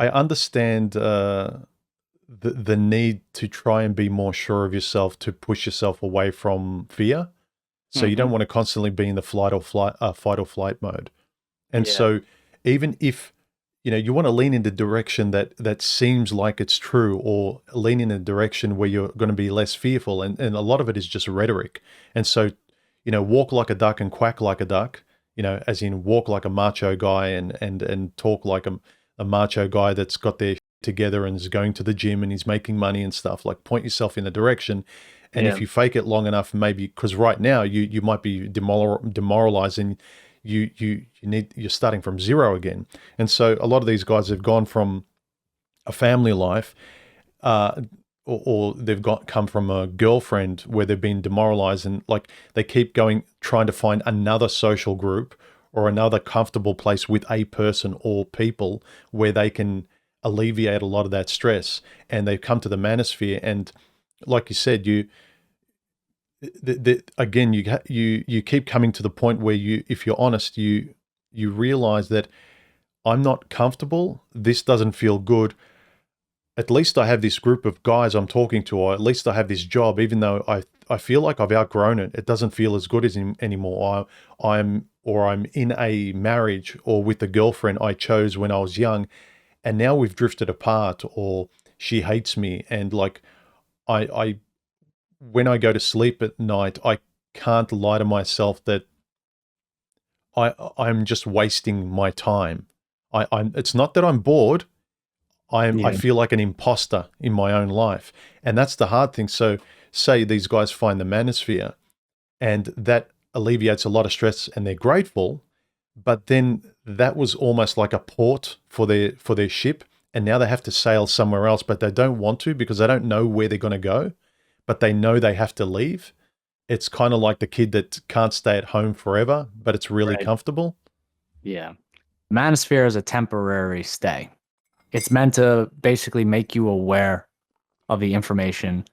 I understand the need to try and be more sure of yourself to push yourself away from fear. So you don't Hmm. want to constantly be in the fight or flight mode. And Yeah. so even if you want to lean in the direction that seems like it's true, or lean in a direction where you're going to be less fearful, and a lot of it is just rhetoric. And so, walk like a duck and quack like a duck, as in walk like a macho guy and talk like a macho guy that's got their together and is going to the gym and he's making money and stuff. Like, point yourself in a direction. And if Yeah. you fake it long enough, maybe, because right now you might be demoralizing. You're starting from zero again. And so a lot of these guys have gone from a family life, uh, or they've come from a girlfriend where they've been demoralized, and like they keep going, trying to find another social group or another comfortable place with a person or people where they can alleviate a lot of that stress. And they've come to the manosphere, and like you said, again, you keep coming to the point where if you're honest, you realize that I'm not comfortable. This doesn't feel good. At least I have this group of guys I'm talking to, or at least I have this job, even though I feel like I've outgrown it. It doesn't feel as good as anymore. I'm in a marriage or with a girlfriend I chose when I was young, and now we've drifted apart, or she hates me, and like I when I go to sleep at night, I can't lie to myself that I'm just wasting my time. It's not that I'm bored. I Yeah. feel like an imposter in my own life. And that's the hard thing. So say these guys find the manosphere, and that alleviates a lot of stress and they're grateful, but then that was almost like a port for their ship, and now they have to sail somewhere else, but they don't want to because they don't know where they're going to go, but they know they have to leave. It's kind of like the kid that can't stay at home forever, but it's really Right. comfortable. Yeah. Manosphere is a temporary stay. It's meant to basically make you aware of the information,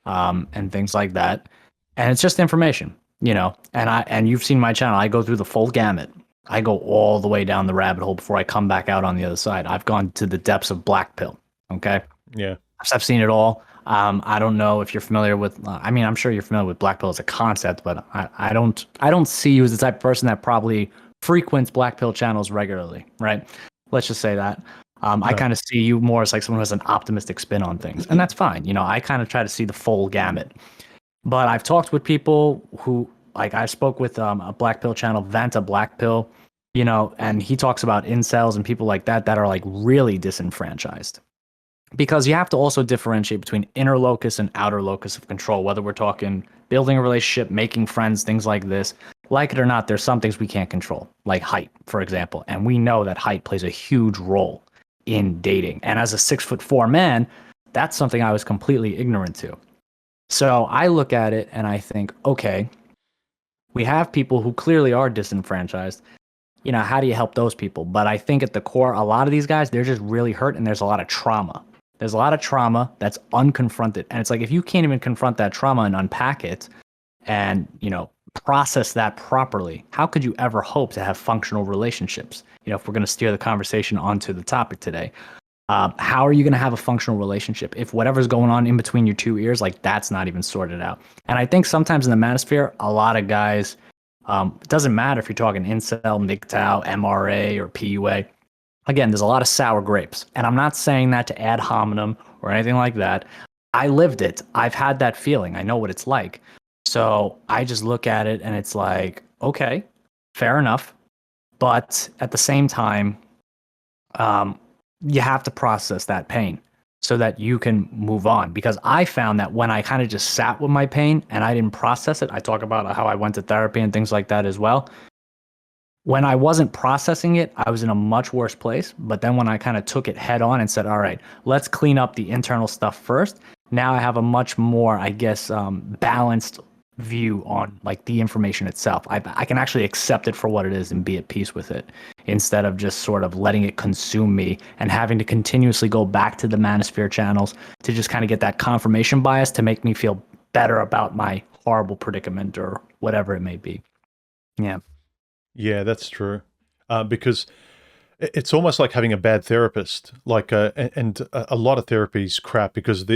and things like that. And it's just information, and you've seen my channel. I go through the full gamut. I go all the way down the rabbit hole before I come back out on the other side. I've gone to the depths of black pill. Okay. Yeah. I've seen it all. I don't know if you're familiar with. I mean, I'm sure you're familiar with black pill as a concept, but I don't. I don't see you as the type of person that probably frequents black pill channels regularly, right? Let's just say that. I No. kind of see you more as like someone who has an optimistic spin on things, and that's fine. I kind of try to see the full gamut. But I've talked with people who, like, I spoke with a black pill channel, Vanta Black Pill, and he talks about incels and people like that are like really disenfranchised, because you have to also differentiate between inner locus and outer locus of control, whether we're talking building a relationship, making friends, things like this. Like it or not, there's some things we can't control, like height, for example. And we know that height plays a huge role in dating. And as a 6'4" man, that's something I was completely ignorant to. So I look at it and I think, okay, we have people who clearly are disenfranchised. How do you help those people? But I think at the core, a lot of these guys, they're just really hurt, and there's a lot of trauma. There's a lot of trauma that's unconfronted. And it's like, if you can't even confront that trauma and unpack it and, process that properly, how could you ever hope to have functional relationships? If we're going to steer the conversation onto the topic today, how are you going to have a functional relationship if whatever's going on in between your two ears, like that's not even sorted out? And I think sometimes in the manosphere, a lot of guys, it doesn't matter if you're talking incel, MGTOW, MRA, or PUA. Again, there's a lot of sour grapes. And I'm not saying that to ad hominem or anything like that. I lived it. I've had that feeling. I know what it's like. So I just look at it and it's like, okay, fair enough. But at the same time, um, you have to process that pain so that you can move on. Because I found that when I kind of just sat with my pain and I didn't process it, I talk about how I went to therapy and things like that as well. When I wasn't processing it, I was in a much worse place. But then when I kind of took it head on and said, all right, let's clean up the internal stuff first. Now I have a much more, I guess, balanced view on like the information itself. I can actually accept it for what it is and be at peace with it, instead of just sort of letting it consume me and having to continuously go back to the manosphere channels to just kind of get that confirmation bias to make me feel better about my horrible predicament or whatever it may be. Yeah. Yeah, that's true. Because It's almost like having a bad therapist. Like, and a lot of therapy is crap because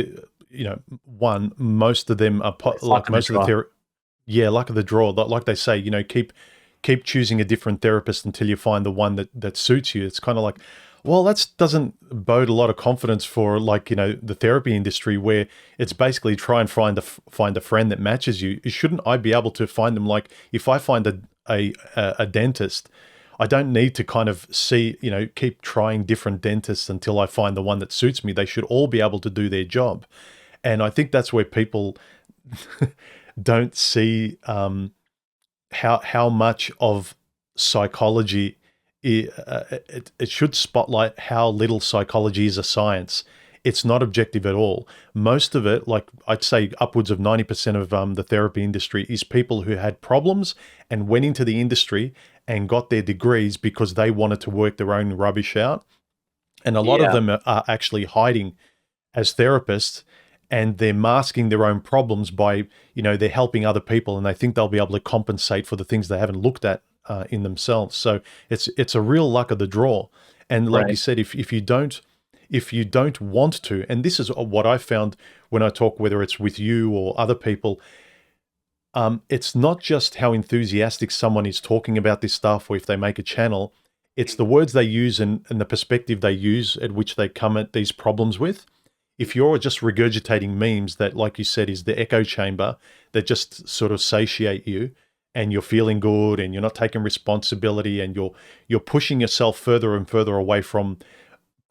one, most of them are It's luck like of the most of the draw. yeah, luck of the draw. Like they say, keep choosing a different therapist until you find the one that suits you. It's kind of like, well, that doesn't bode a lot of confidence for, like, the therapy industry, where it's basically try and find a friend that matches you. Shouldn't I be able to find them? Like, if I find a dentist, I don't need to kind of keep trying different dentists until I find the one that suits me. They should all be able to do their job. And I think that's where people don't see how much of psychology it should spotlight how little psychology is a science. It's not objective at all. Most of it, like I'd say upwards of 90% of the therapy industry, is people who had problems and went into the industry and got their degrees because they wanted to work their own rubbish out. And a lot of Yeah. them are actually hiding as therapists, and they're masking their own problems by, they're helping other people, and they think they'll be able to compensate for the things they haven't looked at in themselves. So it's a real luck of the draw. And like you Right. said, if you don't want to, and this is what I found when I talk, whether it's with you or other people, it's not just how enthusiastic someone is talking about this stuff, or if they make a channel, it's the words they use and the perspective they use at which they come at these problems with. If you're just regurgitating memes that, like you said, is the echo chamber that just sort of satiate you, and you're feeling good and you're not taking responsibility, and you're pushing yourself further and further away from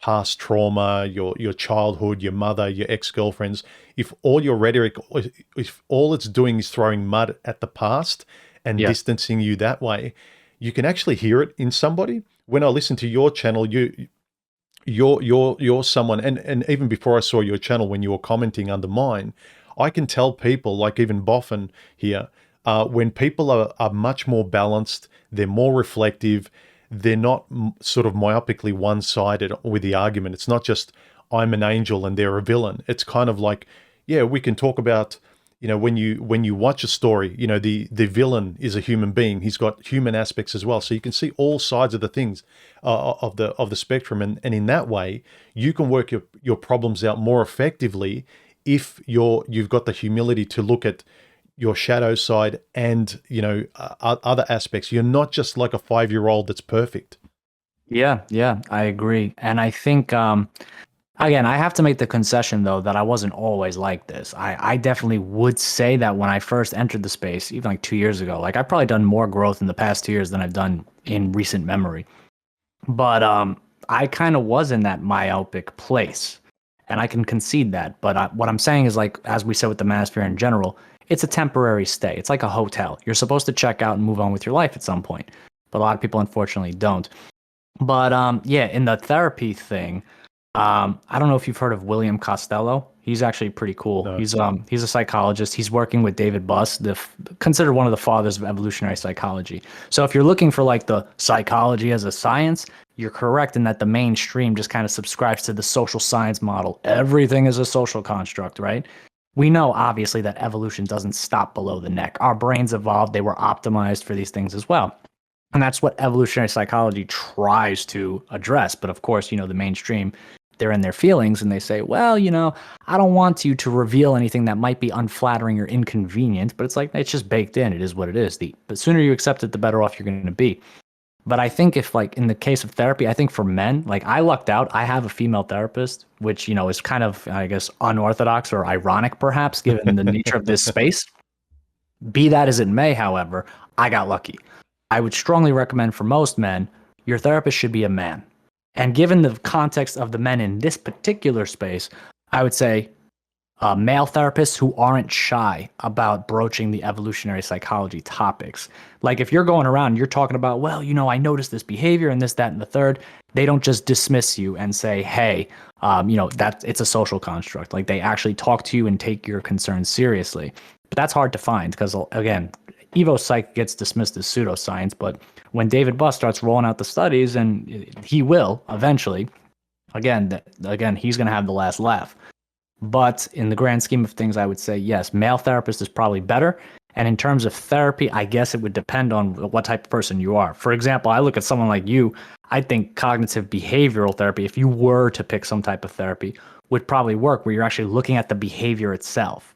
past trauma, your childhood, your mother, your ex-girlfriends, if all your rhetoric, if all it's doing is throwing mud at the past and Yeah. distancing you that way, you can actually hear it in somebody. When I listen to your channel, you're someone, and even before I saw your channel, when you were commenting under mine, I can tell people, like even Boffin here, when people are much more balanced, they're more reflective, they're not sort of myopically one-sided with the argument. It's not just I'm an angel and they're a villain. It's kind of like, yeah, we can talk about, when you watch a story, the villain is a human being. He's got human aspects as well, so you can see all sides of the things, of the spectrum, and in that way, you can work your problems out more effectively if you've got the humility to look at your shadow side and other aspects. You're not just like a 5-year-old that's perfect. Yeah, yeah, I agree. And I think again, I have to make the concession though that I wasn't always like this. I definitely would say that when I first entered the space, even like 2 years ago, like I've probably done more growth in the past 2 years than I've done in recent memory. But I kind of was in that myopic place, and I can concede that. But what I'm saying is, like, as we said with the manosphere in general, it's a temporary stay. It's like a hotel. You're supposed to check out and move on with your life at some point, but a lot of people unfortunately don't. But yeah, in the therapy thing, I don't know if you've heard of William Costello. He's actually pretty cool. No. He's a psychologist. He's working with David Buss, considered one of the fathers of evolutionary psychology. So if you're looking for like the psychology as a science, you're correct in that the mainstream just kind of subscribes to the social science model. Everything is a social construct, right? We know obviously that evolution doesn't stop below the neck. Our brains evolved, they were optimized for these things as well. And that's what evolutionary psychology tries to address. But of course, the mainstream, they're in their feelings and they say, well, I don't want you to reveal anything that might be unflattering or inconvenient. But it's like, it's just baked in. It is what it is. The sooner you accept it, the better off you're going to be. But I think if, like, in the case of therapy, I think for men, like, I lucked out. I have a female therapist, which, is kind of, I guess, unorthodox or ironic, perhaps, given the nature of this space. Be that as it may, however, I got lucky. I would strongly recommend for most men, your therapist should be a man. And given the context of the men in this particular space, I would say male therapists who aren't shy about broaching the evolutionary psychology topics. Like if you're going around and you're talking about, well, I noticed this behavior and this, that, and the third, they don't just dismiss you and say, hey, that it's a social construct. Like they actually talk to you and take your concerns seriously. But that's hard to find because, again, Evo Psych gets dismissed as pseudoscience, but when David Buss starts rolling out the studies, and he will eventually, again, he's going to have the last laugh. But in the grand scheme of things, I would say yes, male therapist is probably better. And in terms of therapy, I guess it would depend on what type of person you are. For example, I look at someone like you, I think cognitive behavioral therapy, if you were to pick some type of therapy, would probably work where you're actually looking at the behavior itself.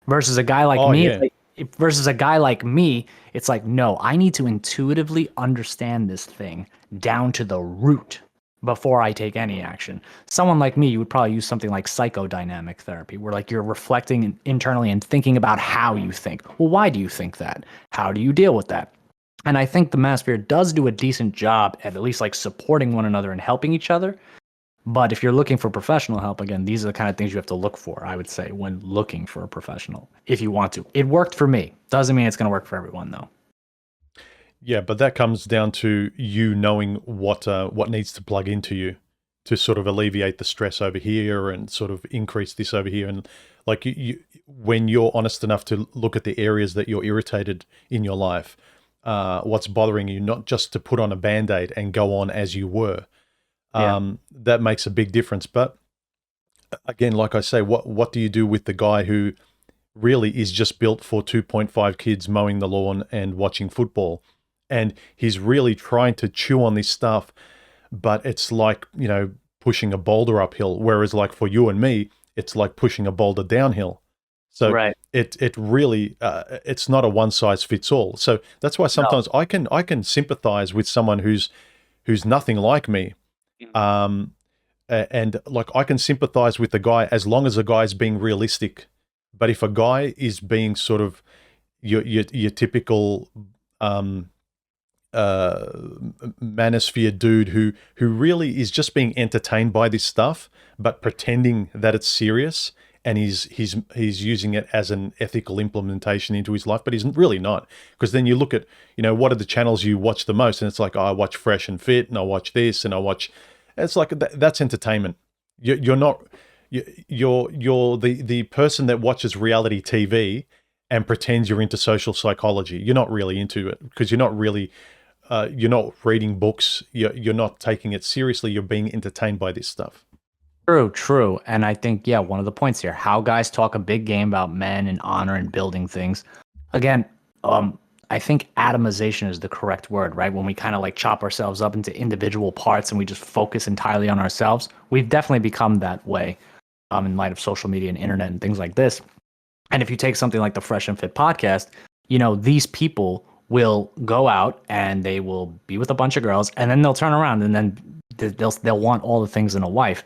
Versus a guy like Oh me, it's yeah. like, versus a guy like me, it's like, no, I need to intuitively understand this thing down to the root before I take any action. Someone like me, you would probably use something like psychodynamic therapy, where like you're reflecting internally and thinking about how you think. Well, why do you think that? How do you deal with that? And I think the manosphere does do a decent job at least like supporting one another and helping each other. But if you're looking for professional help, again, these are the kind of things you have to look for, I would say, when looking for a professional, if you want to. It worked for me. Doesn't mean it's going to work for everyone, though. Yeah, but that comes down to you knowing what needs to plug into you to sort of alleviate the stress over here and sort of increase this over here. And like when you're honest enough to look at the areas that you're irritated in your life, what's bothering you, not just to put on a band-aid and go on as you were, Yeah. that makes a big difference. But again, like I say, what do you do with the guy who really is just built for 2.5 kids mowing the lawn and watching football? And he's really trying to chew on this stuff, but it's like, pushing a boulder uphill. Whereas like for you and me, it's like pushing a boulder downhill. So Right. it really, it's not a one size fits all. So that's why No. sometimes I can sympathize with someone who's nothing like me. Um, and like I can sympathize with the guy as long as the guy's being realistic. But if a guy is being sort of your typical uh, manosphere dude who really is just being entertained by this stuff, but pretending that it's serious, and he's using it as an ethical implementation into his life, but he's really not. Because then you look at, what are the channels you watch the most, and it's like, oh, I watch Fresh and Fit, and I watch this, and I watch. It's like that's entertainment. You're not. You're the person that watches reality TV and pretends you're into social psychology. You're not really into it because you're not reading books. You're not taking it seriously. You're being entertained by this stuff. True, true. And I think, yeah, one of the points here, how guys talk a big game about men and honor and building things. Again, I think atomization is the correct word, right? When we kind of like chop ourselves up into individual parts and we just focus entirely on ourselves, we've definitely become that way in light of social media and internet and things like this. And if you take something like the Fresh and Fit podcast, these people will go out and they will be with a bunch of girls, and then they'll turn around and then they'll want all the things in a wife.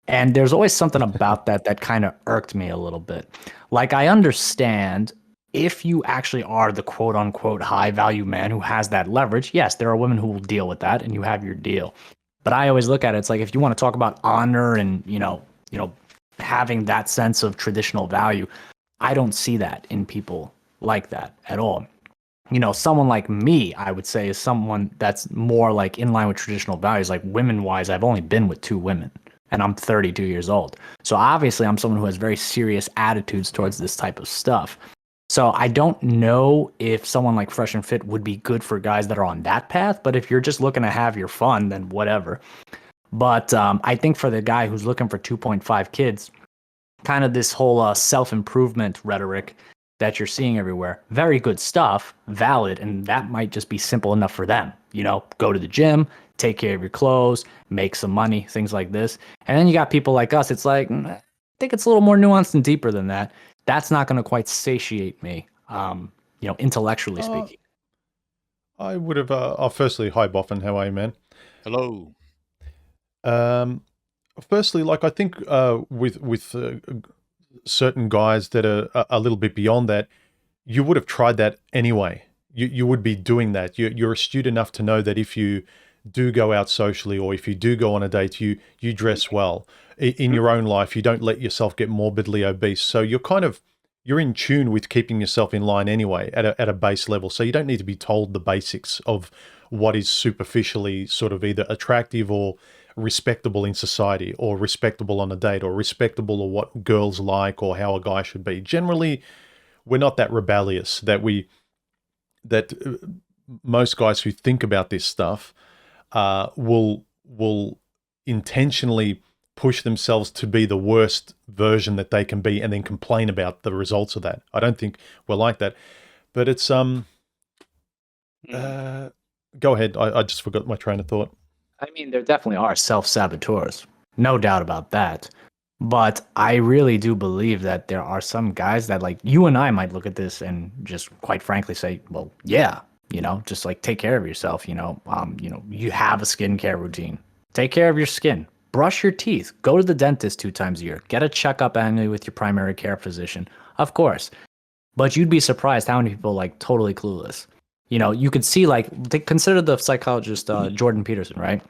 And there's always something about that kind of irked me a little bit. Like, I understand if you actually are the quote unquote high value man who has that leverage, yes, there are women who will deal with that and you have your deal. But I always look at it, it's like if you want to talk about honor and, having that sense of traditional value, I don't see that in people like that at all. Someone like me, I would say, is someone that's more like in line with traditional values. Like women wise, I've only been with 2 women and I'm 32 years old. So obviously I'm someone who has very serious attitudes towards this type of stuff. So I don't know if someone like Fresh and Fit would be good for guys that are on that path, but if you're just looking to have your fun, then whatever. But I think for the guy who's looking for 2.5 kids, kind of this whole self-improvement rhetoric that you're seeing everywhere, very good stuff, valid, and that might just be simple enough for them. Go to the gym, take care of your clothes, make some money, things like this. And then you got people like us, it's like, I think it's a little more nuanced and deeper than that. That's not going to quite satiate me, intellectually Uh, speaking. I would have. Firstly, hi Boffin, how are you, man? Hello. Um, Firstly, like I think with certain guys that are a little bit beyond that, you would have tried that anyway. You would be doing that. You're astute enough to know that if you do go out socially or if you do go on a date, you dress well. In your own life, you don't let yourself get morbidly obese. So you're in tune with keeping yourself in line anyway at a base level. So you don't need to be told the basics of what is superficially sort of either attractive or respectable in society, or respectable on a date, or respectable, or what girls like, or how a guy should be. Generally, we're not that rebellious that most guys who think about this stuff will intentionally push themselves to be the worst version that they can be and then complain about the results of that. I don't think we're like that. But it's Mm. go ahead. I just forgot my train of thought. I mean, there definitely are self-saboteurs, no doubt about that. But I really do believe that there are some guys that, like, you and I might look at this and just quite frankly say, well, yeah, just like take care of yourself, you have a skincare routine. Take care of your skin. Brush your teeth. Go to the dentist 2 times a year. Get a checkup annually with your primary care physician. Of course. But you'd be surprised how many people like totally clueless. You could see like consider the psychologist Jordan Peterson, right?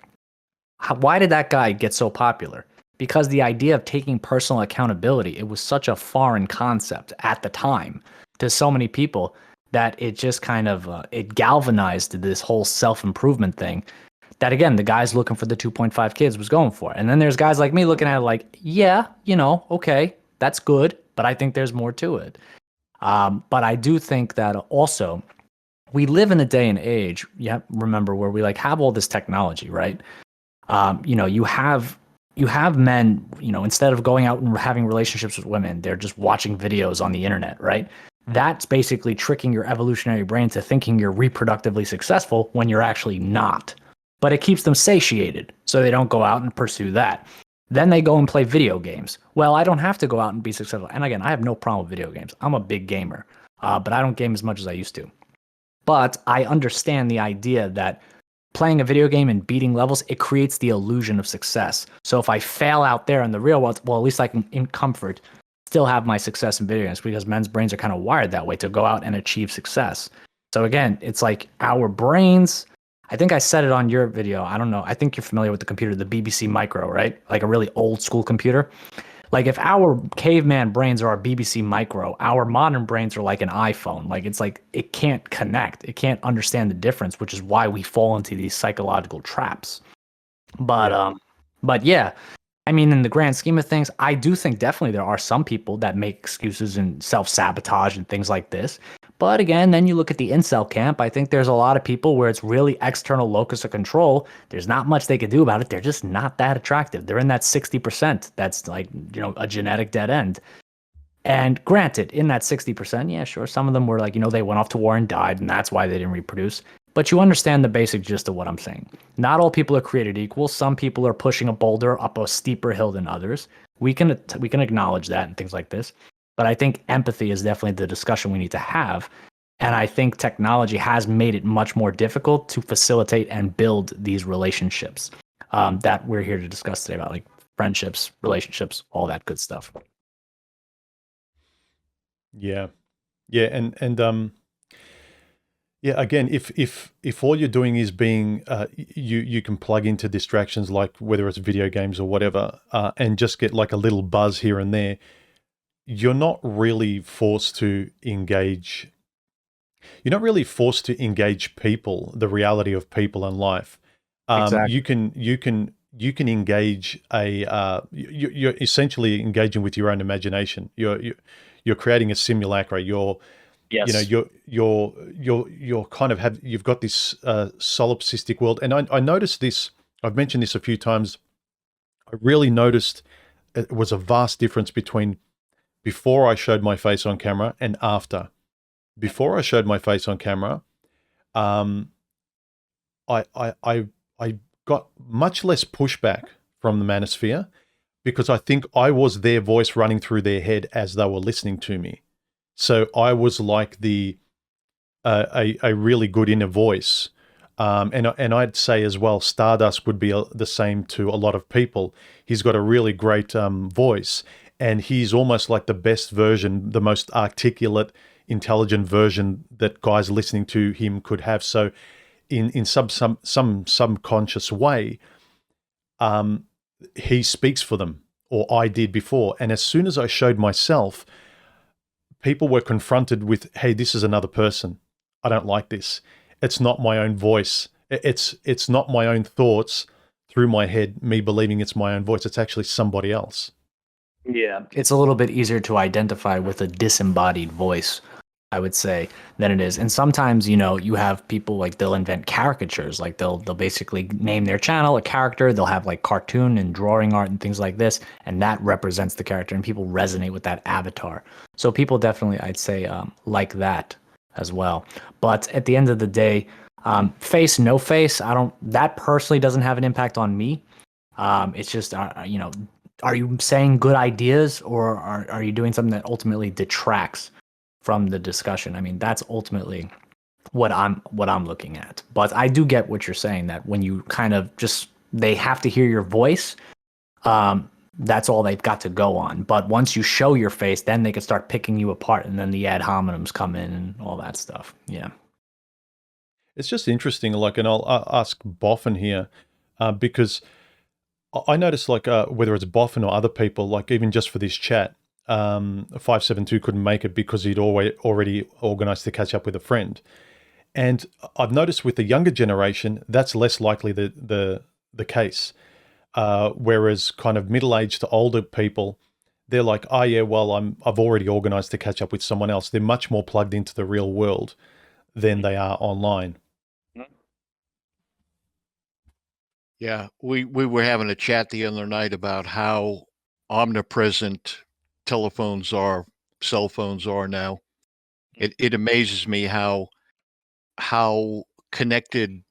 Why did that guy get so popular? Because the idea of taking personal accountability, it was such a foreign concept at the time to so many people that it just kind of it galvanized this whole self-improvement thing that again the guys looking for the 2.5 kids was going for. And then there's guys like me looking at it like, yeah, okay, that's good, but I think there's more to it. But I do think that also we live in a day and age, remember, where we like have all this technology, right? You have men, instead of going out and having relationships with women, they're just watching videos on the internet, right? That's basically tricking your evolutionary brain to thinking you're reproductively successful when you're actually not. But it keeps them satiated, so they don't go out and pursue that. Then they go and play video games. Well, I don't have to go out and be successful. And again, I have no problem with video games. I'm a big gamer, but I don't game as much as I used to. But I understand the idea that playing a video game and beating levels, it creates the illusion of success. So if I fail out there in the real world, well, at least I can, in comfort, still have my success in video games because men's brains are kind of wired that way to go out and achieve success. So again, it's like our brains. I think I said it on your video. I don't know. I think you're familiar with the computer, the BBC Micro, right? Like a really old school computer. Like if our caveman brains are our BBC Micro, our modern brains are like an iPhone. Like it's like it can't connect. It can't understand the difference, which is why we fall into these psychological traps. But Yeah. but yeah, I mean, in the grand scheme of things, I do think definitely there are some people that make excuses and self-sabotage and things like this. But again, then you look at the incel camp. I think there's a lot of people where it's really external locus of control. There's not much they could do about it. They're just not that attractive. They're in that 60% that's like, a genetic dead end. And granted, in that 60%, yeah, sure, some of them were like, they went off to war and died, and that's why they didn't reproduce. But you understand the basic gist of what I'm saying. Not all people are created equal. Some people are pushing a boulder up a steeper hill than others. We can acknowledge that and things like this. But I think empathy is definitely the discussion we need to have. And I think technology has made it much more difficult to facilitate and build these relationships that we're here to discuss today about, like friendships, relationships, all that good stuff. Yeah. Yeah. And yeah, again, if all you're doing is being, you can plug into distractions like whether it's video games or whatever, and just get like a little buzz here and there, you're not really forced to engage. You're not really forced to engage people, the reality of people and life. Exactly. You can engage you're essentially engaging with your own imagination. You're creating a simulacra. Yes. You're kind of you've got this solipsistic world. And I noticed this, I've mentioned this a few times. I really noticed it was a vast difference between before I showed my face on camera and after. Before I showed my face on camera, um, I got much less pushback from the manosphere because I think I was their voice running through their head as they were listening to me. So I was like a really good inner voice. And I'd say as well, Stardust would be the same to a lot of people. He's got a really great voice, and he's almost like the best version, the most articulate, intelligent version that guys listening to him could have. So, in some subconscious way, he speaks for them, or I did before. And as soon as I showed myself, people were confronted with, "Hey, this is another person. I don't like this. It's not my own voice. It's not my own thoughts through my head, me believing it's my own voice. It's actually somebody else." Yeah. It's a little bit easier to identify with a disembodied voice, I would say, than it is. And sometimes, you have people like they'll invent caricatures, like they'll basically name their channel a character, they'll have like cartoon and drawing art and things like this, and that represents the character and people resonate with that avatar. So people definitely, I'd say, like that. as well. But at the end of the day, face, no face, that personally doesn't have an impact on me. It's just, are you saying good ideas, or are you doing something that ultimately detracts from the discussion? I mean, that's ultimately what I'm looking at. But I do get what you're saying, that when you kind of just, they have to hear your voice, that's all they've got to go on. But once you show your face, then they can start picking you apart, and then the ad hominems come in and all that stuff. Yeah. It's just interesting, like, and I'll ask Boffin here, because I noticed, like, whether it's Boffin or other people, like even just for this chat, 572 couldn't make it because he'd already organized to catch up with a friend. And I've noticed with the younger generation, that's less likely the case. Whereas kind of middle-aged to older people, they're like, oh yeah, well, I've already organized to catch up with someone else. They're much more plugged into the real world than they are online. Yeah, we were having a chat the other night about how omnipresent telephones are, cell phones are now. It amazes me how connected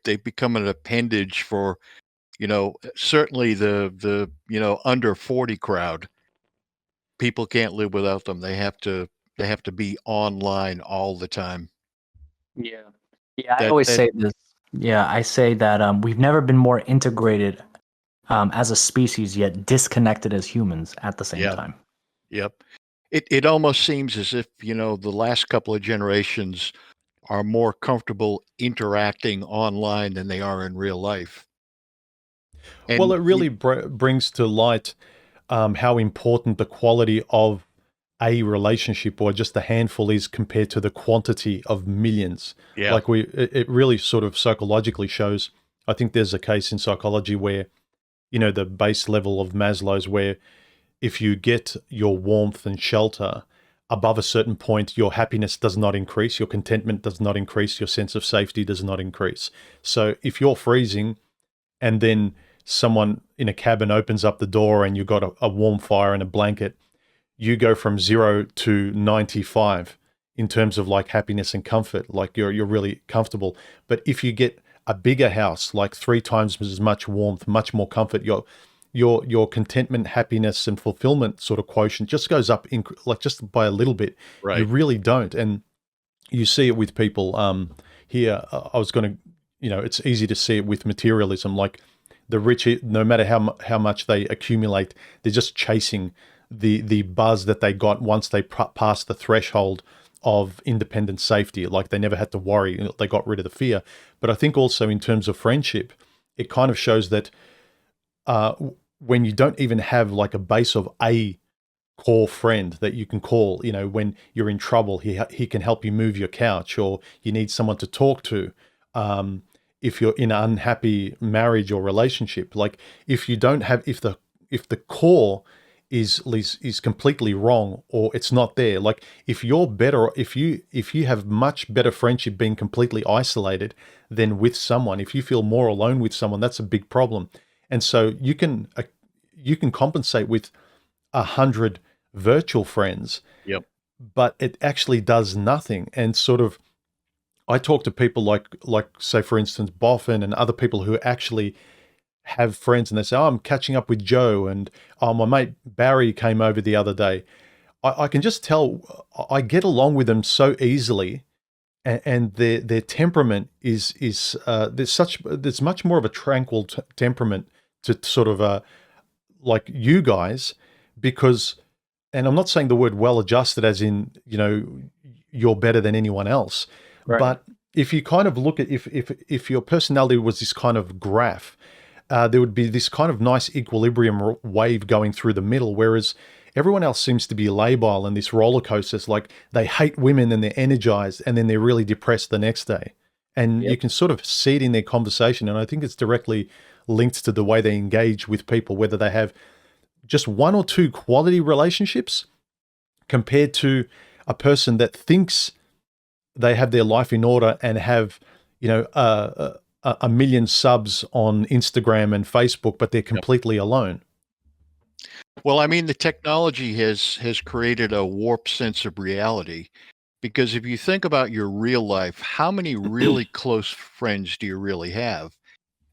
they become an appendage for, certainly the under 40 crowd. People can't live without them. They have to be online all the time. Yeah. Yeah, I always say this. Yeah, I say that we've never been more integrated as a species, yet disconnected as humans at the same time. Yep. It almost seems as if, the last couple of generations are more comfortable interacting online than they are in real life. And well, it really brings to light how important the quality of a relationship or just a handful is compared to the quantity of millions. Yeah. Like it really sort of psychologically shows. I think there's a case in psychology where, the base level of Maslow's, where if you get your warmth and shelter above a certain point, your happiness does not increase, your contentment does not increase, your sense of safety does not increase. So if you're freezing and then someone in a cabin opens up the door and you've got a warm fire and a blanket, you go from 0 to 95 in terms of like happiness and comfort. Like you're really comfortable. But if you get a bigger house, like 3 times as much warmth, much more comfort, your contentment, happiness, and fulfillment sort of quotient just goes up like just by a little bit. Right. You really don't, and you see it with people. Here, I was going to, it's easy to see it with materialism. Like the rich, no matter how much they accumulate, they're just chasing the buzz that they got once they passed the threshold of independent safety. Like they never had to worry, they got rid of the fear. But I think also in terms of friendship, it kind of shows that when you don't even have like a base of a core friend that you can call, when you're in trouble, he can help you move your couch, or you need someone to talk to. If you're in an unhappy marriage or relationship, like if you don't have, if the core is completely wrong, or it's not there, like if you're better, if you have much better friendship being completely isolated than with someone, if you feel more alone with someone, that's a big problem. And so you can compensate with 100 virtual friends. Yep. But it actually does nothing. And sort of, I talk to people like say, for instance, Boffin and other people who actually have friends, and they say, oh, I'm catching up with Joe, and oh, my mate Barry came over the other day. I can just tell I get along with them so easily, and their temperament is there's much more of a tranquil temperament to sort of like you guys, because, and I'm not saying the word well adjusted as in, you're better than anyone else. Right. But if you kind of look at, if your personality was this kind of graph, there would be this kind of nice equilibrium wave going through the middle, whereas everyone else seems to be labile and this roller coaster. It's like they hate women and they're energized, and then they're really depressed the next day. And you can sort of see it in their conversation. And I think it's directly linked to the way they engage with people, whether they have just 1 or 2 quality relationships compared to a person that thinks they have their life in order and have, a million subs on Instagram and Facebook, but they're completely alone. Well, I mean, the technology has created a warped sense of reality. Because if you think about your real life, how many really close friends do you really have?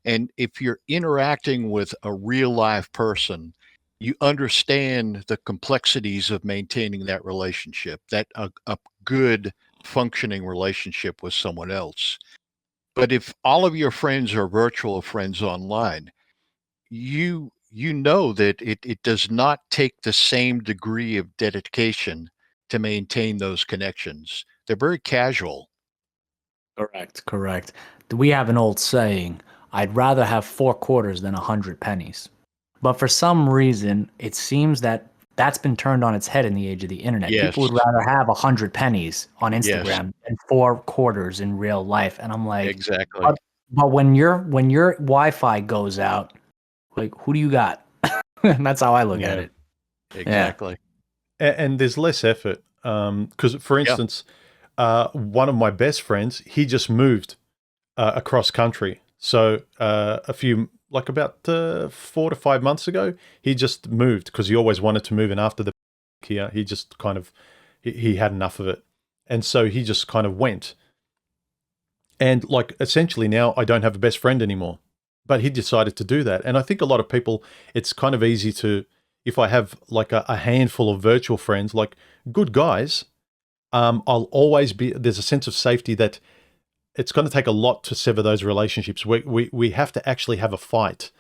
And if you're interacting with a real live person, you understand the complexities of maintaining that relationship, that a good functioning relationship with someone else. But if all of your friends are virtual friends online, you know that it does not take the same degree of dedication to maintain those connections. They're very casual. Correct, correct. We have an old saying, I'd rather have 4 quarters than 100 pennies. But for some reason, it seems that that's been turned on its head in the age of the internet. People Yes. would rather have 100 pennies on Yes. Instagram than 4 quarters in real life. And I'm like, Exactly. but when your Wi-Fi goes out, like, who do you got? That's how I look at Yeah. it. Yeah. Exactly. And there's less effort. Because, for Yeah. instance, one of my best friends, he just moved across country. So about 4 to 5 months ago, he just moved because he always wanted to move. And after the here, he just kind of, he had enough of it. And so he just kind of went. And like essentially now I don't have a best friend anymore, but he decided to do that. And I think a lot of people, it's kind of easy to, if I have like a handful of virtual friends, like good guys, I'll always be, there's a sense of safety that it's going to take a lot to sever those relationships. We have to actually have a fight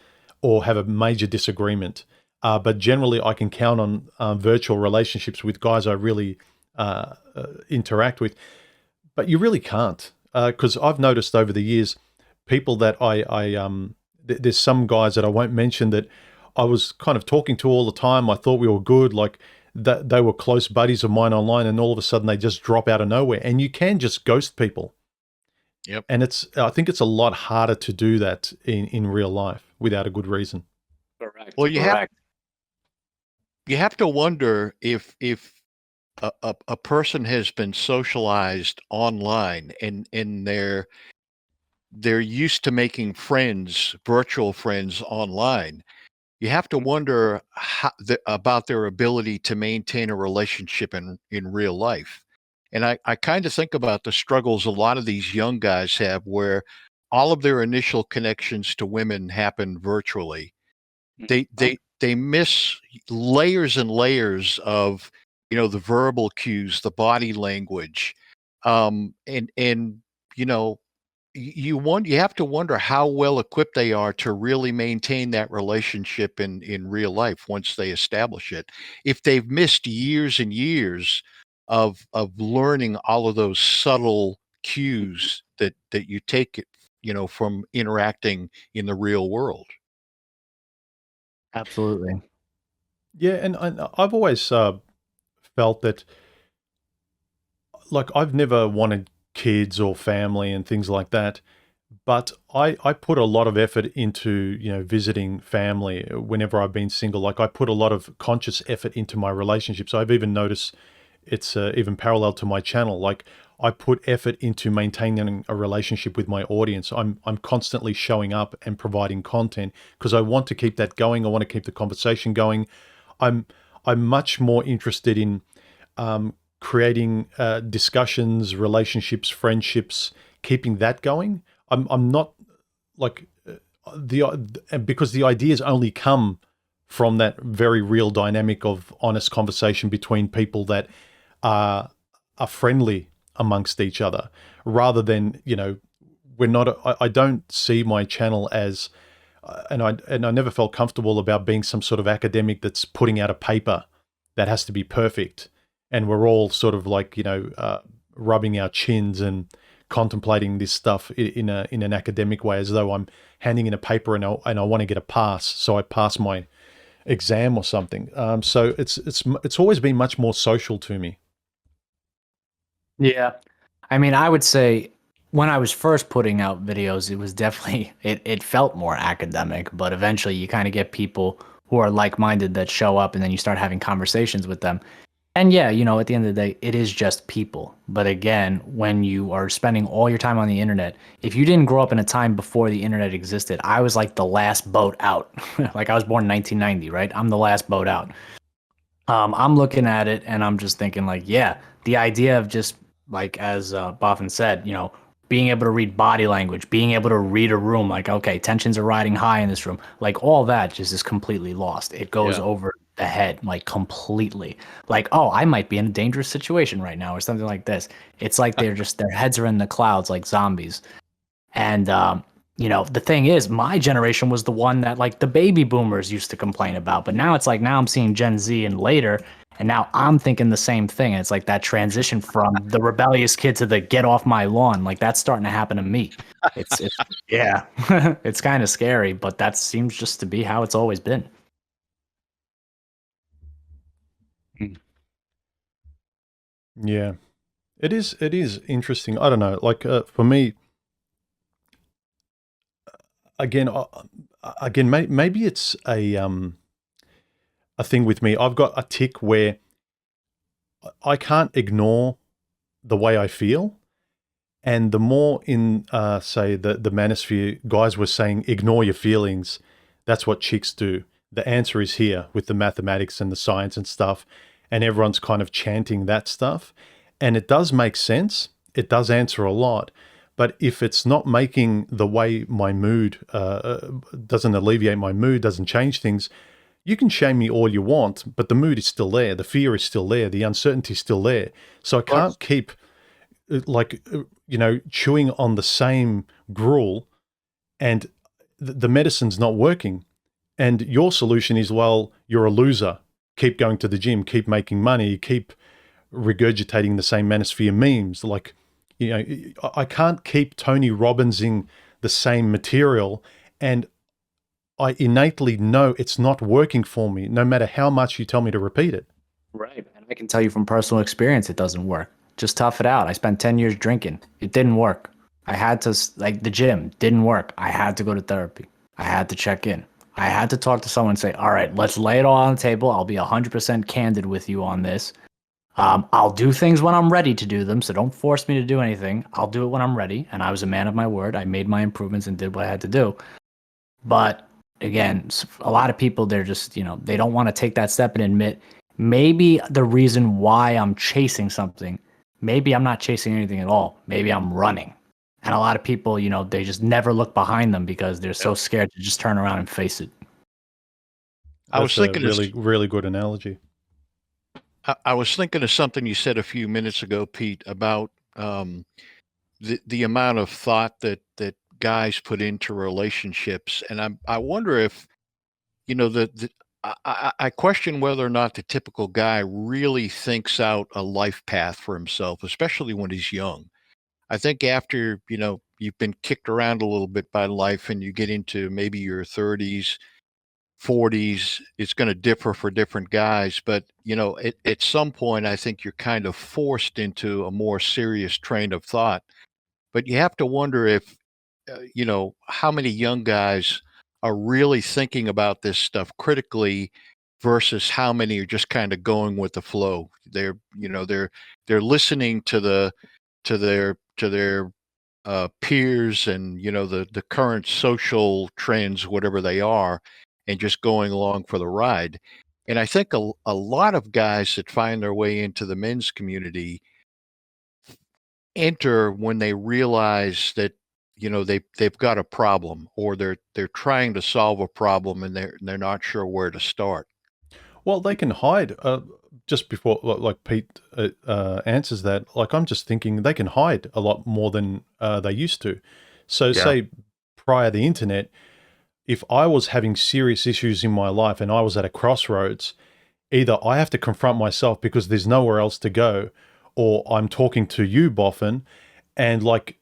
or have a major disagreement. But generally I can count on virtual relationships with guys I really interact with. But you really can't, because I've noticed over the years, people that there's some guys that I won't mention that I was kind of talking to all the time. I thought we were good, like that they were close buddies of mine online, and all of a sudden they just drop out of nowhere. And you can just ghost people, Yep. and I think it's a lot harder to do that in real life without a good reason. Correct. Well, Correct. you have to wonder if a person has been socialized online and they're used to making friends, virtual friends online. You have to wonder about their ability to maintain a relationship in real life. And I kind of think about the struggles a lot of these young guys have where all of their initial connections to women happen virtually. They miss layers and layers of, the verbal cues, the body language, and you know you have to wonder how well equipped they are to really maintain that relationship in real life once they establish it. If they've missed years and years of learning all of those subtle cues that you take it, from interacting in the real world. Absolutely. Yeah, and I've always felt that, like, I've never wanted kids or family and things like that. But I put a lot of effort into, visiting family whenever I've been single. Like I put a lot of conscious effort into my relationships. I've even noticed it's even parallel to my channel. Like I put effort into maintaining a relationship with my audience. I'm constantly showing up and providing content because I want to keep that going. I want to keep the conversation going. I'm I'm much more interested in creating discussions, relationships, friendships, keeping that going. I'm not like because the ideas only come from that very real dynamic of honest conversation between people that are are friendly amongst each other, rather than we're not. I don't see my channel as, and I never felt comfortable about being some sort of academic that's putting out a paper that has to be perfect, and we're all sort of like rubbing our chins and contemplating this stuff in an academic way, as though I'm handing in a paper and I want to get a pass, so I pass my exam or something. So it's always been much more social to me. Yeah. I mean, I would say when I was first putting out videos, it was definitely it felt more academic, but eventually you kind of get people who are like-minded that show up and then you start having conversations with them. And yeah, at the end of the day, it is just people. But again, when you are spending all your time on the internet, if you didn't grow up in a time before the internet existed, I was like the last boat out. Like I was born in 1990, right? I'm the last boat out. I'm looking at it and I'm just thinking like, yeah, the idea of just like as Boffin said, being able to read body language, being able to read a room, like, okay, tensions are riding high in this room, like all that just is completely lost. It goes Yeah. over the head, like completely. Like, oh, I might be in a dangerous situation right now or something like this. It's like their heads are in the clouds like zombies. And the thing is, my generation was the one that like the baby boomers used to complain about. But now it's like now I'm seeing Gen Z and later, and now I'm thinking the same thing. And it's like that transition from the rebellious kid to the get off my lawn. Like that's starting to happen to me. It's yeah, it's kind of scary, but that seems just to be how it's always been. Yeah, it is. It is interesting. I don't know. Like for me, again, maybe it's a thing with me. I've got a tick where I can't ignore the way I feel. And the more in, say, the manosphere, guys were saying, ignore your feelings. That's what chicks do. The answer is here with the mathematics and the science and stuff. And everyone's kind of chanting that stuff. And it does make sense. It does answer a lot. But if it's not making the way my mood, doesn't alleviate my mood, doesn't change things, you can shame me all you want, but the mood is still there. The fear is still there. The uncertainty is still there. So I can't keep chewing on the same gruel and the medicine's not working. And your solution is, well, you're a loser. Keep going to the gym, keep making money, keep regurgitating the same manosphere memes. Like, I can't keep Tony Robbinsing the same material, and I innately know it's not working for me, no matter how much you tell me to repeat it. Right. And I can tell you from personal experience, it doesn't work. Just tough it out. I spent 10 years drinking. It didn't work. I had to, like the gym, didn't work. I had to go to therapy. I had to check in. I had to talk to someone and say, all right, let's lay it all on the table. I'll be 100% candid with you on this. I'll do things when I'm ready to do them. So don't force me to do anything. I'll do it when I'm ready. And I was a man of my word. I made my improvements and did what I had to do. But again, a lot of people, they're just, they don't want to take that step and admit maybe the reason why I'm chasing something, maybe I'm not chasing anything at all. Maybe I'm running. And a lot of people, they just never look behind them because they're so scared to just turn around and face it. I was thinking really good analogy. I was thinking of something you said a few minutes ago, Pete, about the amount of thought that guys put into relationships, and I wonder if I question whether or not the typical guy really thinks out a life path for himself, especially when he's young. I think after you've been kicked around a little bit by life, and you get into maybe your 30s, 40s, it's going to differ for different guys. But, at some point, I think you're kind of forced into a more serious train of thought. But you have to wonder if, how many young guys are really thinking about this stuff critically versus how many are just kind of going with the flow. They're listening to their peers and the current social trends, whatever they are, and just going along for the ride. And I think a lot of guys that find their way into the men's community enter when they realize that they've got a problem, or they're trying to solve a problem, and they're not sure where to start. Well, they can hide. Just before, like Pete answers that, like I'm just thinking they can hide a lot more than they used to. So, say prior to the internet, if I was having serious issues in my life and I was at a crossroads, either I have to confront myself because there's nowhere else to go, or I'm talking to you, Boffin, and like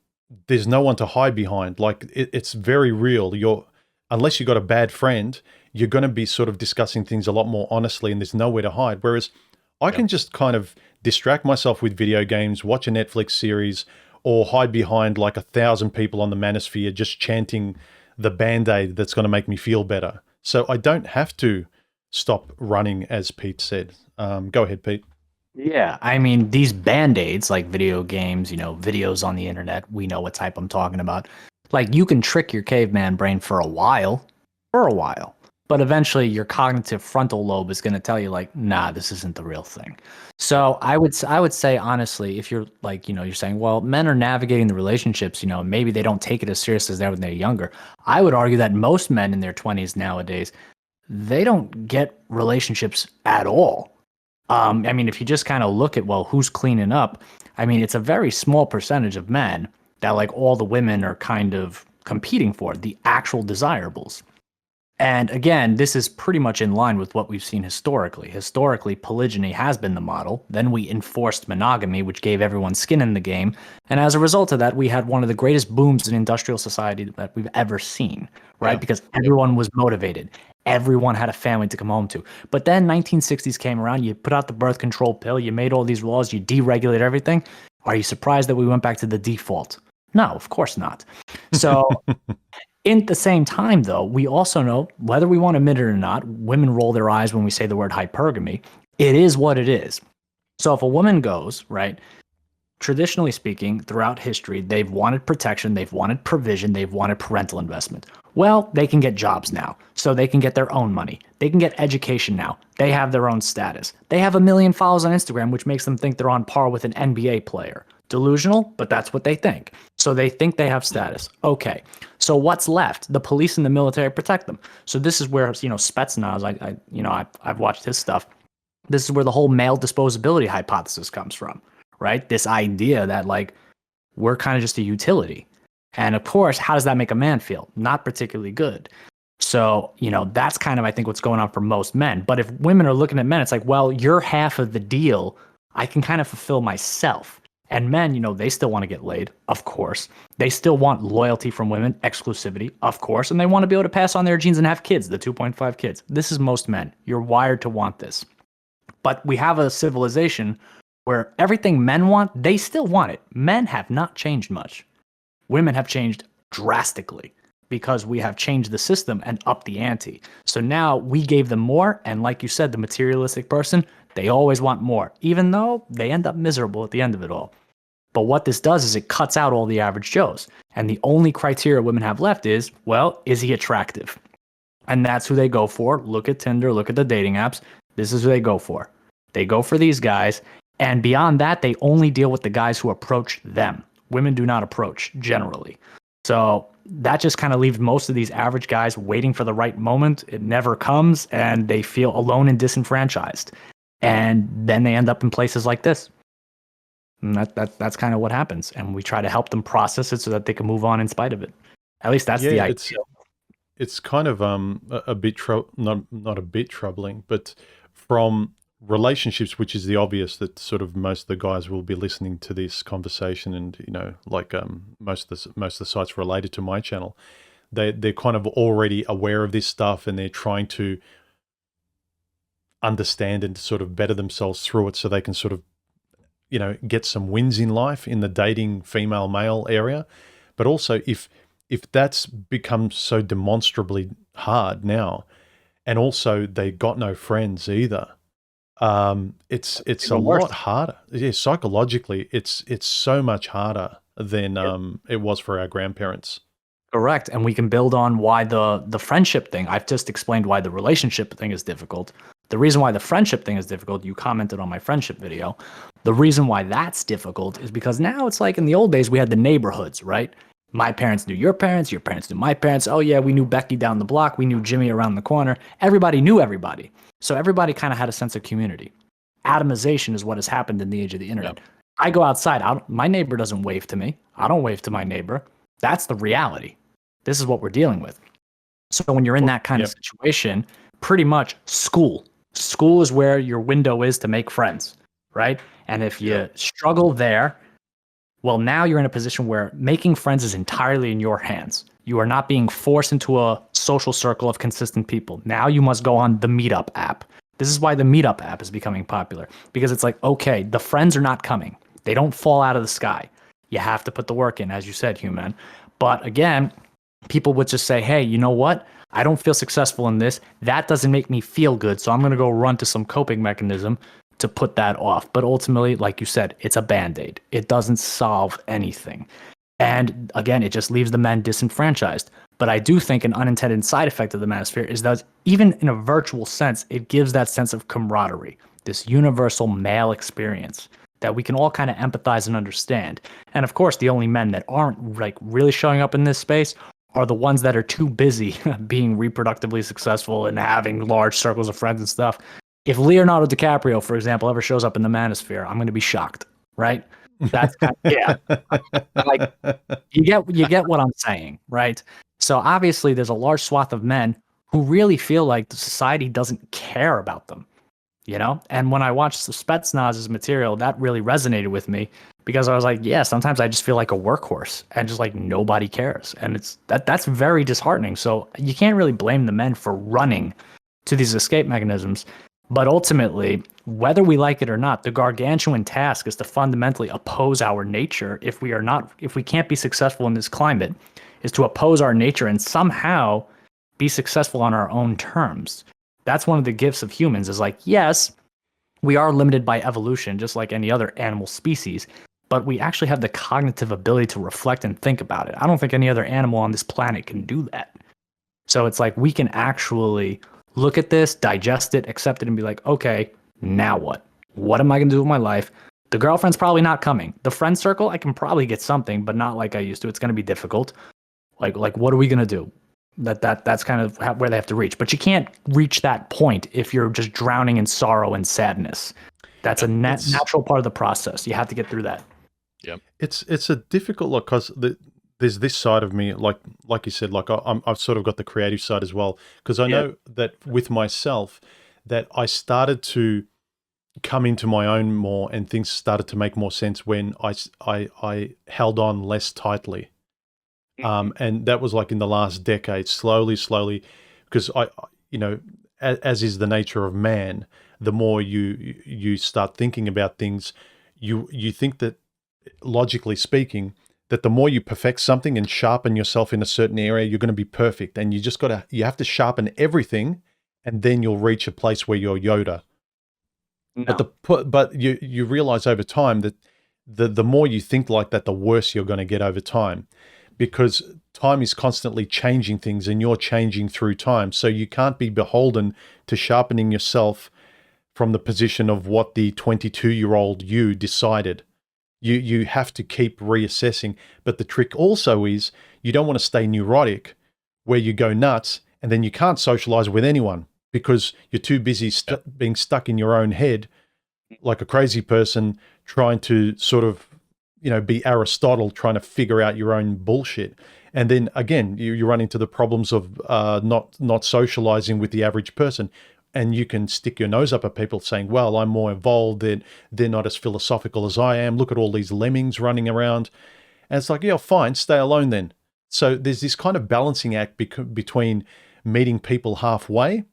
there's no one to hide behind. Like it's very real. Unless you got a bad friend, you're going to be sort of discussing things a lot more honestly, and there's nowhere to hide. Whereas I can just kind of distract myself with video games, watch a Netflix series, or hide behind like 1,000 people on the manosphere just chanting the Band-Aid that's going to make me feel better. So I don't have to stop running, as Pete said. Go ahead, Pete. Yeah, I mean, these band-aids, like video games, videos on the internet, we know what type I'm talking about. Like, you can trick your caveman brain for a while. But eventually your cognitive frontal lobe is going to tell you like, nah, this isn't the real thing. So I would say honestly, if you're like, you're saying, well, men are navigating the relationships, maybe they don't take it as serious as they when they're younger. I would argue that most men in their 20s nowadays, they don't get relationships at all. I mean, if you just kind of look at, well, who's cleaning up? I mean, it's a very small percentage of men that like all the women are kind of competing for, the actual desirables. And again, this is pretty much in line with what we've seen historically. Historically, polygyny has been the model. Then we enforced monogamy, which gave everyone skin in the game. And as a result of that, we had one of the greatest booms in industrial society that we've ever seen, right? Yeah. Because everyone was motivated. Everyone had a family to come home to. But then 1960s came around, you put out the birth control pill, you made all these laws, you deregulate everything. Are you surprised that we went back to the default? No, of course not. So in the same time, though, we also know, whether we want to admit it or not, women roll their eyes when we say the word hypergamy. It is what it is. So if a woman goes, right, traditionally speaking, throughout history, they've wanted protection, they've wanted provision, they've wanted parental investment. Well, they can get jobs now, so they can get their own money. They can get education now. They have their own status. They have 1 million followers on Instagram, which makes them think they're on par with an NBA player. Delusional, but that's what they think. So they think they have status. Okay. So what's left? The police and the military protect them. So this is where, Spetsnaz, I've watched his stuff. This is where the whole male disposability hypothesis comes from, right? This idea that like we're kind of just a utility. And of course, how does that make a man feel? Not particularly good. So, that's kind of, I think, what's going on for most men. But if women are looking at men, it's like, well, you're half of the deal. I can kind of fulfill myself. And men, they still want to get laid, of course. They still want loyalty from women, exclusivity, of course. And they want to be able to pass on their genes and have kids, the 2.5 kids. This is most men. You're wired to want this. But we have a civilization where everything men want, they still want it. Men have not changed much. Women have changed drastically because we have changed the system and upped the ante. So now we gave them more. And like you said, the materialistic person, they always want more, even though they end up miserable at the end of it all. But what this does is it cuts out all the average Joes. And the only criteria women have left is, well, is he attractive? And that's who they go for. Look at Tinder, look at the dating apps. This is who they go for. They go for these guys. And beyond that, they only deal with the guys who approach them. Women do not approach generally. So that just kind of leaves most of these average guys waiting for the right moment. It never comes, and they feel alone and disenfranchised. And then they end up in places like this. And that's kind of what happens. And we try to help them process it so that they can move on in spite of it. At least that's the idea. It's kind of a bit not a bit troubling, but from relationships, which is the obvious that sort of most of the guys will be listening to this conversation, and like most of the sites related to my channel, they're kind of already aware of this stuff, and they're trying to understand and sort of better themselves through it so they can sort of get some wins in life in the dating female male area. But also if that's become so demonstrably hard now, and also they got no friends either, it's a lot harder. Yeah, psychologically it's so much harder than it was for our grandparents. Correct. And we can build on why the friendship thing. I've just explained why the relationship thing is difficult. The reason why the friendship thing is difficult, you commented on my friendship video. The reason why that's difficult is because now it's like in the old days, we had the neighborhoods, right? My parents knew your parents knew my parents. Oh yeah, we knew Becky down the block. We knew Jimmy around the corner. Everybody knew everybody. So everybody kind of had a sense of community. Atomization is what has happened in the age of the internet. Yep. I go outside, my neighbor doesn't wave to me. I don't wave to my neighbor. That's the reality. This is what we're dealing with. So when you're in that kind of situation, pretty much school is where your window is to make friends, right? And if you struggle there, well, now you're in a position where making friends is entirely in your hands. You are not being forced into a social circle of consistent people. Now you must go on the Meetup app. This is why the Meetup app is becoming popular, because it's like, okay, the friends are not coming. They don't fall out of the sky. You have to put the work in, as you said, human. But again, people would just say, hey, you know what? I don't feel successful in this. That doesn't make me feel good. So I'm going to go run to some coping mechanism to put that off. But ultimately, like you said, it's a Band-Aid. It doesn't solve anything. And again, it just leaves the men disenfranchised. But I do think an unintended side effect of the manosphere is that even in a virtual sense, it gives that sense of camaraderie, this universal male experience that we can all kind of empathize and understand. And of course, the only men that aren't like really showing up in this space are the ones that are too busy being reproductively successful and having large circles of friends and stuff. If Leonardo DiCaprio, for example, ever shows up in the manosphere, I'm going to be shocked, right? That's kind of, yeah. Like you get what I'm saying, right? So obviously there's a large swath of men who really feel like the society doesn't care about them, you know? And when I watched the Spetsnaz's material, that really resonated with me because I was like, yeah, sometimes I just feel like a workhorse and just like nobody cares. And that's very disheartening. So you can't really blame the men for running to these escape mechanisms. But ultimately, whether we like it or not, the gargantuan task is to fundamentally oppose our nature if we can't be successful in this climate, is to oppose our nature and somehow be successful on our own terms. That's one of the gifts of humans is like, yes, we are limited by evolution, just like any other animal species, but we actually have the cognitive ability to reflect and think about it. I don't think any other animal on this planet can do that. So it's like we can actually look at this, digest it, accept it, and be like, okay, now what? What am I going to do with my life? The girlfriend's probably not coming. The friend circle, I can probably get something, but not like I used to. It's going to be difficult. Like what are we going to do? That's kind of where they have to reach. But you can't reach that point if you're just drowning in sorrow and sadness. That's a natural part of the process. You have to get through that. Yep. It's a difficult look because there's this side of me, like you said, like I've sort of got the creative side as well, because I know that with myself that I started to come into my own more and things started to make more sense when I held on less tightly. And that was like in the last decade, slowly, because as is the nature of man, the more you start thinking about things, you think that logically speaking, that the more you perfect something and sharpen yourself in a certain area, you're going to be perfect. And you have to sharpen everything, and then you'll reach a place where you're Yoda. No. But you realize over time that the more you think like that, the worse you're going to get over time, because time is constantly changing things and you're changing through time. So you can't be beholden to sharpening yourself from the position of what the 22-year-old you decided. You have to keep reassessing. But the trick also is you don't want to stay neurotic where you go nuts and then you can't socialize with anyone because you're too busy being stuck in your own head like a crazy person trying to sort of, be Aristotle trying to figure out your own bullshit. And then again, you run into the problems of not socializing with the average person. And you can stick your nose up at people saying, well, I'm more involved, they're not as philosophical as I am. Look at all these lemmings running around. And it's like, yeah, fine, stay alone then. So there's this kind of balancing act between meeting people halfway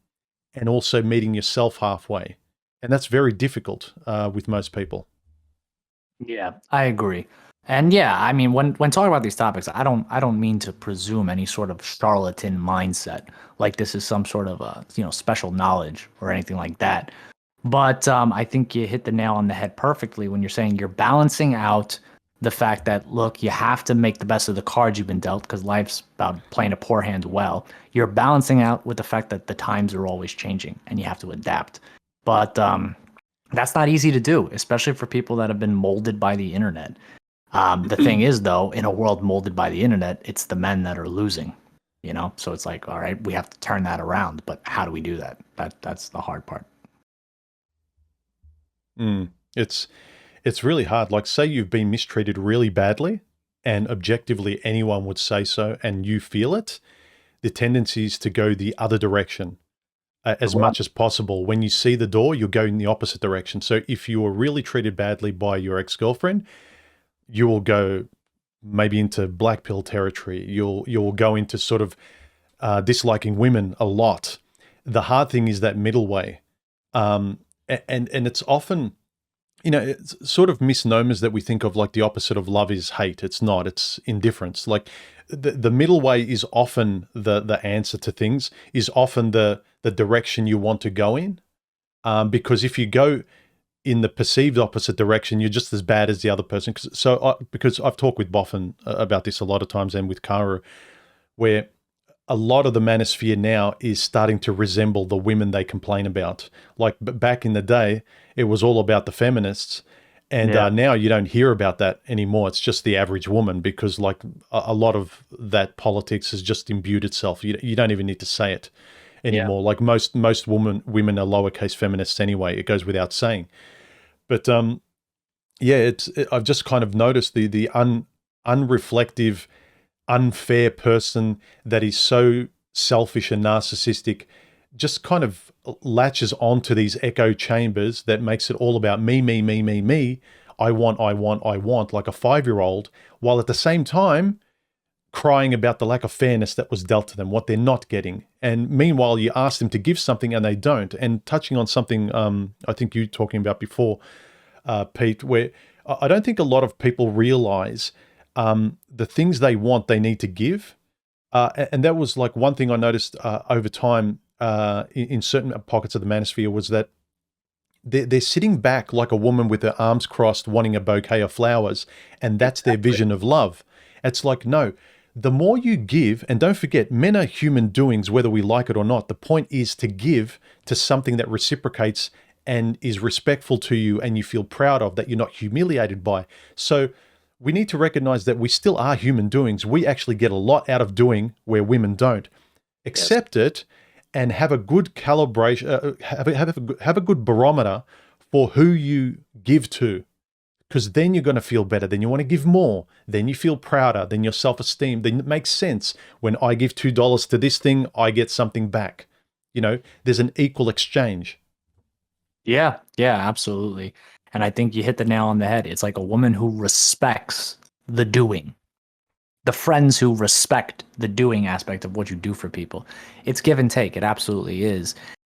and also meeting yourself halfway. And that's very difficult with most people. Yeah, I agree. And yeah, I mean, when talking about these topics, I don't mean to presume any sort of charlatan mindset, like this is some sort of special knowledge or anything like that. But I think you hit the nail on the head perfectly when you're saying you're balancing out the fact that, look, you have to make the best of the cards you've been dealt because life's about playing a poor hand well. You're balancing out with the fact that the times are always changing and you have to adapt. But that's not easy to do, especially for people that have been molded by the internet. The thing is, though, in a world molded by the internet, it's the men that are losing, So it's like, all right, we have to turn that around. But how do we do that? That's the hard part. It's really hard. Like, say you've been mistreated really badly, and objectively anyone would say so, and you feel it. The tendency is to go the other direction as much as possible. When you see the door, you'll go in the opposite direction. So if you were really treated badly by your ex-girlfriend, you will go maybe into black pill territory. You'll go into sort of disliking women a lot. The hard thing is that middle way. And it's often, it's sort of misnomers that we think of, like the opposite of love is hate. It's not, it's indifference. Like the middle way is often the answer to things, is often the direction you want to go in. Because if you go in the perceived opposite direction, you're just as bad as the other person. Because I've talked with Boffin about this a lot of times, and with Kara, where a lot of the manosphere now is starting to resemble the women they complain about. Like back in the day, it was all about the feminists. And Yeah. now you don't hear about that anymore. It's just the average woman, because like a lot of that politics has just imbued itself. You don't even need to say it Yeah. anymore. Like most women are lowercase feminists anyway. It goes without saying. But yeah, I've just kind of noticed the unreflective, unfair person that is so selfish and narcissistic just kind of latches onto these echo chambers that makes it all about me, me, me, me, me. I want, I want, I want, like a 5-year-old, while at the same time crying about the lack of fairness that was dealt to them, what they're not getting. And meanwhile, you ask them to give something and they don't. And touching on something I think you were talking about before, Pete, where I don't think a lot of people realize the things they want, they need to give. And that was like one thing I noticed over time in certain pockets of the manosphere, was that they're sitting back like a woman with her arms crossed, wanting a bouquet of flowers, and that's their vision of love. It's like, no, the more you give, and don't forget, men are human doings, whether we like it or not. The point is to give to something that reciprocates and is respectful to you and you feel proud of, that you're not humiliated by. So we need to recognize that we still are human doings. We actually get a lot out of doing where women don't. Accept it and have a good calibration, have a good barometer for who you give to, because then you're going to feel better. Then you want to give more. Then you feel prouder. Then your self-esteem. Then it makes sense. When I give $2 to this thing, I get something back. There's an equal exchange. Yeah, absolutely. And I think you hit the nail on the head. It's like a woman who respects the doing, the friends who respect the doing aspect of what you do for people. It's give and take. It absolutely is.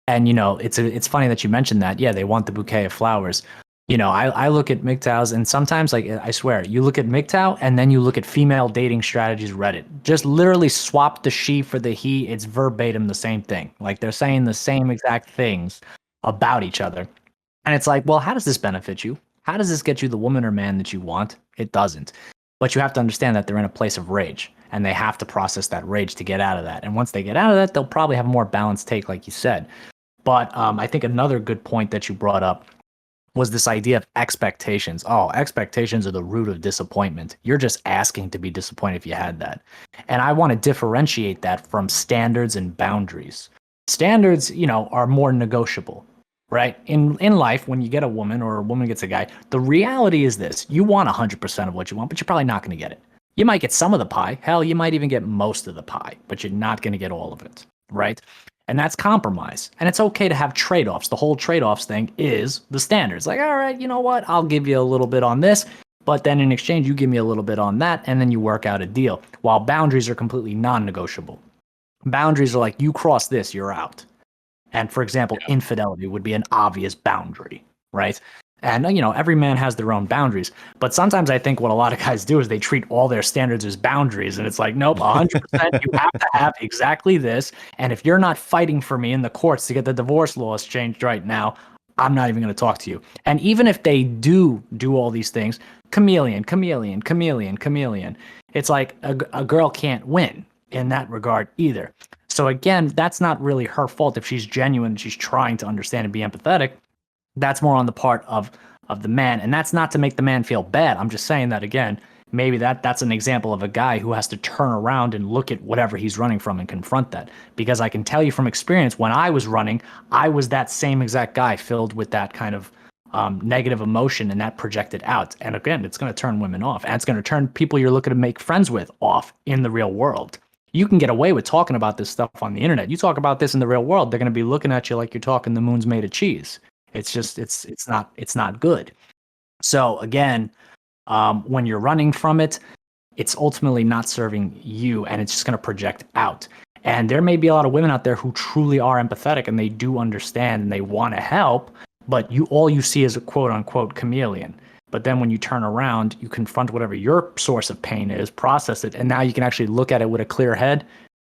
And it's funny that you mentioned that. Yeah, they want the bouquet of flowers. I look at MGTOWs, and sometimes, like, I swear, you look at MGTOW and then you look at female dating strategies Reddit. Just literally swap the she for the he. It's verbatim the same thing. Like, they're saying the same exact things about each other. And it's like, well, how does this benefit you? How does this get you the woman or man that you want? It doesn't. But you have to understand that they're in a place of rage, and they have to process that rage to get out of that. And once they get out of that, they'll probably have a more balanced take, like you said. But I think another good point that you brought up was this idea of expectations. Oh, expectations are the root of disappointment. You're just asking to be disappointed if you had that. And I want to differentiate that from standards and boundaries. Standards, are more negotiable, right? In life, when you get a woman or a woman gets a guy, the reality is this: you want 100% of what you want, but you're probably not going to get it. You might get some of the pie. Hell, you might even get most of the pie, but you're not going to get all of it, right? And that's compromise. And it's okay to have trade-offs. The whole trade-offs thing is the standards. Like, all right, you know what? I'll give you a little bit on this, but then in exchange, you give me a little bit on that, and then you work out a deal. While boundaries are completely non-negotiable. Boundaries are like, you cross this, you're out. And for example, infidelity would be an obvious boundary, right? And, every man has their own boundaries. But sometimes I think what a lot of guys do is they treat all their standards as boundaries. And it's like, nope, 100%, you have to have exactly this. And if you're not fighting for me in the courts to get the divorce laws changed right now, I'm not even going to talk to you. And even if they do all these things, chameleon. It's like a girl can't win in that regard either. So again, that's not really her fault if she's genuine, she's trying to understand and be empathetic. That's more on the part of the man. And that's not to make the man feel bad. I'm just saying that, again, maybe that's an example of a guy who has to turn around and look at whatever he's running from and confront that. Because I can tell you from experience, when I was running, I was that same exact guy filled with that kind of negative emotion, and that projected out. And again, it's going to turn women off, and it's going to turn people you're looking to make friends with off in the real world. You can get away with talking about this stuff on the internet. You talk about this in the real world, they're going to be looking at you like you're talking the moon's made of cheese. It's just, it's not good. So again, when you're running from it, it's ultimately not serving you, and it's just going to project out. And there may be a lot of women out there who truly are empathetic, and they do understand, and they want to help, but all you see is a quote unquote chameleon. But then when you turn around, you confront whatever your source of pain is, process it, and now you can actually look at it with a clear head.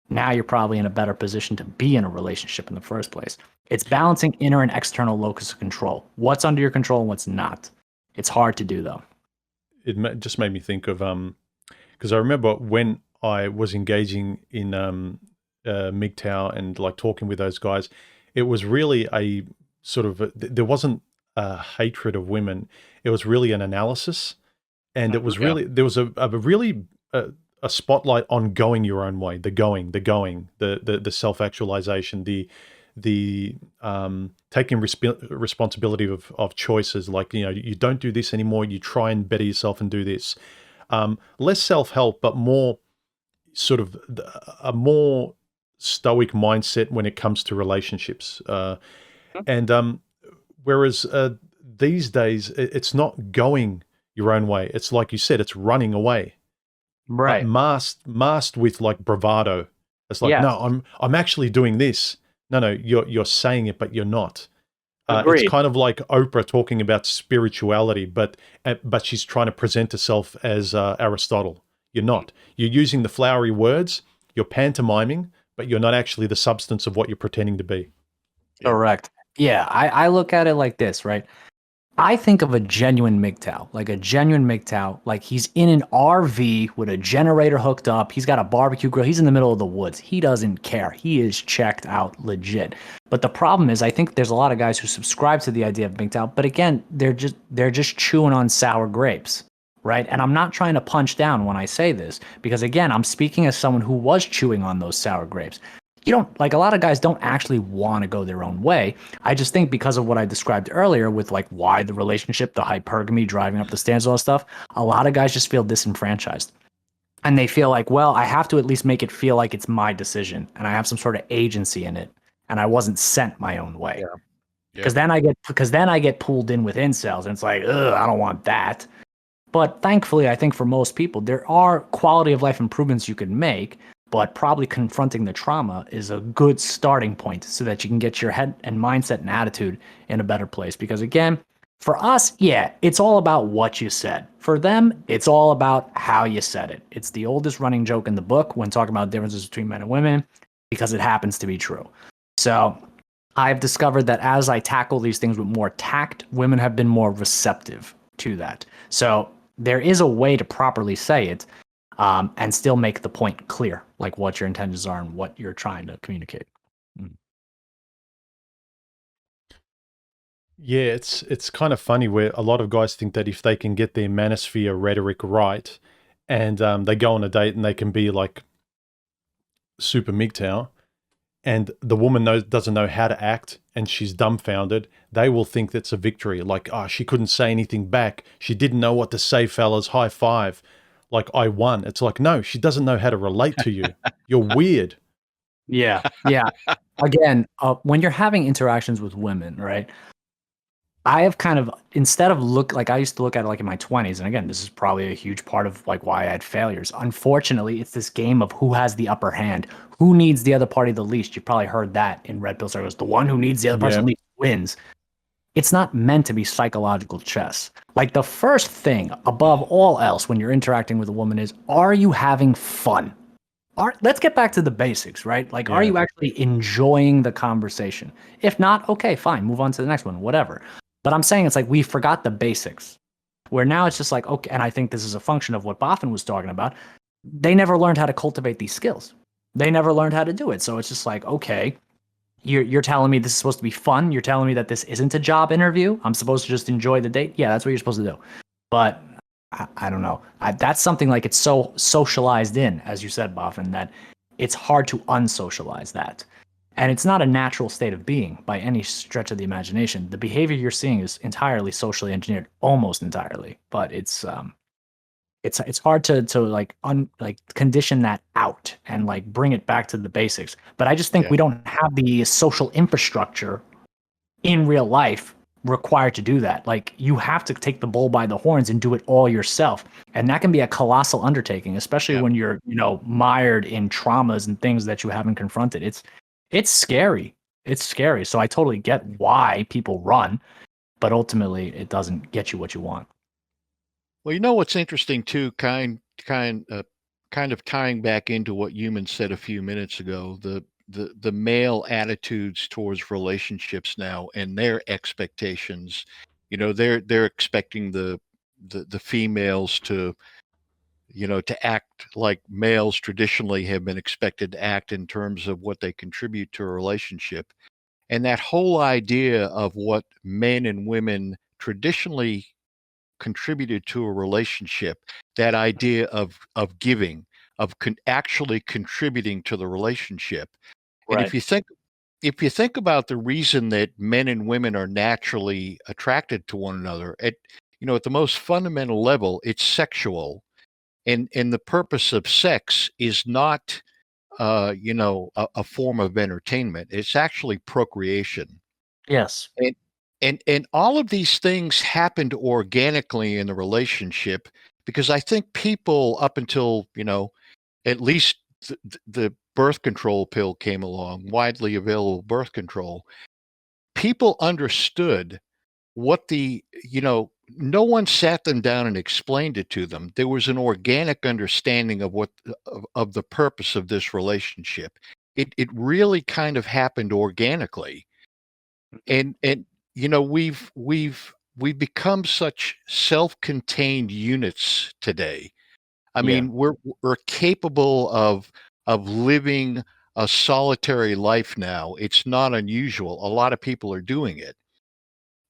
Now you're probably in a better position to be in a relationship in the first place. It's balancing inner and external locus of control. What's under your control and what's not. It's hard to do, though. It just made me think of, because I remember when I was engaging in MGTOW and like talking with those guys, it was really a sort of there wasn't a hatred of women. It was really an analysis, and it was Yeah. really there was a really a spotlight on going your own way, the self actualization, the taking responsibility of choices. Like, you know, you don't do this anymore. You try and better yourself and do this. Less self help, but more sort of a more stoic mindset when it comes to relationships. And whereas these days, it's not going your own way. It's like you said, it's running away, but Right. masked with like bravado. It's like, Yes. no, I'm actually doing this. No, you're saying it, but you're not. It's Agreed. kind of like Oprah talking about spirituality, but she's trying to present herself as Aristotle. You're not. You're using the flowery words. You're pantomiming, but you're not actually the substance of what you're pretending to be. Yeah. Correct. Yeah, I look at it like this, right? I think of a genuine MGTOW, like a genuine MGTOW, like he's in an RV with a generator hooked up. He's got a barbecue grill. He's in the middle of the woods. He doesn't care. He is checked out legit. But the problem is, I think there's a lot of guys who subscribe to the idea of MGTOW, but again, they're just chewing on sour grapes, right? And I'm not trying to punch down when I say this, because again, I'm speaking as someone who was chewing on those sour grapes. You don't, like, a lot of guys don't actually want to go their own way. I just think because of what I described earlier with like why the relationship, the hypergamy driving up the stands, all that stuff, a lot of guys just feel disenfranchised. And they feel like, well, I have to at least make it feel like it's my decision and I have some sort of agency in it and I wasn't sent my own way. Yeah. Because then I get pulled in with incels and it's like, ugh, I don't want that. But thankfully, I think for most people, there are quality of life improvements you can make, but probably confronting the trauma is a good starting point so that you can get your head and mindset and attitude in a better place. Because again, for us, yeah, it's all about what you said. For them, it's all about how you said it. It's the oldest running joke in the book when talking about differences between men and women, because it happens to be true. So I've discovered that as I tackle these things with more tact, women have been more receptive to that. So there is a way to properly say it and still make the point clear, like what your intentions are and what you're trying to communicate. Yeah, it's kind of funny where a lot of guys think that if they can get their manosphere rhetoric right, and they go on a date and they can be like super MGTOW, and the woman doesn't know how to act and she's dumbfounded, they will think that's a victory. Like, oh, she couldn't say anything back. She didn't know what to say, fellas. High five. Like, I won. It's like, no, she doesn't know how to relate to you. You're weird. Yeah, yeah. Again, when you're having interactions with women, right? I have kind of, instead of I used to look at it like in my 20s, and again, this is probably a huge part of like why I had failures. Unfortunately, it's this game of who has the upper hand, who needs the other party the least. You've probably heard that in red pill circles. The one who needs the other person Yeah. least wins. It's not meant to be psychological chess. Like the first thing above all else when you're interacting with a woman is, are you having fun? Let's get back to the basics, right? Like, are Yeah. you actually enjoying the conversation? If not, okay, fine, move on to the next one, whatever. But I'm saying it's like we forgot the basics, where now it's just like, okay, and I think this is a function of what Boffin was talking about. They never learned how to cultivate these skills. They never learned how to do it. So it's just like, okay, you're telling me this is supposed to be fun. You're telling me that this isn't a job interview. I'm supposed to just enjoy the date. Yeah, that's what you're supposed to do. But I don't know. That's something like it's so socialized in, as you said, Boffin, that it's hard to unsocialize that. And it's not a natural state of being by any stretch of the imagination. The behavior you're seeing is entirely socially engineered, almost entirely. But it's hard to like condition that out and like bring it back to the basics. But I just think Yeah. we don't have the social infrastructure in real life required to do that. Like you have to take the bull by the horns and do it all yourself. And that can be a colossal undertaking, especially Yeah. when you're, mired in traumas and things that you haven't confronted. It's scary. It's scary. So I totally get why people run, but ultimately it doesn't get you what you want. Well, you know what's interesting too, kind of tying back into what Human said a few minutes ago, the male attitudes towards relationships now and their expectations. They're expecting the females to, to act like males traditionally have been expected to act in terms of what they contribute to a relationship. And that whole idea of what men and women traditionally contributed to a relationship, that idea of giving, of actually contributing to the relationship. And Right. if you think about the reason that men and women are naturally attracted to one another, at the most fundamental level, it's sexual, and the purpose of sex is not a form of entertainment. It's actually procreation. Yes. And all of these things happened organically in the relationship, because I think people, up until at least the birth control pill came along, widely available birth control, people understood what no one sat them down and explained it to them. There was an organic understanding of of the purpose of this relationship. It really kind of happened organically. And we've become such self-contained units today. I Yeah. mean, we're capable of living a solitary life now. It's not unusual. A lot of people are doing it.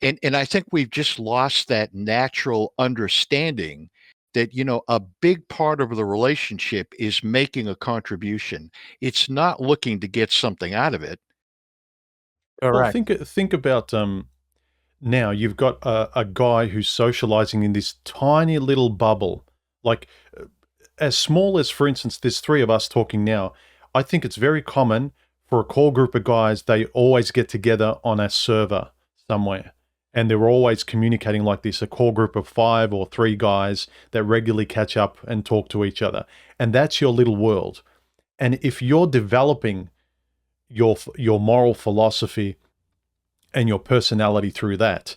And I think we've just lost that natural understanding that, a big part of the relationship is making a contribution. It's not looking to get something out of it. Well, Correct. think about now you've got a guy who's socializing in this tiny little bubble, like as small as, for instance, there's three of us talking now. I think it's very common for a core group of guys, they always get together on a server somewhere. And they're always communicating like this, a core group of 5 or 3 guys that regularly catch up and talk to each other. And that's your little world. And if you're developing your moral philosophy and your personality through that,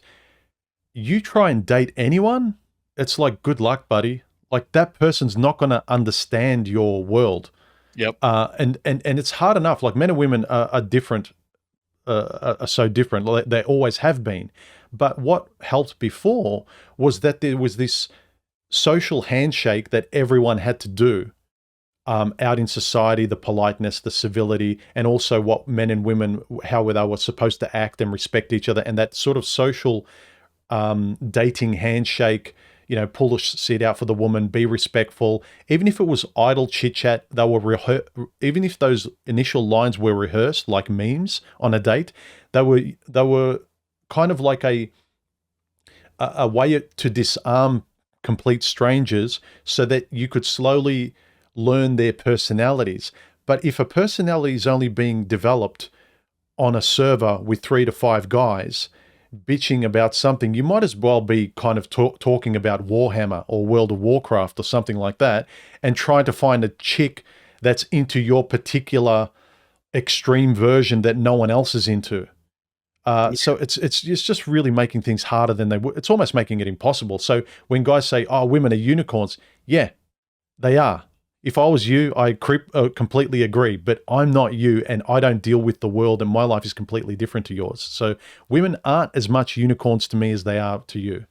you try and date anyone, it's like, good luck, buddy. Like, that person's not going to understand your world. Yep. And it's hard enough. Like, men and women are different, are so different. They always have been. But what helped before was that there was this social handshake that everyone had to do out in society, the politeness, the civility, and also what men and women, how they were supposed to act and respect each other. And that sort of social dating handshake, pull the seat out for the woman, be respectful. Even if it was idle chit chat, they were even if those initial lines were rehearsed like memes on a date, they were kind of like a way to disarm complete strangers so that you could slowly learn their personalities. But if a personality is only being developed on a server with 3 to 5 guys bitching about something, you might as well be kind of talking about Warhammer or World of Warcraft or something like that, and trying to find a chick that's into your particular extreme version that no one else is into. So it's just really making things harder than they would. It's almost making it impossible. So when guys say, "Oh, women are unicorns," yeah, they are. If I was you, I completely agree, but I'm not you, and I don't deal with the world, and my life is completely different to yours. So women aren't as much unicorns to me as they are to you.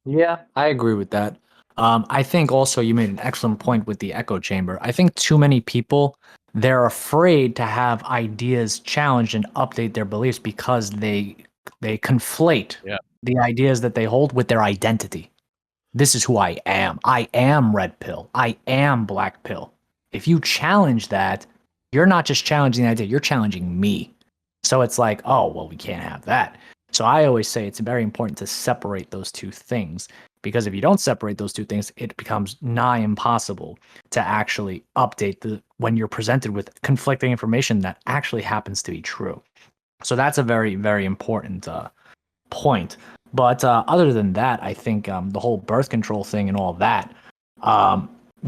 Yeah, I agree with that. I think also you made an excellent point with the echo chamber. I think too many people, they're afraid to have ideas challenged and update their beliefs because they conflate the ideas that they hold with their identity. This is who I am. I am red pill. I am black pill. If you challenge that, you're not just challenging the idea, you're challenging me. So it's like, oh, well, we can't have that. So I always say it's very important to separate those two things, because if you don't separate those two things, it becomes nigh impossible to actually update when you're presented with conflicting information that actually happens to be true. So that's a very, very important point. But other than that, I think the whole birth control thing and all that,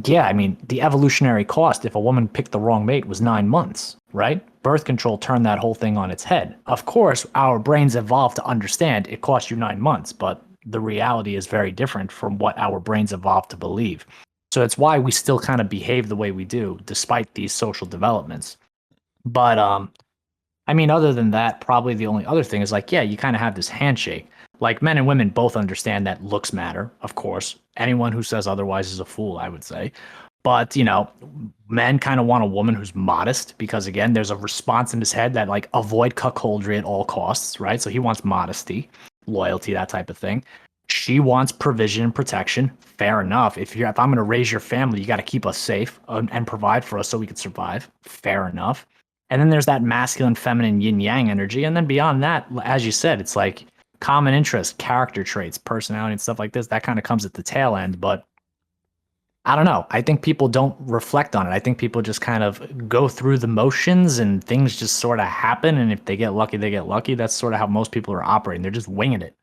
yeah, I mean, the evolutionary cost, if a woman picked the wrong mate, was 9 months, right? Birth control turned that whole thing on its head. Of course, our brains evolved to understand it cost you 9 months, but the reality is very different from what our brains evolved to believe. So it's why we still kind of behave the way we do, despite these social developments. But I mean, other than that, probably the only other thing is like, yeah, you kind of have this handshake. Like men and women both understand that looks matter, of course. Anyone who says otherwise is a fool, I would say. But, men kind of want a woman who's modest because, again, there's a response in his head that, like, avoid cuckoldry at all costs, right? So he wants modesty, loyalty, that type of thing. She wants provision and protection. Fair enough. If I'm going to raise your family, you got to keep us safe and provide for us so we can survive. Fair enough. And then there's that masculine, feminine, yin yang energy. And then beyond that, as you said, it's like common interest, character traits, personality, and stuff like this. That kind of comes at the tail end. But I don't know. I think people don't reflect on it. I think people just kind of go through the motions and things just sort of happen. And if they get lucky, they get lucky. That's sort of how most people are operating. They're just winging it.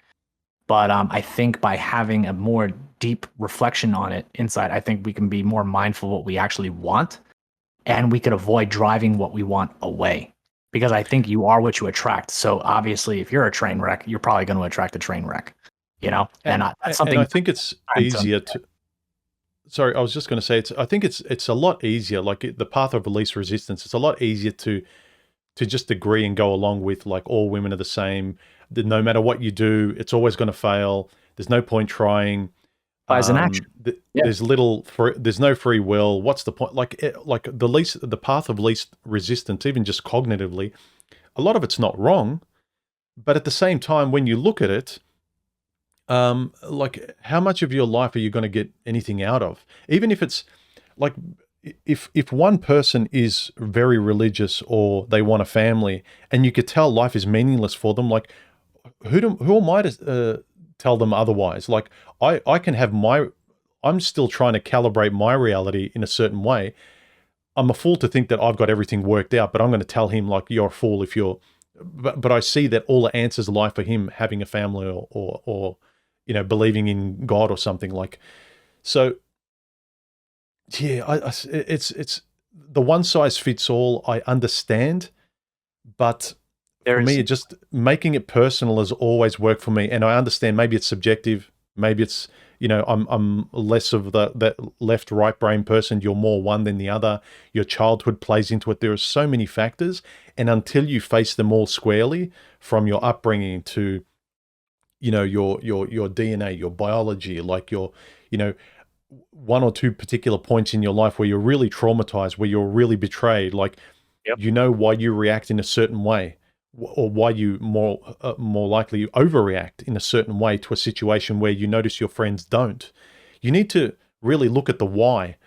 But I think by having a more deep reflection on it inside, I think we can be more mindful of what we actually want, and we could avoid driving what we want away. Because I think you are what you attract. So obviously, if you're a train wreck, you're probably going to attract a train wreck. And that's something. And I think it's easier to. Sorry, I was just going to say I think it's a lot easier. Like the path of least resistance, it's a lot easier to just agree and go along with, like, all women are the same. No matter what you do, it's always going to fail. There's no point trying. As an action. There's there's no free will. What's the point? Like the path of least resistance, even just cognitively, a lot of it's not wrong, but at the same time, when you look at it, like, how much of your life are you going to get anything out of? Even if it's like, if one person is very religious or they want a family, and you could tell life is meaningless for them, like, who am I to tell them otherwise? Like, I can have I'm still trying to calibrate my reality in a certain way. I'm a fool to think that I've got everything worked out, but I'm going to tell him, like, you're a fool if you're, but I see that all the answers lie for him having a family or believing in God or something, like. So yeah, it's the one size fits all. I understand, but for me, it just making it personal has always worked for me. And I understand maybe it's subjective. Maybe it's, I'm less of that left right brain person. You're more one than the other. Your childhood plays into it. There are so many factors, and until you face them all squarely, from your upbringing to, your DNA, your biology, like your, one or two particular points in your life where you're really traumatized, where you're really betrayed, like, Yep. why you react in a certain way, or why you more likely overreact in a certain way to a situation where you notice your friends don't. You need to really look at the why,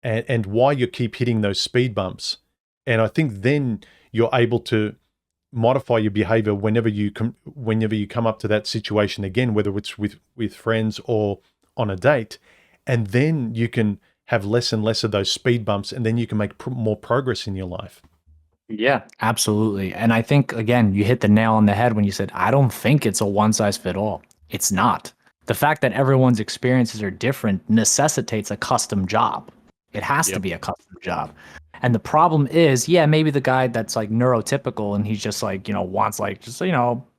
and why you keep hitting those speed bumps. And I think then you're able to modify your behavior whenever you come up to that situation again, whether it's with friends or on a date. And then you can have less and less of those speed bumps, and then you can make more progress in your life. Yeah, absolutely. And I think, again, you hit the nail on the head when you said, I don't think it's a one size fit all. It's not. The fact that everyone's experiences are different necessitates a custom job. It has to be a custom job. And the problem is, maybe the guy that's like neurotypical and he's just like, wants like just,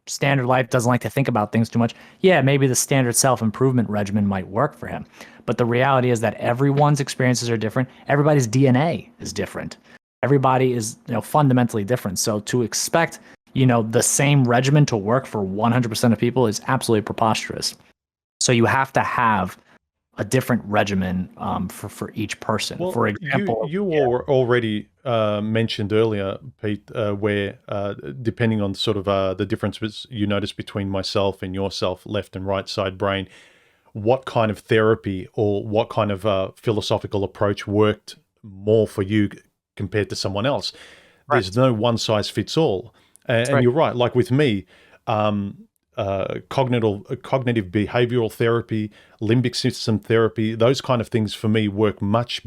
standard life, doesn't like to think about things too much. Yeah, maybe the standard self-improvement regimen might work for him. But the reality is that everyone's experiences are different. Everybody's DNA is different. Everybody is, fundamentally different. So to expect, the same regimen to work for 100% of people is absolutely preposterous. So you have to have a different regimen for each person. Well, for example, you already mentioned earlier, Pete, where depending on sort of the differences you notice between myself and yourself, left and right side brain, what kind of therapy or what kind of philosophical approach worked more for you compared to someone else. Right. There's no one size fits all. And you're right. Like with me, cognitive behavioral therapy, limbic system therapy, those kind of things for me work much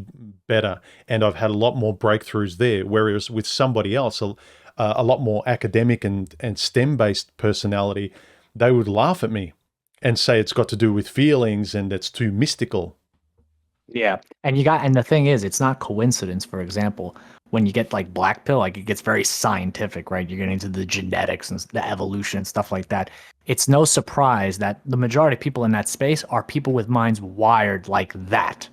better. And I've had a lot more breakthroughs there. Whereas with somebody else, a lot more academic and STEM-based personality, they would laugh at me and say it's got to do with feelings and it's too mystical. Yeah. And the thing is, it's not coincidence, for example, when you get like black pill, like it gets very scientific, right? You're getting into the genetics and the evolution and stuff like that. It's no surprise that the majority of people in that space are people with minds wired like that,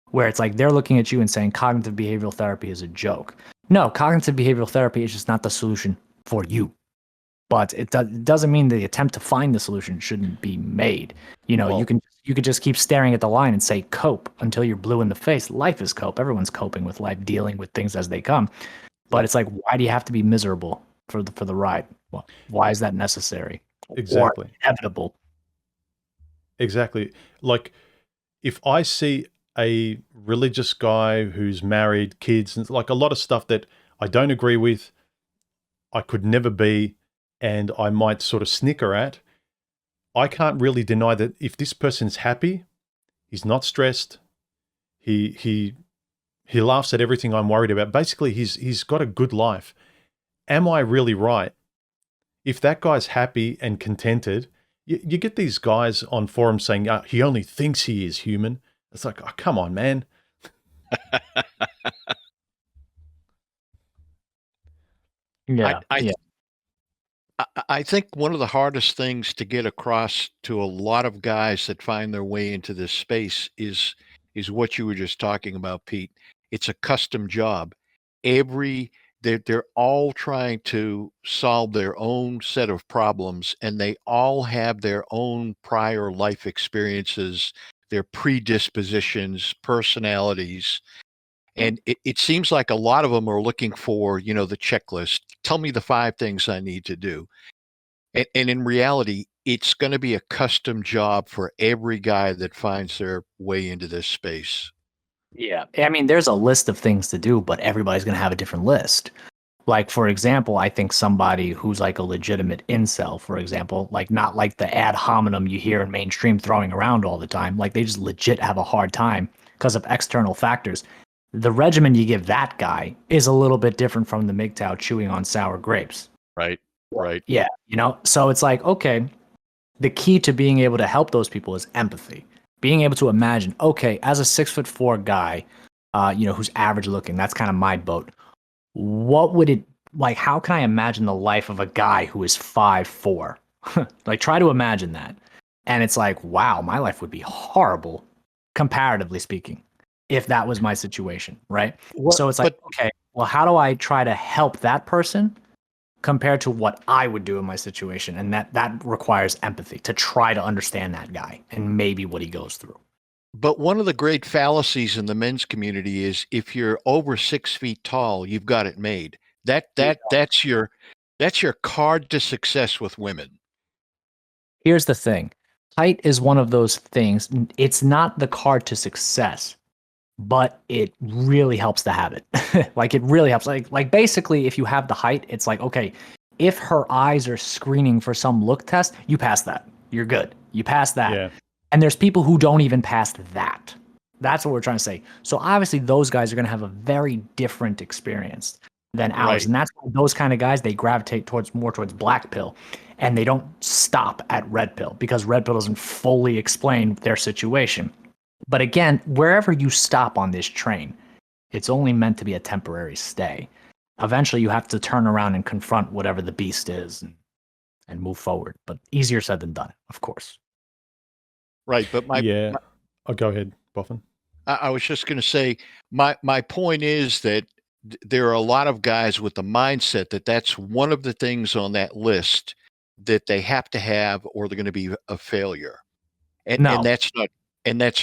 where it's like they're looking at you and saying cognitive behavioral therapy is a joke. No, cognitive behavioral therapy is just not the solution for you. But it doesn't mean the attempt to find the solution shouldn't be made. You know, Well, you could just keep staring at the line and say cope until you're blue in the face. Life is cope. Everyone's coping with life, dealing with things as they come. But it's like, why do you have to be miserable for the ride? Well, why is that necessary or exactly. inevitable? Exactly. Like, if I see a religious guy who's married, kids, and like a lot of stuff that I don't agree with, I could never be, and I might sort of snicker at, I can't really deny that if this person's happy, he's not stressed, he laughs at everything I'm worried about. Basically, he's got a good life. Am I really right? If that guy's happy and contented, you get these guys on forums saying, he only thinks he is human. It's like, oh, come on, man. Yeah, I yeah. I think one of the hardest things to get across to a lot of guys that find their way into this space is what you were just talking about, Pete. It's a custom job. Every they're all trying to solve their own set of problems, and they all have their own prior life experiences, their predispositions, personalities. And it seems like a lot of them are looking for, the checklist. Tell me the 5 things I need to do. And in reality, it's going to be a custom job for every guy that finds their way into this space. Yeah. I mean, there's a list of things to do, but everybody's going to have a different list. Like, for example, I think somebody who's like a legitimate incel, for example, like not like the ad hominem you hear in mainstream throwing around all the time, like they just legit have a hard time because of external factors. The regimen you give that guy is a little bit different from the MGTOW chewing on sour grapes. Right. Right. Yeah. So it's like, okay, the key to being able to help those people is empathy. Being able to imagine, okay, as a 6'4" guy, who's average looking, that's kind of my boat. What would it like? How can I imagine the life of a guy who is 5'4"? Like, try to imagine that. And it's like, wow, my life would be horrible, comparatively speaking, if that was my situation, right? So it's like, But okay, well, how do I try to help that person compared to what I would do in my situation? And that requires empathy to try to understand that guy and maybe what he goes through. but one of the great fallacies in the men's community is if you're over 6 feet tall, you've got it made. That's your card to success with women. Here's the thing. Height is one of those things. It's not the card to success, but it really helps to have it. Like, it really helps. Like basically, if you have the height, it's like, okay, if her eyes are screening for some look test, you pass that. You're good. You pass that. Yeah. And there's people who don't even pass that. That's what we're trying to say. So obviously those guys are going to have a very different experience than ours. Right. And that's why those kind of guys, they gravitate more towards black pill, and they don't stop at red pill because red pill doesn't fully explain their situation. But again, wherever you stop on this train, it's only meant to be a temporary stay. Eventually you have to turn around and confront whatever the beast is and move forward. But easier said than done, of course. Right. But Yeah. Oh, go ahead, Boffin. I was just going to say, my point is that there are a lot of guys with the mindset that that's one of the things on that list that they have to have, or they're going to be a failure. And No. that's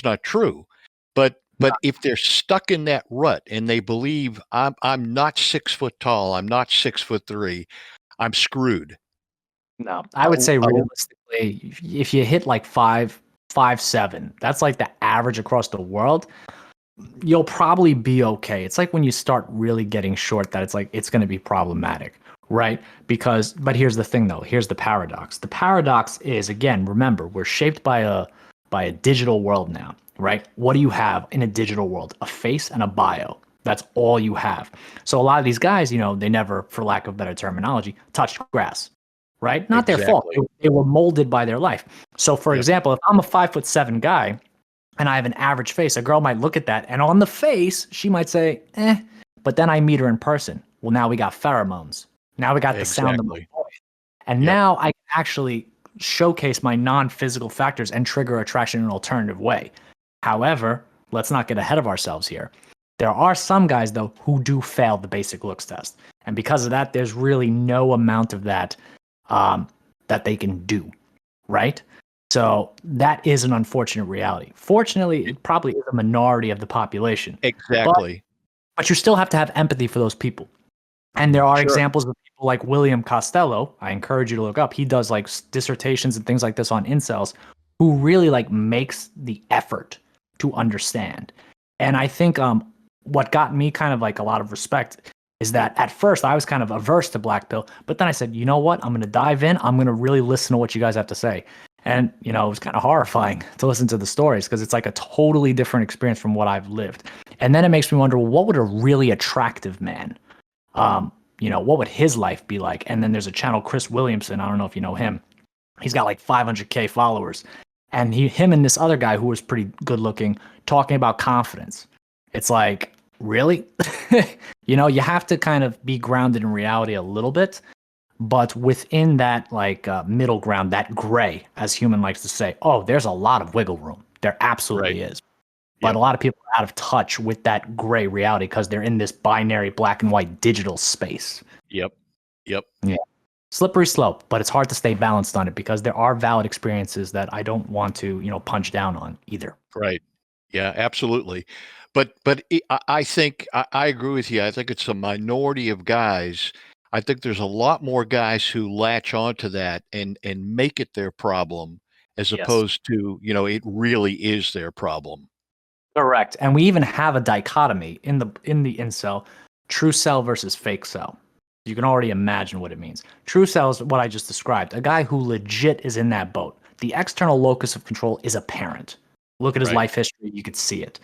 not true. But if they're stuck in that rut and they believe I'm not 6 foot tall, I'm not 6'3", I'm screwed. No, I would say realistically, if you hit like 5'7", that's like the average across the world, you'll probably be okay. It's like when you start really getting short that it's like it's going to be problematic, right? But here's the thing though. Here's the paradox. The paradox is, again, remember, we're shaped by a digital world now, right? What do you have in a digital world? A face and a bio. That's all you have. So a lot of these guys, they never, for lack of better terminology, touched grass, right? Not their fault. Exactly. They were molded by their life. So for example, if I'm a 5'7" guy and I have an average face, a girl might look at that and on the face, she might say, but then I meet her in person. Well, now we got pheromones. Now we got the sound of my Exactly. voice. And now I can actually showcase my non-physical factors and trigger attraction in an alternative way. However, let's not get ahead of ourselves here. There are some guys, though, who do fail the basic looks test. And because of that, there's really no amount of that that they can do, right? So that is an unfortunate reality. Fortunately, it probably is a minority of the population. Exactly. But you still have to have empathy for those people. And there are Sure. examples of people like William Costello. I encourage you to look up. He does like dissertations and things like this on incels, who really like makes the effort to understand. And I think what got me kind of like a lot of respect is that at first I was kind of averse to Black Pill, but then I said, you know what? I'm going to dive in. I'm going to really listen to what you guys have to say. And, you know, it was kind of horrifying to listen to the stories because it's like a totally different experience from what I've lived. And then it makes me wonder, well, what would a really attractive man, you know, what would his life be like? And then there's a channel, Chris Williamson. I don't know if you know him. He's got like 500K followers. And him and this other guy who was pretty good looking talking about confidence. It's like, really? You know, you have to kind of be grounded in reality a little bit. But within that like middle ground, that gray, as human likes to say, oh, there's a lot of wiggle room. There absolutely is. But a lot of people are out of touch with that gray reality because they're in this binary black and white digital space. Yep. Yeah. Slippery slope, but it's hard to stay balanced on it because there are valid experiences that I don't want to, you know, punch down on either. Right. Yeah, absolutely. But I think I agree with you. I think it's a minority of guys. I think there's a lot more guys who latch onto that and make it their problem as opposed to, you know, it really is their problem. Correct. And we even have a dichotomy in the incel, true cell versus fake cell. You can already imagine what it means. True cell is what I just described. A guy who legit is in that boat. The external locus of control is apparent. Look at his life history, you could see it.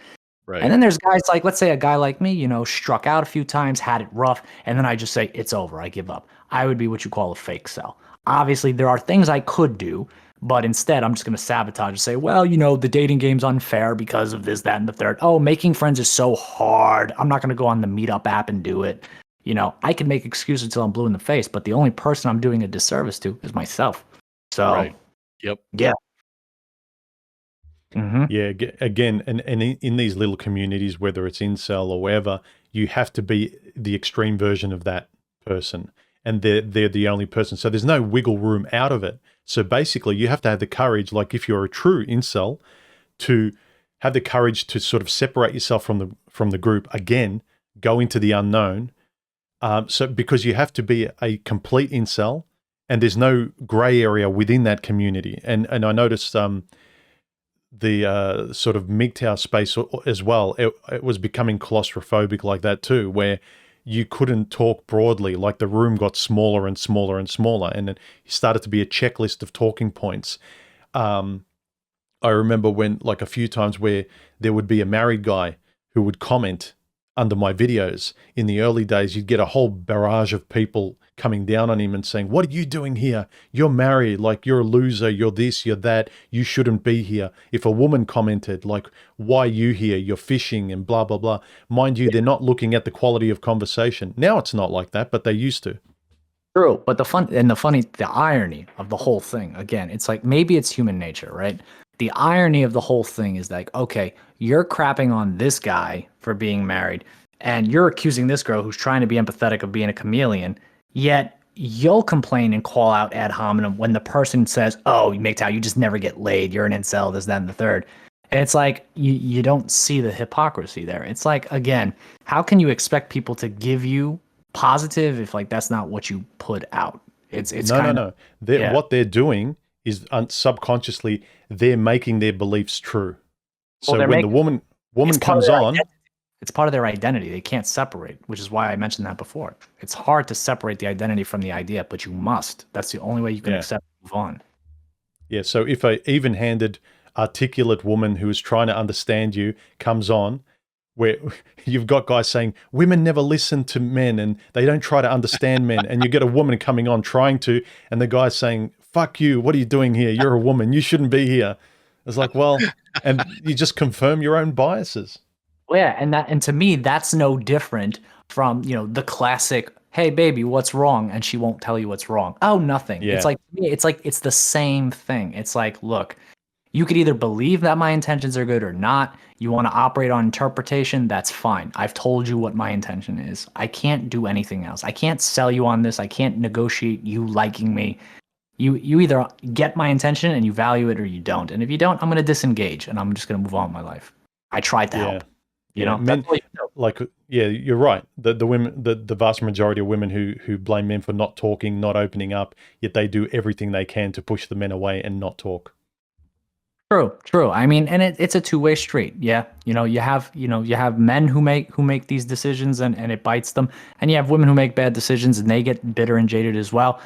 Right. And then there's guys like, let's say a guy like me, you know, struck out a few times, had it rough, and then I just say, it's over, I give up. I would be what you call a fake cell. Obviously, there are things I could do, but instead I'm just going to sabotage and say, well, you know, the dating game's unfair because of this, that, and the third. Oh, making friends is so hard. I'm not going to go on the Meetup app and do it. You know, I can make excuses until I'm blue in the face, but the only person I'm doing a disservice to is myself. So, yeah. Mm-hmm. Yeah, again, and in these little communities, whether it's incel or wherever, you have to be the extreme version of that person, and they're the only person. So there's no wiggle room out of it. So basically, you have to have the courage, like if you're a true incel, to have the courage to sort of separate yourself from the group. Again, go into the unknown. So because you have to be a complete incel, and there's no gray area within that community. And I noticed the sort of MGTOW space as well, it was becoming claustrophobic like that too, where you couldn't talk broadly, like the room got smaller and smaller and smaller, and it started to be a checklist of talking points. I remember when, like a few times where there would be a married guy who would comment under my videos. In the early days, you'd get a whole barrage of people coming down on him and saying, what are you doing here? You're married, like you're a loser, you're this, you're that, you shouldn't be here. If a woman commented, like, why are you here? You're fishing and blah, blah, blah. Mind you, they're not looking at the quality of conversation. Now it's not like that, but they used to. True, but the irony of the whole thing, again, it's like maybe it's human nature, right? The irony of the whole thing is like, okay, you're crapping on this guy for being married, and you're accusing this girl who's trying to be empathetic of being a chameleon, yet you'll complain and call out ad hominem when the person says, oh, MGTOW, you just never get laid, you're an incel, this, that, and the third. And it's like, you don't see the hypocrisy there. It's like, again, how can you expect people to give you positive if like that's not what you put out? It's no. What they're doing is subconsciously they're making their beliefs true. So when the woman comes on, it's part of their identity. They can't separate, which is why I mentioned that before. It's hard to separate the identity from the idea, but you must. That's the only way you can accept and move on. Yeah. So if a even-handed, articulate woman who is trying to understand you comes on, where you've got guys saying women never listen to men and they don't try to understand men, and you get a woman coming on trying to, and the guy's saying, fuck you, what are you doing here? You're a woman, you shouldn't be here. It's like, well, and you just confirm your own biases. Well, yeah, and to me, that's no different from, you know, the classic, hey baby, what's wrong? And she won't tell you what's wrong. Oh, nothing. Yeah. It's like, to me, it's the same thing. It's like, look, You could either believe that my intentions are good or not. You want to operate on interpretation, that's fine. I've told you what my intention is. I can't do anything else. I can't sell you on this. I can't negotiate you liking me. You either get my intention and you value it or you don't. And if you don't, I'm going to disengage and I'm just going to move on with my life. I tried to help. You know, men, that's all you do. like, yeah, you're right. The women, the vast majority of women who blame men for not talking, not opening up, yet they do everything they can to push the men away and not talk. True. I mean, and it's a two-way street. Yeah. You have men who make these decisions and it bites them. And you have women who make bad decisions and they get bitter and jaded as well.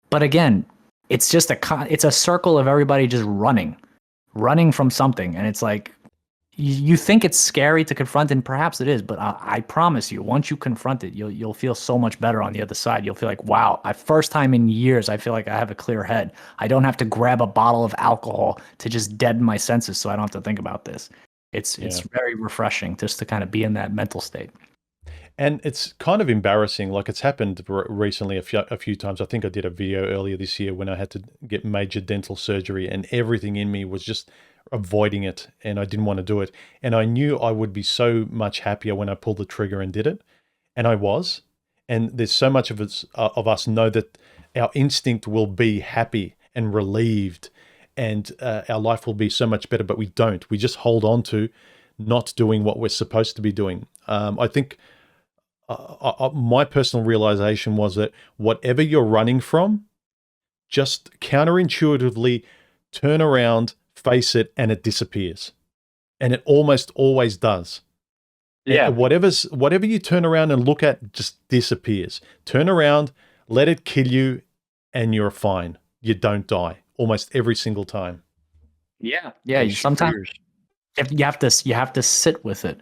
But again, it's just it's a circle of everybody just running from something. And it's like, you think it's scary to confront, and perhaps it is, but I promise you, once you confront it, you'll feel so much better on the other side. You'll feel like, wow, first time in years, I feel like I have a clear head. I don't have to grab a bottle of alcohol to just deaden my senses so I don't have to think about this. It's very refreshing just to kind of be in that mental state. And it's kind of embarrassing. Like, it's happened recently a few times. I think I did a video earlier this year when I had to get major dental surgery, and everything in me was just avoiding it, and I didn't want to do it. And I knew I would be so much happier when I pulled the trigger and did it, and I was. And there's so much of us know that our instinct will be happy and relieved, and our life will be so much better, but we don't. We just hold on to not doing what we're supposed to be doing. I think my personal realization was that whatever you're running from, just counterintuitively turn around, face it, and it disappears. And it almost always does. Yeah. And whatever you turn around and look at just disappears. Turn around, let it kill you, and you're fine. You don't die almost every single time. Yeah. Sometimes you have to sit with it.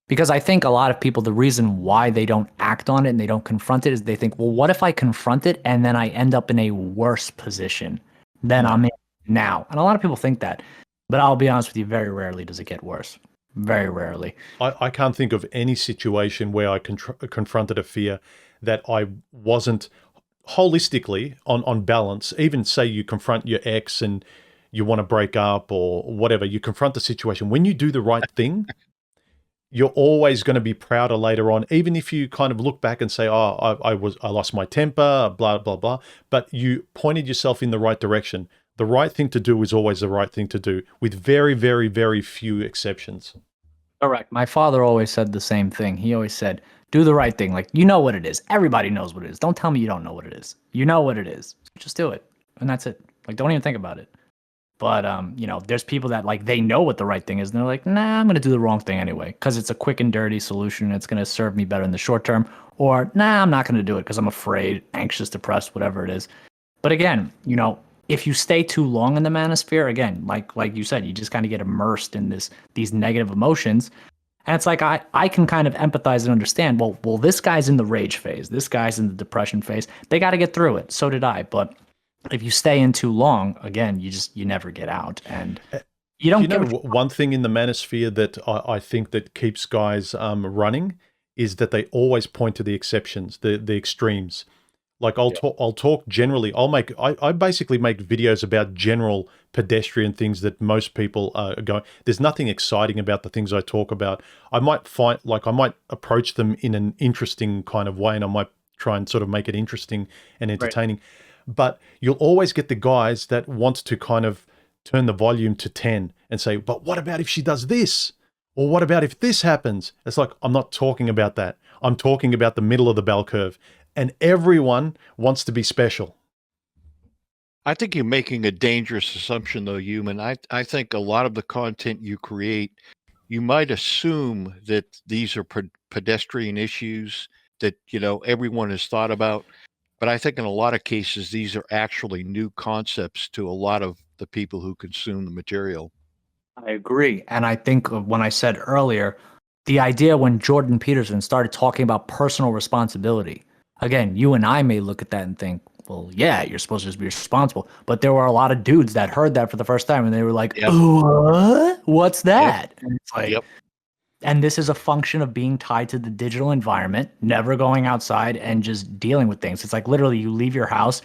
Because I think a lot of people, the reason why they don't act on it and they don't confront it is they think, well, what if I confront it and then I end up in a worse position than I'm in now? And a lot of people think that. But I'll be honest with you, very rarely does it get worse. Very rarely. I can't think of any situation where I confronted a fear that I wasn't holistically on balance. Even say you confront your ex and you want to break up or whatever, you confront the situation. When you do the right thing, you're always going to be prouder later on, even if you kind of look back and say, oh, I lost my temper, blah, blah, blah. But you pointed yourself in the right direction. The right thing to do is always the right thing to do, with very, very, very few exceptions. Correct. My father always said the same thing. He always said, do the right thing. Like, you know what it is. Everybody knows what it is. Don't tell me you don't know what it is. You know what it is. Just do it. And that's it. Like, don't even think about it. But, there's people that, like, they know what the right thing is. And they're like, nah, I'm going to do the wrong thing anyway. Because it's a quick and dirty solution. And it's going to serve me better in the short term. Or, nah, I'm not going to do it because I'm afraid, anxious, depressed, whatever it is. But again, if you stay too long in the manosphere, again, like you said, you just kind of get immersed in these negative emotions. And it's like, I can kind of empathize and understand, well, this guy's in the rage phase. This guy's in the depression phase. They got to get through it. So did I. But if you stay in too long, again, you never get out. And you don't get one thing in the manosphere that I think that keeps guys running is that they always point to the exceptions, the extremes. Like I'll talk generally. I basically make videos about general pedestrian things that most people are going. There's nothing exciting about the things I talk about. I might approach them in an interesting kind of way, and I might try and sort of make it interesting and entertaining. Right. But you'll always get the guys that want to kind of turn the volume to 10 and say, but what about if she does this? Or what about if this happens? It's like, I'm not talking about that. I'm talking about the middle of the bell curve. And everyone wants to be special. I think you're making a dangerous assumption, though, Human. I think a lot of the content you create, you might assume that these are pedestrian issues that, everyone has thought about. But I think in a lot of cases, these are actually new concepts to a lot of the people who consume the material. I agree. And I think when I said earlier, the idea when Jordan Peterson started talking about personal responsibility, again, you and I may look at that and think, well, yeah, you're supposed to just be responsible. But there were a lot of dudes that heard that for the first time and they were like, what? What's that? Yep. And it's like, and this is a function of being tied to the digital environment, never going outside and just dealing with things. It's like literally you leave your house,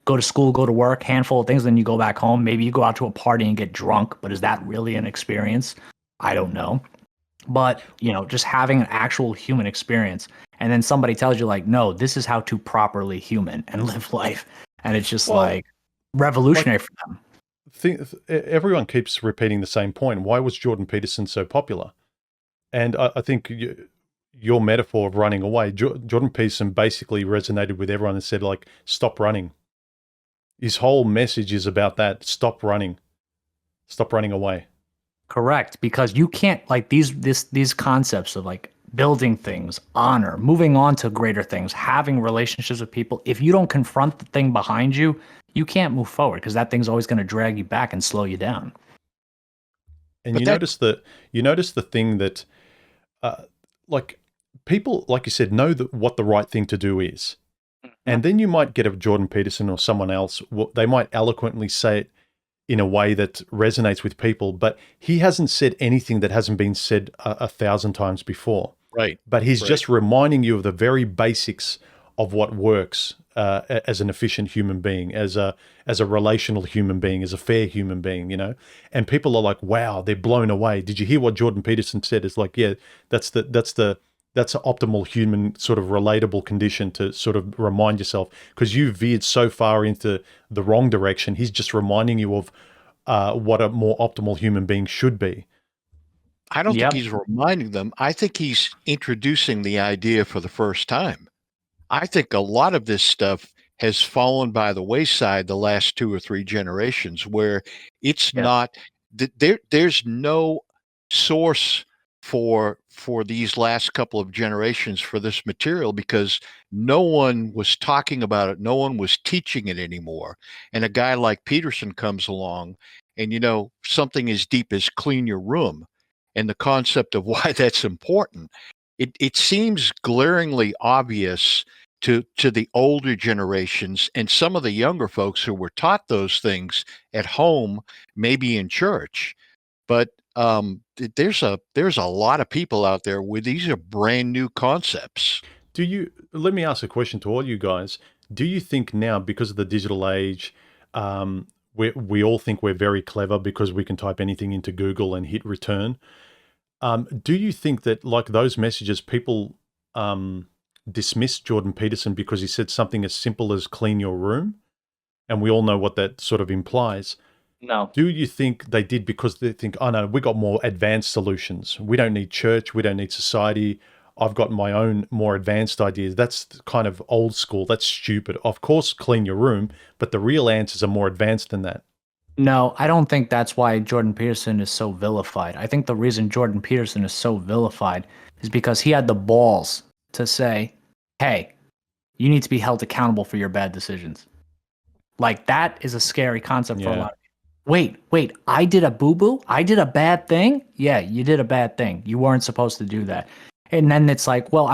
go to school, go to work, handful of things, then you go back home. Maybe you go out to a party and get drunk, but is that really an experience? I don't know. But, just having an actual human experience, and then somebody tells you like, no, this is how to properly human and live life. And it's just Well, revolutionary for them. Everyone keeps repeating the same point. Why was Jordan Peterson so popular? And I think your metaphor of running away, Jordan Peterson basically resonated with everyone and said, like, stop running. His whole message is about that. Stop running away. Correct, because you can't like these concepts of like building things, honor, moving on to greater things, having relationships with people. If you don't confront the thing behind you, you can't move forward because that thing's always going to drag you back and slow you down. And But you notice the thing that, like, people, like you said, know what the right thing to do is. And then you might get a Jordan Peterson or someone else, they might eloquently say it in a way that resonates with people, but he hasn't said anything that hasn't been said a thousand times before. Right. But he's Right. just reminding you of the very basics of what works as an efficient human being, as a relational human being, as a fair human being, And people are like, wow, they're blown away. Did you hear what Jordan Peterson said? It's like, yeah, that's an optimal human sort of relatable condition to sort of remind yourself, because you veered so far into the wrong direction. He's just reminding you of what a more optimal human being should be. I don't Yep. think he's reminding them. I think he's introducing the idea for the first time. I think a lot of this stuff has fallen by the wayside the last 2 or 3 generations, where it's Yeah. not there's no source for these last couple of generations for this material, because no one was talking about it, no one was teaching it anymore. And a guy like Peterson comes along, and something as deep as clean your room, and the concept of why that's important. It seems glaringly obvious to the older generations and some of the younger folks who were taught those things at home, maybe in church. But there's a lot of people out there where these are brand new concepts. Let me ask a question to all you guys. Do you think now, because of the digital age, we all think we're very clever because we can type anything into Google and hit return? Do you think that, like those messages, people dismissed Jordan Peterson because he said something as simple as clean your room? And we all know what that sort of implies. No. Do you think they did because they think, oh no, we got more advanced solutions. We don't need church. We don't need society. I've got my own more advanced ideas. That's kind of old school. That's stupid. Of course, clean your room, but the real answers are more advanced than that. No, I don't think that's why Jordan Peterson is so vilified. I think the reason Jordan Peterson is so vilified is because he had the balls to say, hey, you need to be held accountable for your bad decisions. Like, that is a scary concept for a Yeah. lot of people. Wait, I did a boo-boo? I did a bad thing? Yeah, you did a bad thing. You weren't supposed to do that. And then it's like, well,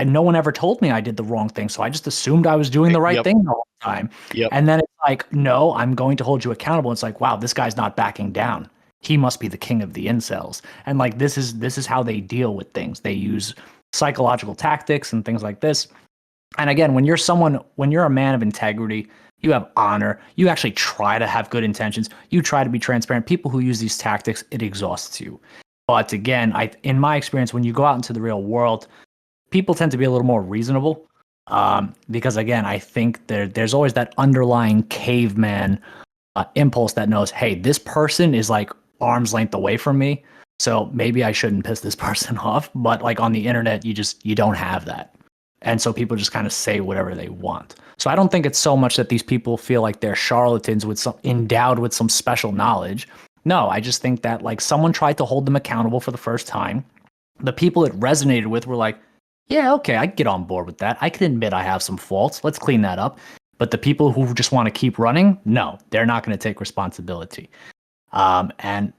no one ever told me I did the wrong thing, so I just assumed I was doing the right Yep. thing the whole time. Yep. And then it's like, no, I'm going to hold you accountable. It's like, wow, this guy's not backing down. He must be the king of the incels. And like, this is how they deal with things. They use psychological tactics and things like this. And again, when you're a man of integrity, you have honor, you actually try to have good intentions, you try to be transparent. People who use these tactics, it exhausts you. But again, in my experience, when you go out into the real world, people tend to be a little more reasonable. Because again, I think there's always that underlying caveman impulse that knows, hey, this person is like arm's length away from me, so maybe I shouldn't piss this person off. But like on the internet, you don't have that. And so people just kind of say whatever they want. So I don't think it's so much that these people feel like they're charlatans endowed with some special knowledge. No, I just think that like someone tried to hold them accountable for the first time. The people it resonated with were like, yeah, okay, I can get on board with that. I can admit I have some faults. Let's clean that up. But the people who just want to keep running, no, they're not going to take responsibility. And,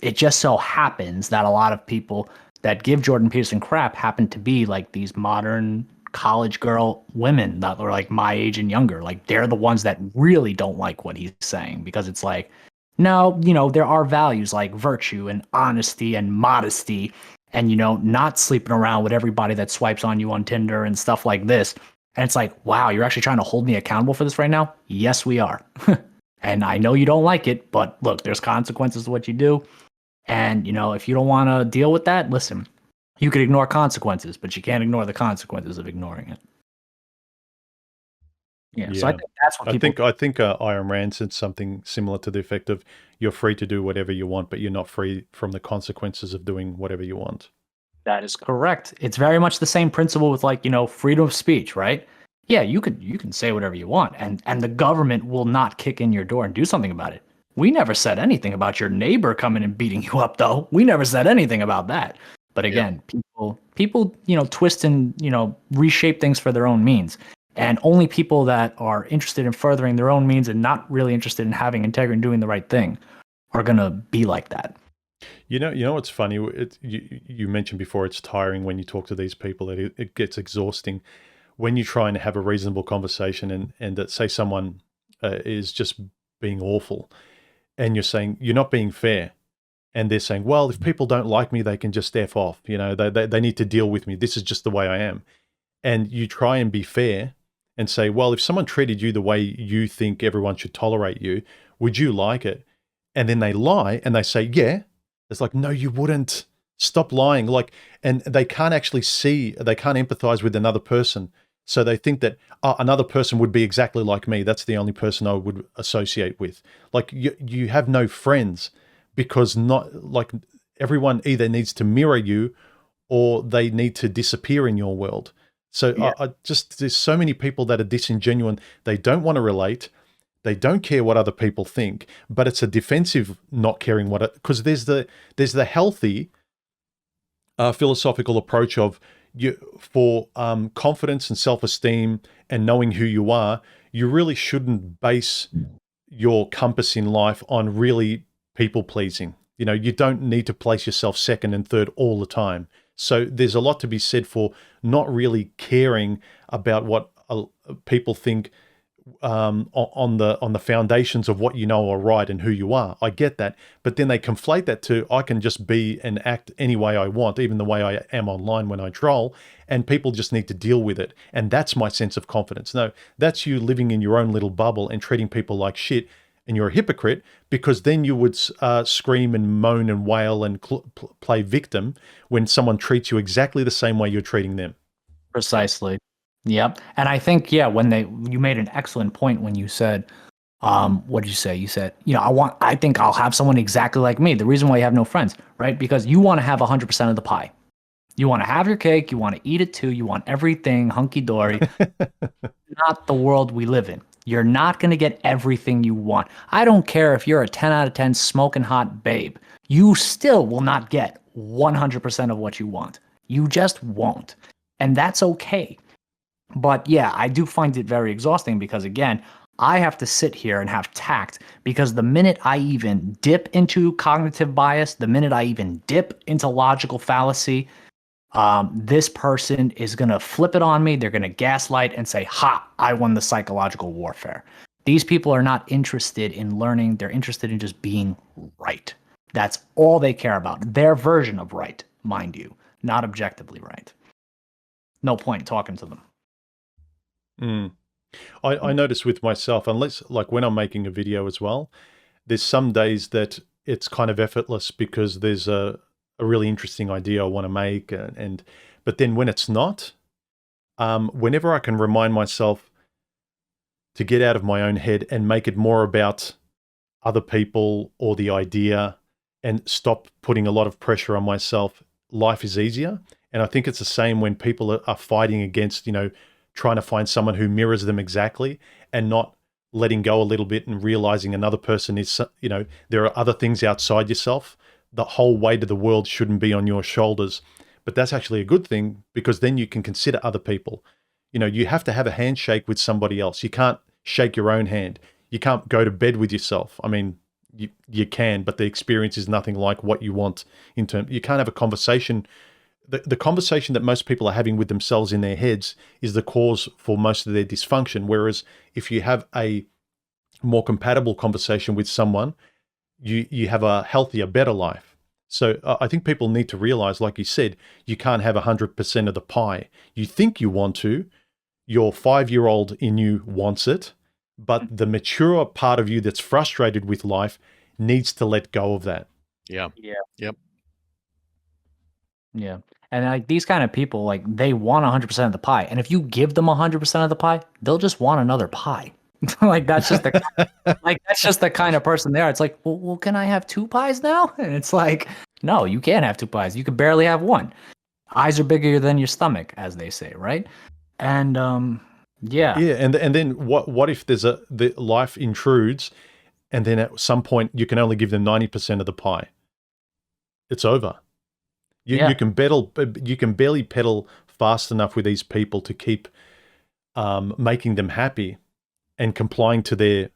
it just so happens that a lot of people that give Jordan Peterson crap happen to be like these modern college girl women that are like my age and younger. Like, they're the ones that really don't like what he's saying, because it's like, no, there are values like virtue and honesty and modesty and, not sleeping around with everybody that swipes on you on Tinder and stuff like this. And it's like, wow, you're actually trying to hold me accountable for this right now? Yes, we are. And I know you don't like it, but look, there's consequences to what you do. And, if you don't want to deal with that, listen, you could ignore consequences, but you can't ignore the consequences of ignoring it. Yeah. So I Yeah. think that's what people. I think Ayn Rand said something similar to the effect of you're free to do whatever you want, but you're not free from the consequences of doing whatever you want. That is correct. It's very much the same principle with freedom of speech, right? Yeah, you can say whatever you want, and the government will not kick in your door and do something about it. We never said anything about your neighbor coming and beating you up, though. We never said anything about that. But again, people, twist and reshape things for their own means, and only people that are interested in furthering their own means and not really interested in having integrity and doing the right thing are gonna be like that. You know what's funny? You mentioned before it's tiring when you talk to these people. It gets exhausting when you try and have a reasonable conversation and that say someone is just being awful, and you're saying you're not being fair, and they're saying, well, if people don't like me, they can just F off. They need to deal with me. This is just the way I am. And you try and be fair and say, well, if someone treated you the way you think everyone should tolerate you, would you like it? And then they lie and they say, yeah. It's like, no, you wouldn't. Stop lying. And they can't actually they can't empathize with another person. So they think that another person would be exactly like me. That's the only person I would associate with. Like you have no friends because everyone either needs to mirror you or they need to disappear in your world. So yeah. There's so many people that are disingenuous. They don't want to relate. They don't care what other people think, but it's a defensive not caring because there's the healthy philosophical approach of for confidence and self-esteem and knowing who you are, you really shouldn't base your compass in life on really people pleasing. You don't need to place yourself second and third all the time. So there's a lot to be said for not really caring about what people think on the foundations of what you know are right and who you are. I get that, but then they conflate that to I can just be and act any way I want, even the way I am online when I troll, and people just need to deal with it. And that's my sense of confidence. No, that's you living in your own little bubble and treating people like shit, and you're a hypocrite because then you would scream and moan and wail and play victim when someone treats you exactly the same way you're treating them. Precisely. Yep. And I think, you made an excellent point when you said, what did you say? You said, I think I'll have someone exactly like me. The reason why you have no friends, right? Because you want to have 100% of the pie. You want to have your cake. You want to eat it too. You want everything hunky-dory. Not the world we live in. You're not going to get everything you want. I don't care if you're a 10 out of 10 smoking hot babe. You still will not get 100% of what you want. You just won't. And that's okay. But yeah, I do find it very exhausting because, again, I have to sit here and have tact because the minute I even dip into cognitive bias, the minute I even dip into logical fallacy, this person is going to flip it on me. They're going to gaslight and say, ha, I won the psychological warfare. These people are not interested in learning. They're interested in just being right. That's all they care about. Their version of right, mind you, not objectively right. No point talking to them. I notice with myself, unless like when I'm making a video as well, there's some days that it's kind of effortless because there's a really interesting idea I want to make, but then when it's not, whenever I can remind myself to get out of my own head and make it more about other people or the idea and stop putting a lot of pressure on myself, life is easier. And I think it's the same when people are fighting against, trying to find someone who mirrors them exactly and not letting go a little bit and realizing another person is, there are other things outside yourself. The whole weight of the world shouldn't be on your shoulders. But that's actually a good thing because then you can consider other people. You have to have a handshake with somebody else. You can't shake your own hand. You can't go to bed with yourself. I mean, you can, but the experience is nothing like what you want you can't have a conversation. The conversation that most people are having with themselves in their heads is the cause for most of their dysfunction. Whereas if you have a more compatible conversation with someone, you have a healthier, better life. So I think people need to realize, like you said, you can't have 100% of the pie. You think you want to, your 5-year-old in you wants it, but the mature part of you that's frustrated with life needs to let go of that. Yeah. Yeah. Yep. Yeah. And like these kind of people, like they want 100% of the pie. And if you give them 100% of the pie, they'll just want another pie. Like that's just the kind of person they are. It's like, well, can I have two pies now? And it's like, no, you can't have two pies. You could barely have one. Eyes are bigger than your stomach, as they say, right? And yeah. Yeah, and then what if the life intrudes, and then at some point you can only give them 90% of the pie? It's over. Yeah. You can barely pedal fast enough with these people to keep making them happy and complying to their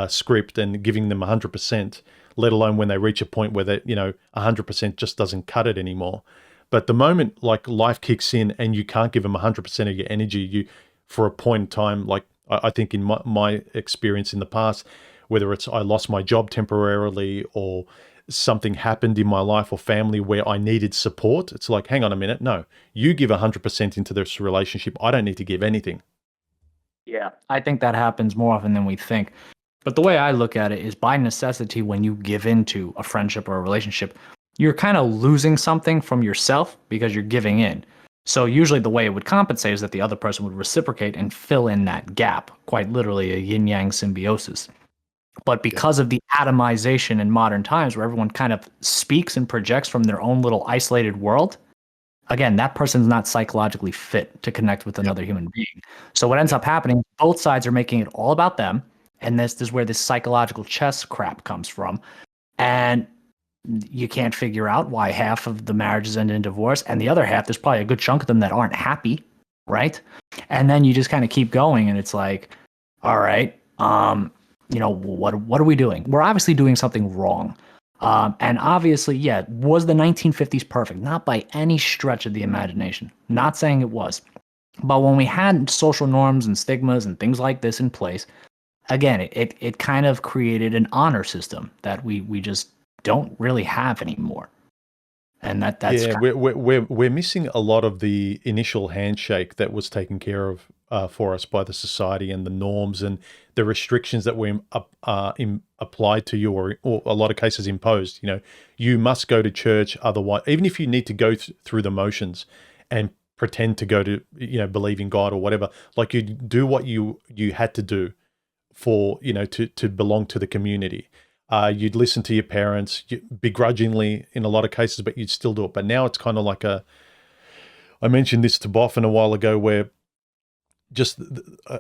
script and giving them 100%, let alone when they reach a point where 100% just doesn't cut it anymore. But the moment like life kicks in and you can't give them 100% of your energy, for a point in time, like I think in my experience in the past, whether it's I lost my job temporarily or something happened in my life or family where I needed support, it's like, hang on a minute, no, you give 100% into this relationship. I don't need to give anything. Yeah, I think that happens more often than we think. But the way I look at it is by necessity, when you give into a friendship or a relationship, you're kind of losing something from yourself because you're giving in. So usually the way it would compensate is that the other person would reciprocate and fill in that gap, quite literally a yin-yang symbiosis. But because of the atomization in modern times where everyone kind of speaks and projects from their own little isolated world, again, that person's not psychologically fit to connect with another human being. So what ends up happening, both sides are making it all about them. And this is where this psychological chess crap comes from. And you can't figure out why half of the marriages end in divorce. And the other half, there's probably a good chunk of them that aren't happy, right? And then you just kind of keep going. And it's like, all right, what are we doing? We're obviously doing something wrong. And obviously, yeah, was the 1950s perfect? Not by any stretch of the imagination. Not saying it was. But when we had social norms and stigmas and things like this in place, again, it kind of created an honor system that we just don't really have anymore. And that's yeah, we're missing a lot of the initial handshake that was taken care of for us by the society and the norms and the restrictions that were applied to you, or a lot of cases imposed. You must go to church, otherwise, even if you need to go through the motions and pretend to go to believe in God or whatever, like you do what you had to do for to belong to the community. You'd listen to your parents begrudgingly in a lot of cases, but you'd still do it. But now it's kind of like I mentioned this to Boffin a while ago, where just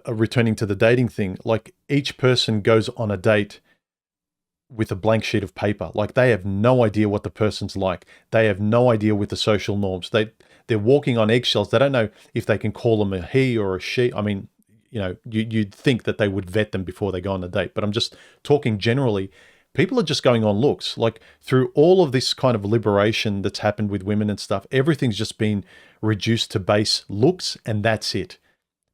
returning to the dating thing, like each person goes on a date with a blank sheet of paper. Like they have no idea what the person's like. They have no idea with the social norms. They're walking on eggshells. They don't know if they can call them a he or a she. I mean, you'd think that they would vet them before they go on a date. But I'm just talking generally. People are just going on looks. Like through all of this kind of liberation that's happened with women and stuff, everything's just been reduced to base looks, and that's it.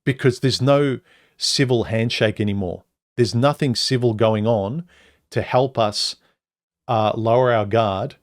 Because there's no civil handshake anymore. There's nothing civil going on to help us lower our guard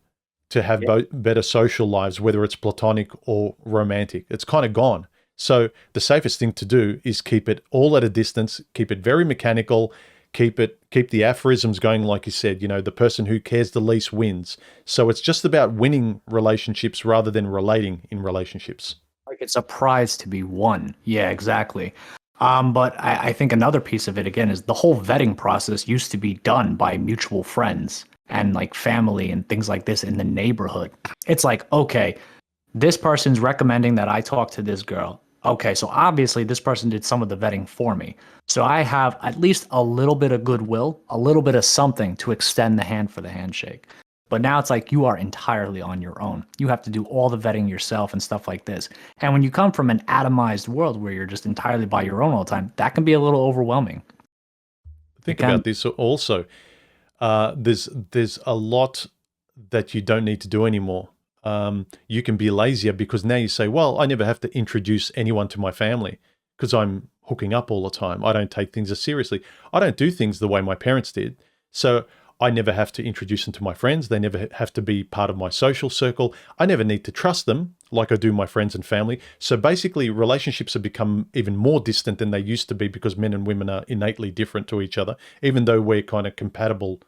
to have better social lives, whether it's platonic or romantic. It's kind of gone. So the safest thing to do is keep it all at a distance, keep it very mechanical, keep the aphorisms going, like you said, the person who cares the least wins. So it's just about winning relationships rather than relating in relationships. Like it's a prize to be won. Yeah, exactly. But I think another piece of it, again, is the whole vetting process used to be done by mutual friends and like family and things like this in the neighborhood. It's like, okay, this person's recommending that I talk to this girl. Okay, so obviously this person did some of the vetting for me. So I have at least a little bit of goodwill, a little bit of something to extend the hand for the handshake. But now it's like you are entirely on your own. You have to do all the vetting yourself and stuff like this. And when you come from an atomized world where you're just entirely by your own all the time, that can be a little overwhelming. Think about this also. There's a lot that you don't need to do anymore. You can be lazier because now you say, well, I never have to introduce anyone to my family because I'm hooking up all the time. I don't take things as seriously. I don't do things the way my parents did. So I never have to introduce them to my friends. They never have to be part of my social circle. I never need to trust them. like I do my friends and family. So basically, relationships have become even more distant than they used to be because men and women are innately different to each other, even though we're kind of compatible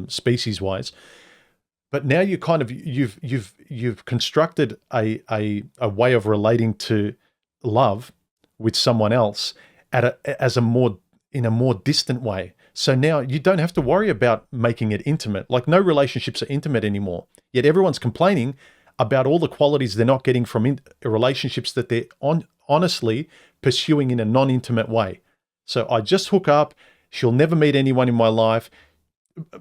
species-wise. But now you kind of you've constructed a way of relating to love with someone else in a more distant way. So now you don't have to worry about making it intimate. Like, no relationships are intimate anymore. Yet everyone's complaining about all the qualities they're not getting from relationships that they're honestly pursuing in a non-intimate way. So I just hook up. She'll never meet anyone in my life.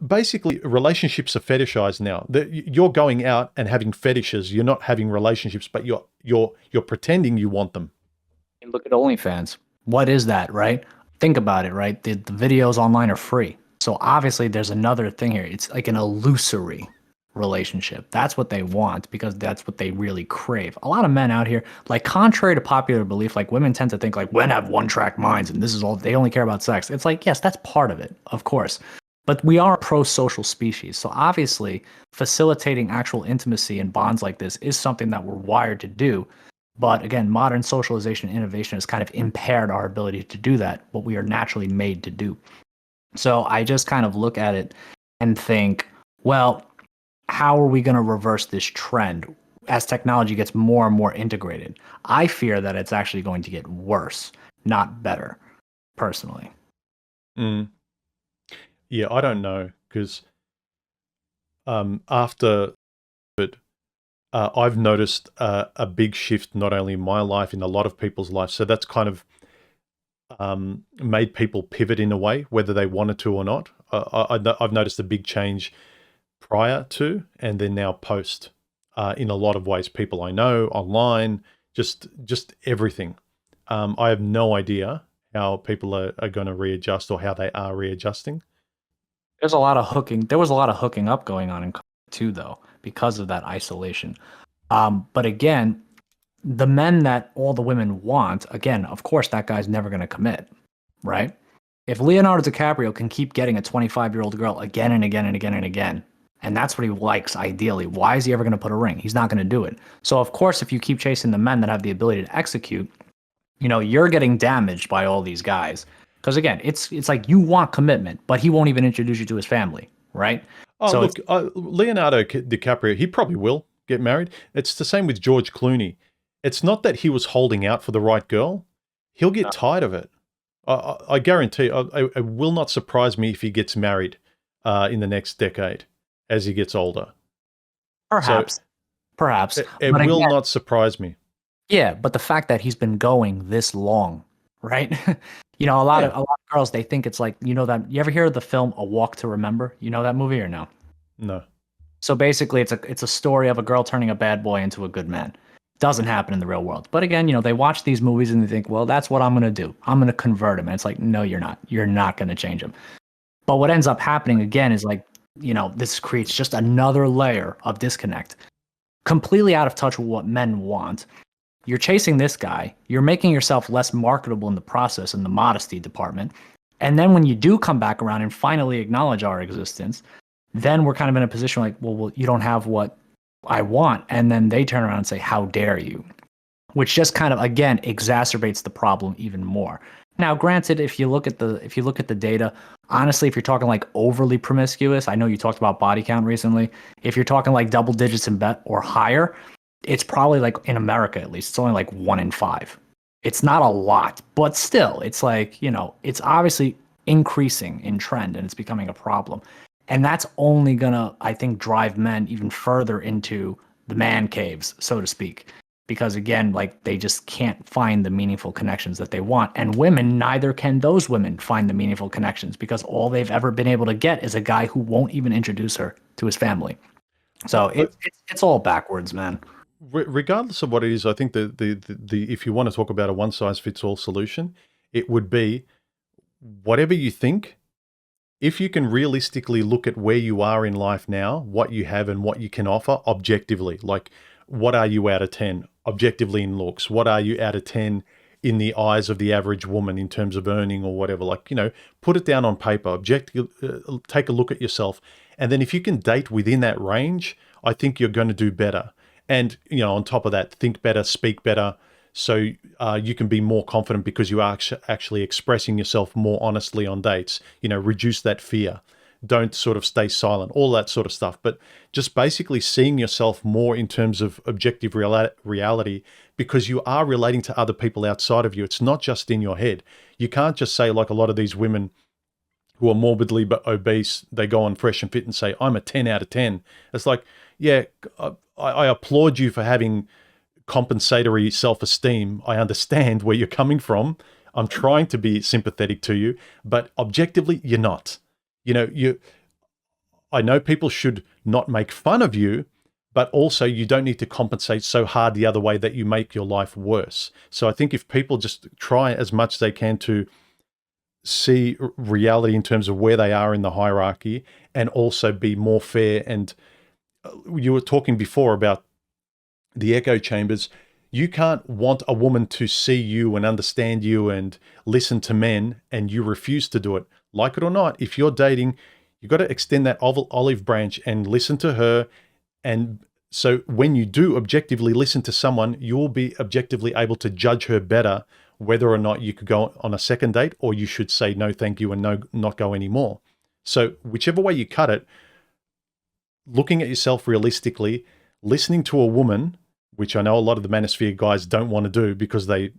Basically, relationships are fetishized now. You're going out and having fetishes. You're not having relationships, but you're pretending you want them. Look at OnlyFans. What is that, right? Think about it, right? The videos online are free. So obviously there's another thing here. It's like an illusory relationship. That's what they want because that's what they really crave. A lot of men out here, like, contrary to popular belief, like, women tend to think like men have one-track minds and this is all, they only care about sex. It's like, yes, that's part of it, of course. But we are a pro-social species. So obviously facilitating actual intimacy and bonds like this is something that we're wired to do. But again, modern socialization and innovation has kind of impaired our ability to do that, what we are naturally made to do. So I just kind of look at it and think, well, how are we going to reverse this trend as technology gets more and more integrated? I fear that it's actually going to get worse, not better, personally. Yeah, I don't know, because after it, I've noticed a big shift, not only in my life, in a lot of people's lives. So that's kind of made people pivot in a way, whether they wanted to or not. I've noticed a big change prior to and then now post in a lot of ways. People I know, online, just everything. I have no idea how people are going to readjust or how they are readjusting. There's a lot of hooking. There was a lot of hooking up going on in too, though, because of that isolation. But again, the men that all the women want, again, of course, that guy's never going to commit, right? If Leonardo DiCaprio can keep getting a 25-year-old girl again and again and again and again, and that's what he likes ideally, why is he ever going to put a ring? He's not going to do it. So, of course, if you keep chasing the men that have the ability to execute, you're getting damaged by all these guys. Because again, it's like you want commitment, but he won't even introduce you to his family, right? Oh, So look, Leonardo DiCaprio, he probably will get married. It's the same with George Clooney. It's not that he was holding out for the right girl. He'll get tired of it. I guarantee. It will not surprise me if he gets married in the next decade as he gets older. Perhaps. It But will again, not surprise me. yeah, but the fact that he's been going this long, right? A lot of girls, they think it's like, that you ever hear of the film A Walk to Remember? You know that movie or no? No. So basically it's a story of a girl turning a bad boy into a good man. Doesn't happen in the real world. But again, they watch these movies and they think, well, that's what I'm going to do. I'm going to convert him. And it's like, no, you're not. You're not going to change him. But what ends up happening again is like, this creates just another layer of disconnect. Completely out of touch with what men want. You're chasing this guy. You're making yourself less marketable in the process in the modesty department. And then when you do come back around and finally acknowledge our existence, then we're kind of in a position like, well, you don't have what I want. And then they turn around and say, how dare you? Which just kind of, again, exacerbates the problem even more. Now, granted, if you look at the data, honestly, if you're talking like overly promiscuous, I know you talked about body count recently. If you're talking like double digits in bet or higher, it's probably like, in America at least, it's only like 1 in 5. It's not a lot, but still, it's like, it's obviously increasing in trend and it's becoming a problem. And that's only gonna, I think, drive men even further into the man caves, so to speak. Because again, like, they just can't find the meaningful connections that they want. And women, neither can those women find the meaningful connections because all they've ever been able to get is a guy who won't even introduce her to his family. So it's all backwards, man. Regardless of what it is, I think the if you want to talk about a one size fits all solution, it would be whatever you think. If you can realistically look at where you are in life now, what you have and what you can offer objectively, like what are you out of 10 objectively in looks? What are you out of 10 in the eyes of the average woman in terms of earning or whatever? Like, put it down on paper, take a look at yourself. And then if you can date within that range, I think you're going to do better. And, on top of that, think better, speak better, so you can be more confident because you are actually expressing yourself more honestly on dates. Reduce that fear. Don't sort of stay silent, all that sort of stuff. But just basically seeing yourself more in terms of objective reality, because you are relating to other people outside of you. It's not just in your head. You can't just say, like a lot of these women who are morbidly obese, they go on Fresh and Fit and say, I'm a 10 out of 10. It's like, yeah, I applaud you for having compensatory self-esteem. I understand where you're coming from. I'm trying to be sympathetic to you, but objectively, you're not. I know people should not make fun of you, but also you don't need to compensate so hard the other way that you make your life worse. So I think if people just try as much as they can to see reality in terms of where they are in the hierarchy, and also be more fair. And you were talking before about the echo chambers. You can't want a woman to see you and understand you and listen to men, and you refuse to do it. Like it or not, if you're dating, you've got to extend that olive branch and listen to her. And so when you do objectively listen to someone, you'll be objectively able to judge her better, whether or not you could go on a second date, or you should say no thank you and not go anymore. So whichever way you cut it, looking at yourself realistically, listening to a woman, which I know a lot of the manosphere guys don't want to do because they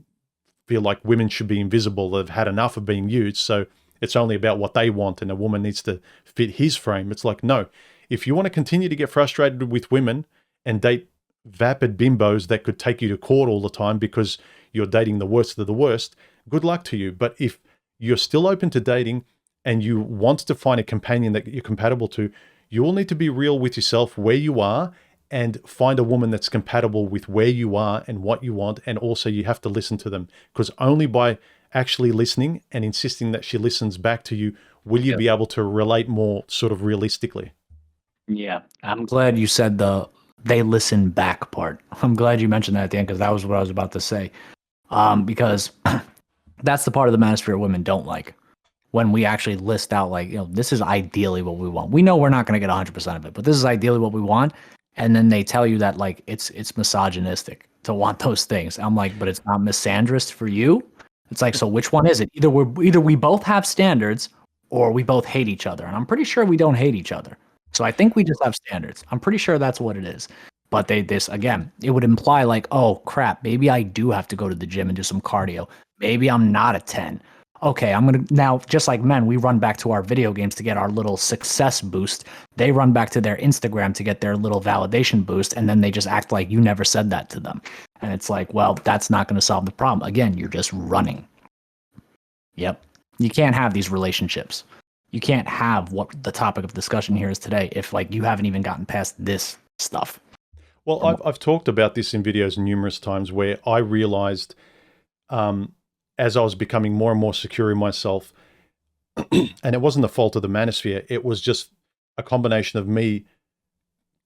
feel like women should be invisible. They've had enough of being used, so it's only about what they want, and a woman needs to fit his frame. It's like, no, if you want to continue to get frustrated with women and date vapid bimbos that could take you to court all the time because you're dating the worst of the worst, good luck to you. But if you're still open to dating and you want to find a companion that you're compatible to, you will need to be real with yourself where you are and find a woman that's compatible with where you are and what you want. And also you have to listen to them, because only by actually listening and insisting that she listens back to you will you be able to relate more sort of realistically. Yeah, I'm glad you said they listen back part. I'm glad you mentioned that at the end, because that was what I was about to say. Because that's the part of the manosphere women don't like. When we actually list out, like, this is ideally what we want. We know we're not going to get 100% of it, but this is ideally what we want. And then they tell you that, like, it's misogynistic to want those things. I'm like, but it's not misandrist for you? It's like, so which one is it? Either we both have standards, or we both hate each other. And I'm pretty sure we don't hate each other. So I think we just have standards. I'm pretty sure that's what it is. But this again, it would imply like, oh crap, maybe I do have to go to the gym and do some cardio. Maybe I'm not a 10. Okay, I'm going to now, just like men, we run back to our video games to get our little success boost. They run back to their Instagram to get their little validation boost. And then they just act like you never said that to them. And it's like, well, that's not going to solve the problem. Again, you're just running. Yep. You can't have these relationships. You can't have what the topic of discussion here is today if, like, you haven't even gotten past this stuff. Well, I've talked about this in videos numerous times, where I realized as I was becoming more and more secure in myself, and it wasn't the fault of the manosphere, it was just a combination of me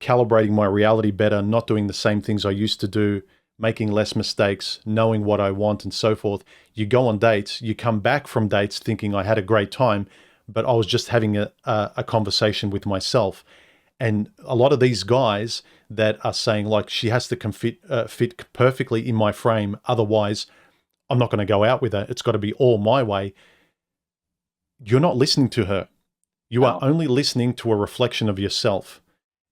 calibrating my reality better, not doing the same things I used to do, making less mistakes, knowing what I want and so forth. You go on dates, you come back from dates thinking I had a great time, but I was just having a conversation with myself. And a lot of these guys that are saying, like, she has to fit perfectly in my frame, otherwise I'm not going to go out with her, it's got to be all my way. You're not listening to her. You are only listening to a reflection of yourself.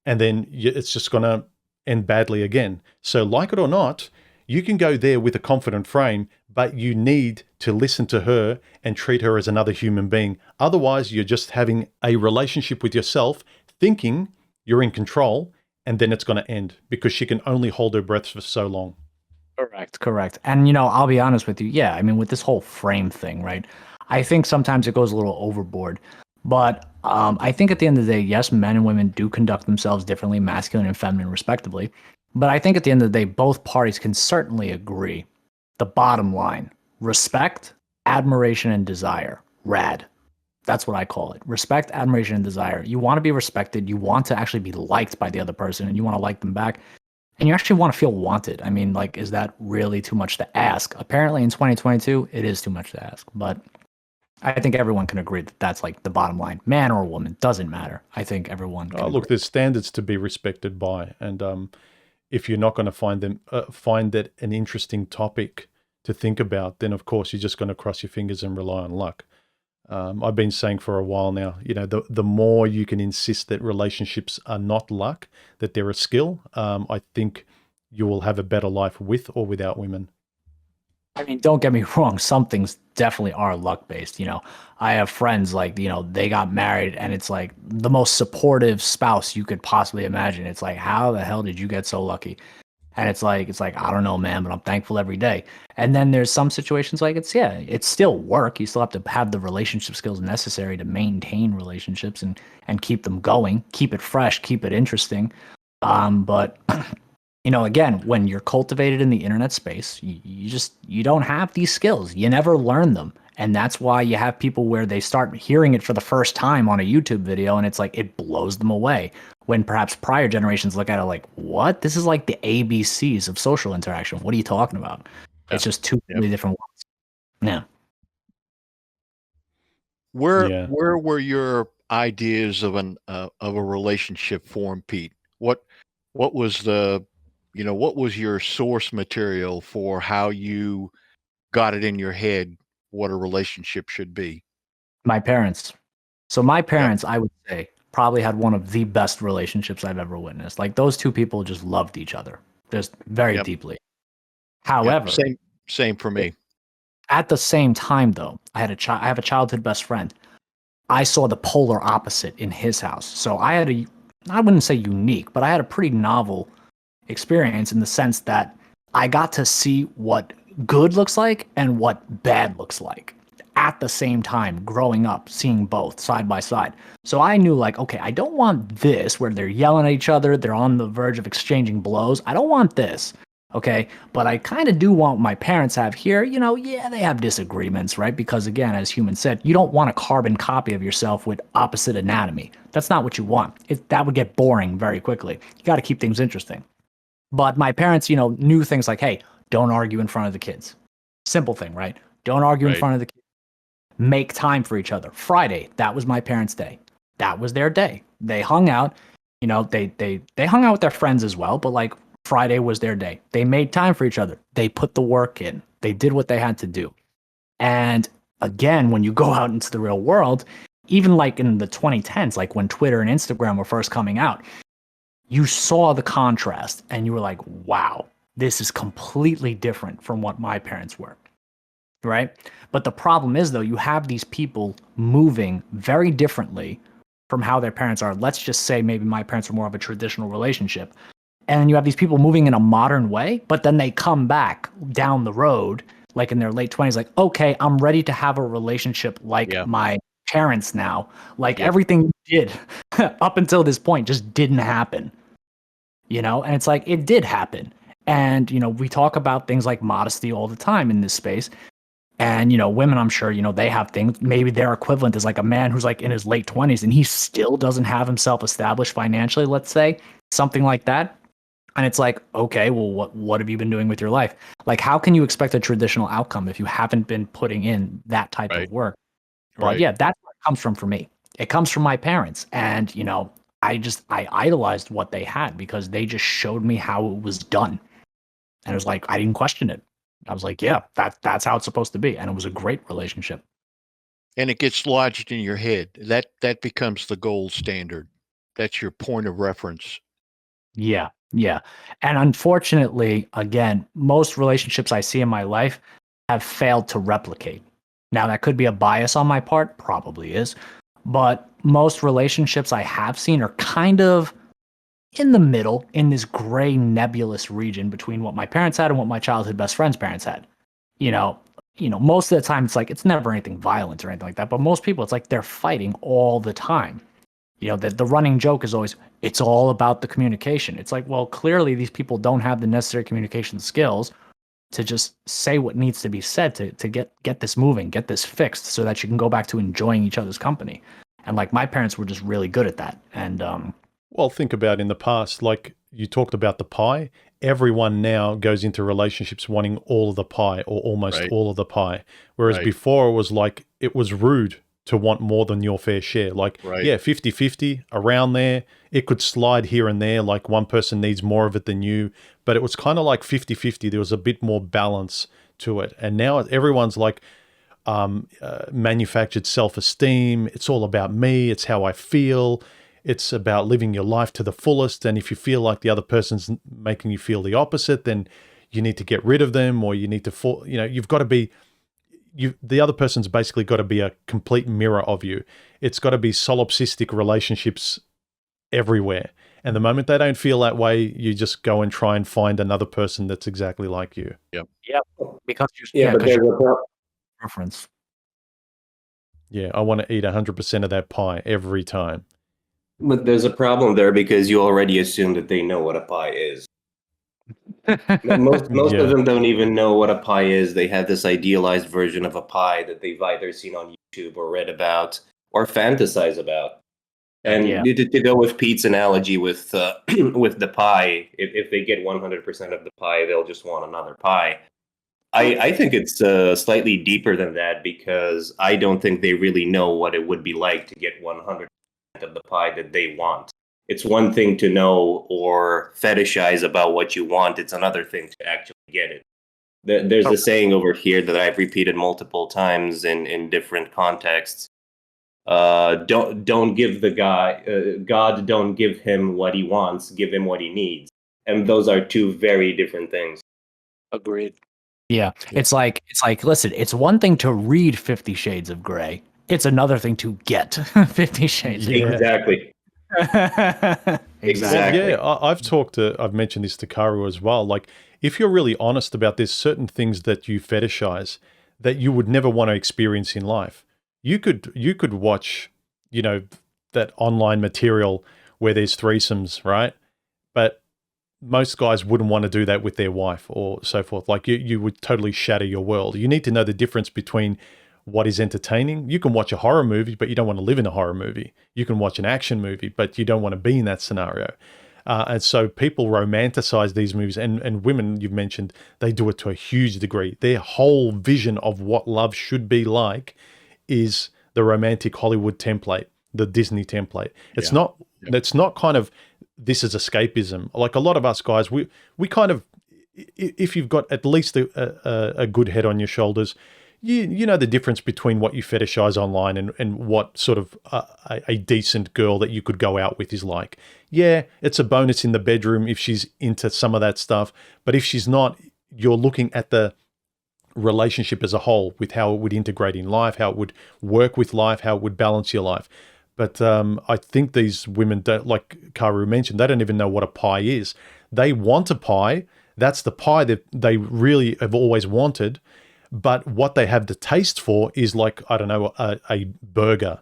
And then it's just going to end badly again. So like it or not, you can go there with a confident frame, but you need to listen to her and treat her as another human being. Otherwise, you're just having a relationship with yourself, thinking you're in control, and then it's going to end because she can only hold her breath for so long. Correct. And, I'll be honest with you. Yeah, I mean, with this whole frame thing, right? I think sometimes it goes a little overboard. But I think at the end of the day, yes, men and women do conduct themselves differently, masculine and feminine, respectively. But I think at the end of the day, both parties can certainly agree. The bottom line: respect, admiration, and desire. Rad. That's what I call it. Respect, admiration, and desire. You want to be respected. You want to actually be liked by the other person, and you want to like them back. And you actually want to feel wanted. I mean, like, is that really too much to ask? Apparently in 2022, it is too much to ask. But I think everyone can agree that that's like the bottom line. Man or woman, doesn't matter. I think everyone can agree. Look, there's standards to be respected by. And if you're not going to find that an interesting topic to think about, then of course you're just going to cross your fingers and rely on luck. I've been saying for a while now, the more you can insist that relationships are not luck, that they're a skill, I think you will have a better life with or without women. I mean, don't get me wrong, some things definitely are luck based. I have friends like, they got married and it's like the most supportive spouse you could possibly imagine. It's like, how the hell did you get so lucky? And it's like, I don't know, man, but I'm thankful every day. And then there's some situations like it's still work. You still have to have the relationship skills necessary to maintain relationships and keep them going, keep it fresh, keep it interesting. But again, when you're cultivated in the internet space, you don't have these skills. You never learn them. And that's why you have people where they start hearing it for the first time on a YouTube video and it's like it blows them away. When perhaps prior generations look at it like, what? This is like the ABCs of social interaction. What are you talking about? Yeah. It's just two really different ones. Yeah. Where were your ideas of a relationship formed, Pete? What was what was your source material for how you got it in your head what a relationship should be? My parents. So my Yep. parents, I would say, probably had one of the best relationships I've ever witnessed. Like those two people just loved each other, just very Yep. deeply. Yep. However, Same for me. at the same time, though, I have a childhood best friend. I saw the polar opposite in his house. So I wouldn't say unique, but I had a pretty novel experience in the sense that I got to see what good looks like and what bad looks like at the same time growing up, seeing both side by side. So I knew like, okay, I don't want this where they're yelling at each other, they're on the verge of exchanging blows. I don't want this. Okay, but I kind of do want what my parents have here. Yeah, they have disagreements, right? Because again, as humans said, you don't want a carbon copy of yourself with opposite anatomy. That's not what you want. That would get boring very quickly. You got to keep things interesting. But my parents, knew things like, hey, don't argue in front of the kids. Simple thing, right? Don't argue in Right. front of the kids. Make time for each other. Friday, that was my parents' day. That was their day. They hung out. They hung out with their friends as well, but like Friday was their day. They made time for each other. They put the work in. They did what they had to do. And again, when you go out into the real world, even like in the 2010s, like when Twitter and Instagram were first coming out, you saw the contrast and you were like, wow, this is completely different from what my parents were. Right? But the problem is, though, you have these people moving very differently from how their parents are. Let's just say maybe my parents were more of a traditional relationship. And you have these people moving in a modern way, but then they come back down the road, like in their late 20s, like, okay, I'm ready to have a relationship like my parents now. Like everything you did up until this point just didn't happen. And it's like, it did happen. And, we talk about things like modesty all the time in this space. And, women, I'm sure, they have things, maybe their equivalent is like a man who's like in his late 20s and he still doesn't have himself established financially, let's say, something like that. And it's like, okay, well, what have you been doing with your life? Like, how can you expect a traditional outcome if you haven't been putting in that type of work? But yeah, that's where it comes from for me. It comes from my parents. And, I idolized what they had because they just showed me how it was done. And it was like, I didn't question it. I was like, yeah, that's how it's supposed to be. And it was a great relationship. And it gets lodged in your head. That becomes the gold standard. That's your point of reference. Yeah. Yeah. And unfortunately, again, most relationships I see in my life have failed to replicate. Now, that could be a bias on my part, probably is. But most relationships I have seen are kind of in the middle, in this gray nebulous region between what my parents had and what my childhood best friend's parents had. Most of the time it's like it's never anything violent or anything like that. But most people, it's like they're fighting all the time. The running joke is always, it's all about the communication. It's like, well, clearly these people don't have the necessary communication skills to just say what needs to be said to get this moving, get this fixed so that you can go back to enjoying each other's company. And like my parents were just really good at that. And well, think about in the past, like you talked about the pie. Everyone now goes into relationships wanting all of the pie or almost all of the pie. Whereas before it was like, it was rude to want more than your fair share. Like, Right. yeah, 50-50 around there. It could slide here and there. Like one person needs more of it than you, but it was kind of like 50-50. There was a bit more balance to it. And now everyone's like manufactured self-esteem. It's all about me. It's how I feel. It's about living your life to the fullest. And if you feel like the other person's making you feel the opposite, then you need to get rid of them, or you need to, you've got to be, the other person's basically got to be a complete mirror of you. It's got to be solipsistic relationships everywhere. And the moment they don't feel that way, you just go and try and find another person that's exactly like you. Yep. Because but there's a problem. Preference. Yeah, I want to eat 100% of that pie every time. But there's a problem there because you already assume that they know what a pie is. Most of them don't even know what a pie is. They have this idealized version of a pie that they've either seen on YouTube or read about or fantasize about. And to go with Pete's analogy with with the pie, if they get 100% of the pie, they'll just want another pie. I think it's slightly deeper than that, because I don't think they really know what it would be like to get 100% of the pie that they want. It's one thing to know or fetishize about what you want. It's another thing to actually get it. There's a saying over here that I've repeated multiple times in different contexts. Don't give the guy, God don't give him what he wants, give him what he needs. And those are two very different things. Agreed. Yeah. It's like, listen, it's one thing to read 50 Shades of Grey. It's another thing to get 50 Shades of Grey. Exactly. Exactly. Well, yeah, I've mentioned this to Karu as well. Like, if you're really honest about there's certain things that you fetishize that you would never want to experience in life. You could watch, that online material where there's threesomes, right? But most guys wouldn't want to do that with their wife or so forth. Like, you would totally shatter your world. You need to know the difference between what is entertaining. You can watch a horror movie, but you don't want to live in a horror movie. You can watch an action movie, but you don't want to be in that scenario. And so people romanticize these movies, and women, you've mentioned, they do it to a huge degree. Their whole vision of what love should be like is the romantic Hollywood template, the Disney template. It's not kind of, this is escapism. Like a lot of us guys, we kind of, if you've got at least a good head on your shoulders, you know the difference between what you fetishize online and what sort of a decent girl that you could go out with is like. Yeah, it's a bonus in the bedroom if she's into some of that stuff, but if she's not, you're looking at the relationship as a whole, with how it would integrate in life, how it would work with life, how it would balance your life. But I think these women don't, like Karu mentioned, they don't even know what a pie is. They want a pie. That's the pie that they really have always wanted. But what they have the taste for is like, I don't know, a burger.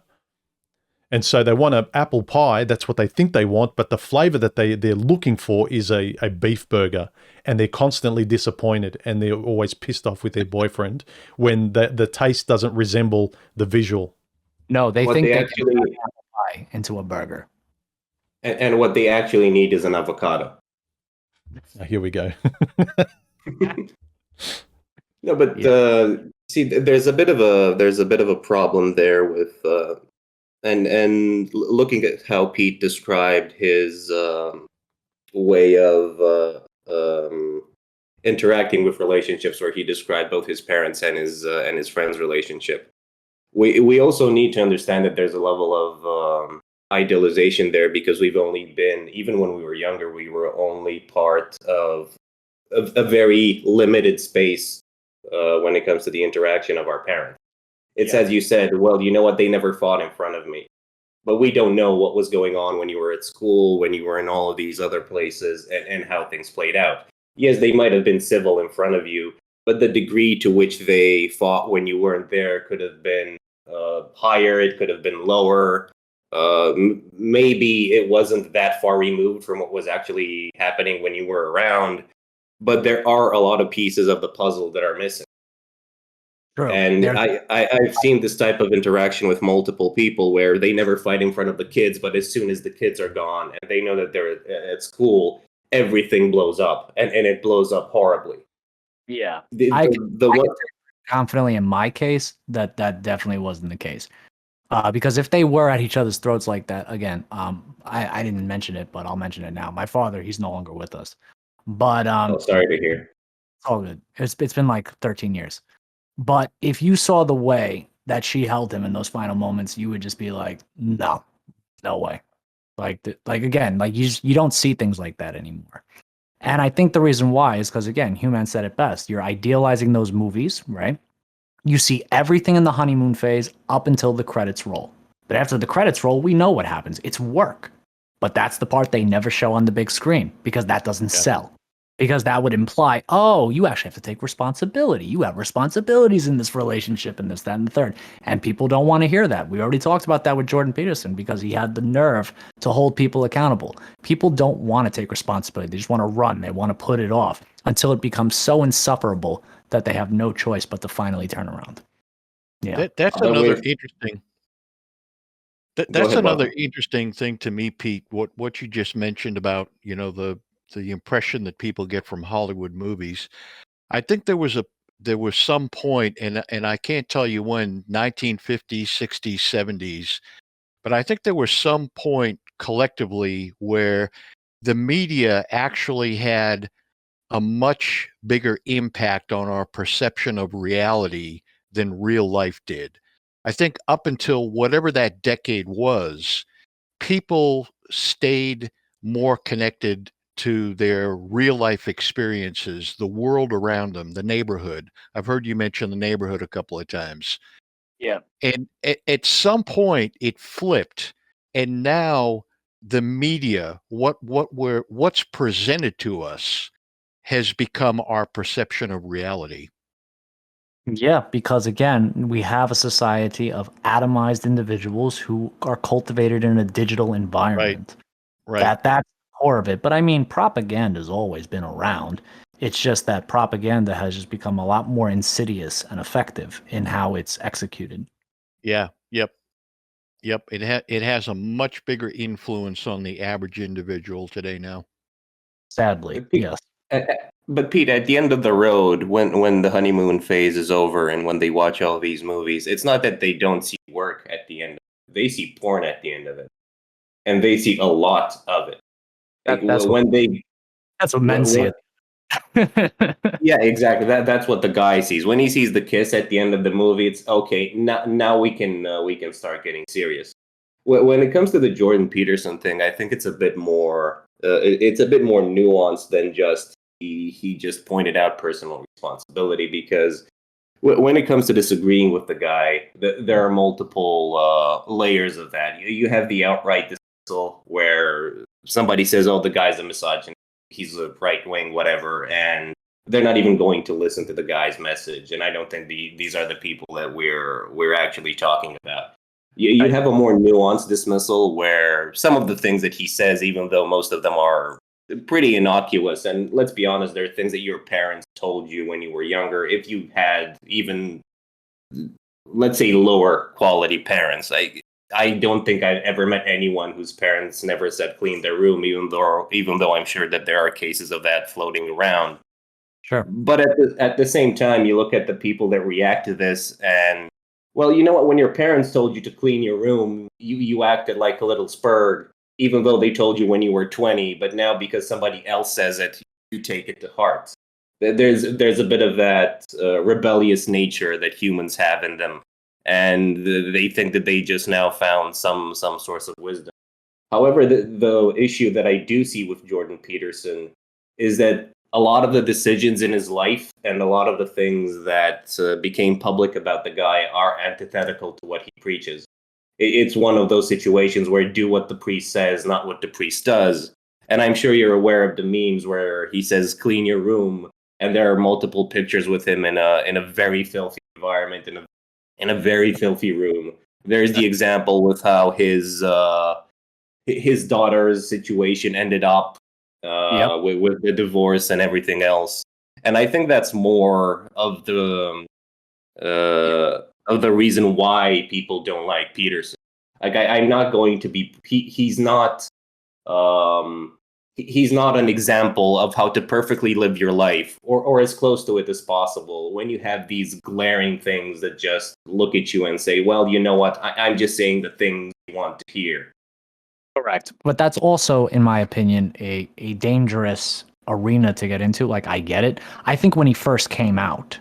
And so they want an apple pie. That's what they think they want. But the flavor that they're looking for is a beef burger. And they're constantly disappointed. And they're always pissed off with their boyfriend when the taste doesn't resemble the visual. No, they think they can turn an apple pie into a burger. And what they actually need is an avocado. Here we go. No, but see, there's a bit of a problem there with and looking at how Pete described his way of interacting with relationships, where he described both his parents and his friends' relationship. We also need to understand that there's a level of idealization there, because we've only been, even when we were younger, we were only part of a very limited space when it comes to the interaction of our parents. It's as you said, well, you know what, they never fought in front of me. But we don't know what was going on when you were at school, when you were in all of these other places, and how things played out. Yes, they might have been civil in front of you, but the degree to which they fought when you weren't there could have been higher, it could have been lower. Maybe it wasn't that far removed from what was actually happening when you were around, but there are a lot of pieces of the puzzle that are missing. True. And I've seen this type of interaction with multiple people where they never fight in front of the kids, but as soon as the kids are gone and they know that they're at school, everything blows up, and it blows up horribly. Yeah. I can say confidently in my case that definitely wasn't the case. Because if they were at each other's throats like that, again, I didn't mention it, but I'll mention it now. My father, he's no longer with us, but Oh, sorry to hear. it's all good. It's been like 13 years. But if you saw the way that she held him in those final moments, you would just be like, no, no way. Like again, like you don't see things like that anymore. And I think the reason why is because again, Human said it best. You're idealizing those movies, right? You see everything in the honeymoon phase up until the credits roll. But after the credits roll, we know what happens. It's work. But that's the part they never show on the big screen because that doesn't sell. Because that would imply, oh, you actually have to take responsibility. You have responsibilities in this relationship and this, that, and the third. And people don't want to hear that. We already talked about that with Jordan Peterson because he had the nerve to hold people accountable. People don't want to take responsibility. They just want to run. They want to put it off until it becomes so insufferable that they have no choice but to finally turn around. Yeah. That's another interesting. That's ahead, another Bob. interesting thing to me, Pete. What you just mentioned about the impression that people get from Hollywood movies. I think there was some point, and I can't tell you when, 1950s, 60s, 70s, but I think there was some point collectively where the media actually had a much bigger impact on our perception of reality than real life did. I think up until whatever that decade was, people stayed more connected to their real life experiences, the world around them, the neighborhood. I've heard you mention the neighborhood a couple of times. Yeah. And at some point it flipped, and now the media, what's presented to us has become our perception of reality. Yeah, because again, we have a society of atomized individuals who are cultivated in a digital environment. Right. That's the core of it. But I mean, propaganda has always been around. It's just that propaganda has just become a lot more insidious and effective in how it's executed. Yeah. Yep. Yep. It has a much bigger influence on the average individual today now. Sadly, yes. But Pete, at the end of the road, when the honeymoon phase is over and when they watch all these movies, it's not that they don't see work at the end. They see porn at the end of it, and they see a lot of it. Like That's what men see it. Yeah, exactly. That's what the guy sees. When he sees the kiss at the end of the movie, it's okay. Now we can start getting serious. When it comes to the Jordan Peterson thing, I think it's a bit more it's a bit more nuanced than just he just pointed out personal responsibility, because when it comes to disagreeing with the guy, there are multiple layers of that. You have the outright dismissal where somebody says, "Oh, the guy's a misogynist, he's a right wing, whatever," and they're not even going to listen to the guy's message. And I don't think these are the people that we're actually talking about. You have a more nuanced dismissal where some of the things that he says, even though most of them are pretty innocuous, and let's be honest, there are things that your parents told you when you were younger. If you had even, let's say, lower quality parents, I don't think I've ever met anyone whose parents never said clean their room, even though I'm sure that there are cases of that floating around. Sure. But at the same time, you look at the people that react to this, and well, you know what? When your parents told you to clean your room, you acted like a little spurg, even though they told you when you were 20. But now, because somebody else says it, you take it to heart. There's a bit of that rebellious nature that humans have in them, and they think that they just now found some source of wisdom. However, the issue that I do see with Jordan Peterson is that a lot of the decisions in his life and a lot of the things that became public about the guy are antithetical to what he preaches. It's one of those situations where do what the priest says, not what the priest does. And I'm sure you're aware of the memes where he says, "Clean your room," and there are multiple pictures with him in a very filthy environment, in a very filthy room. There's the example with how his daughter's situation ended up with the divorce and everything else. And I think that's more of the reason why people don't like Peterson. Like I'm not going to be. He's not. he's not an example of how to perfectly live your life, or as close to it as possible, when you have these glaring things that just look at you and say, well, you know what, I'm just saying the things you want to hear. Correct. But that's also, in my opinion, a dangerous arena to get into. Like, I get it. I think when he first came out,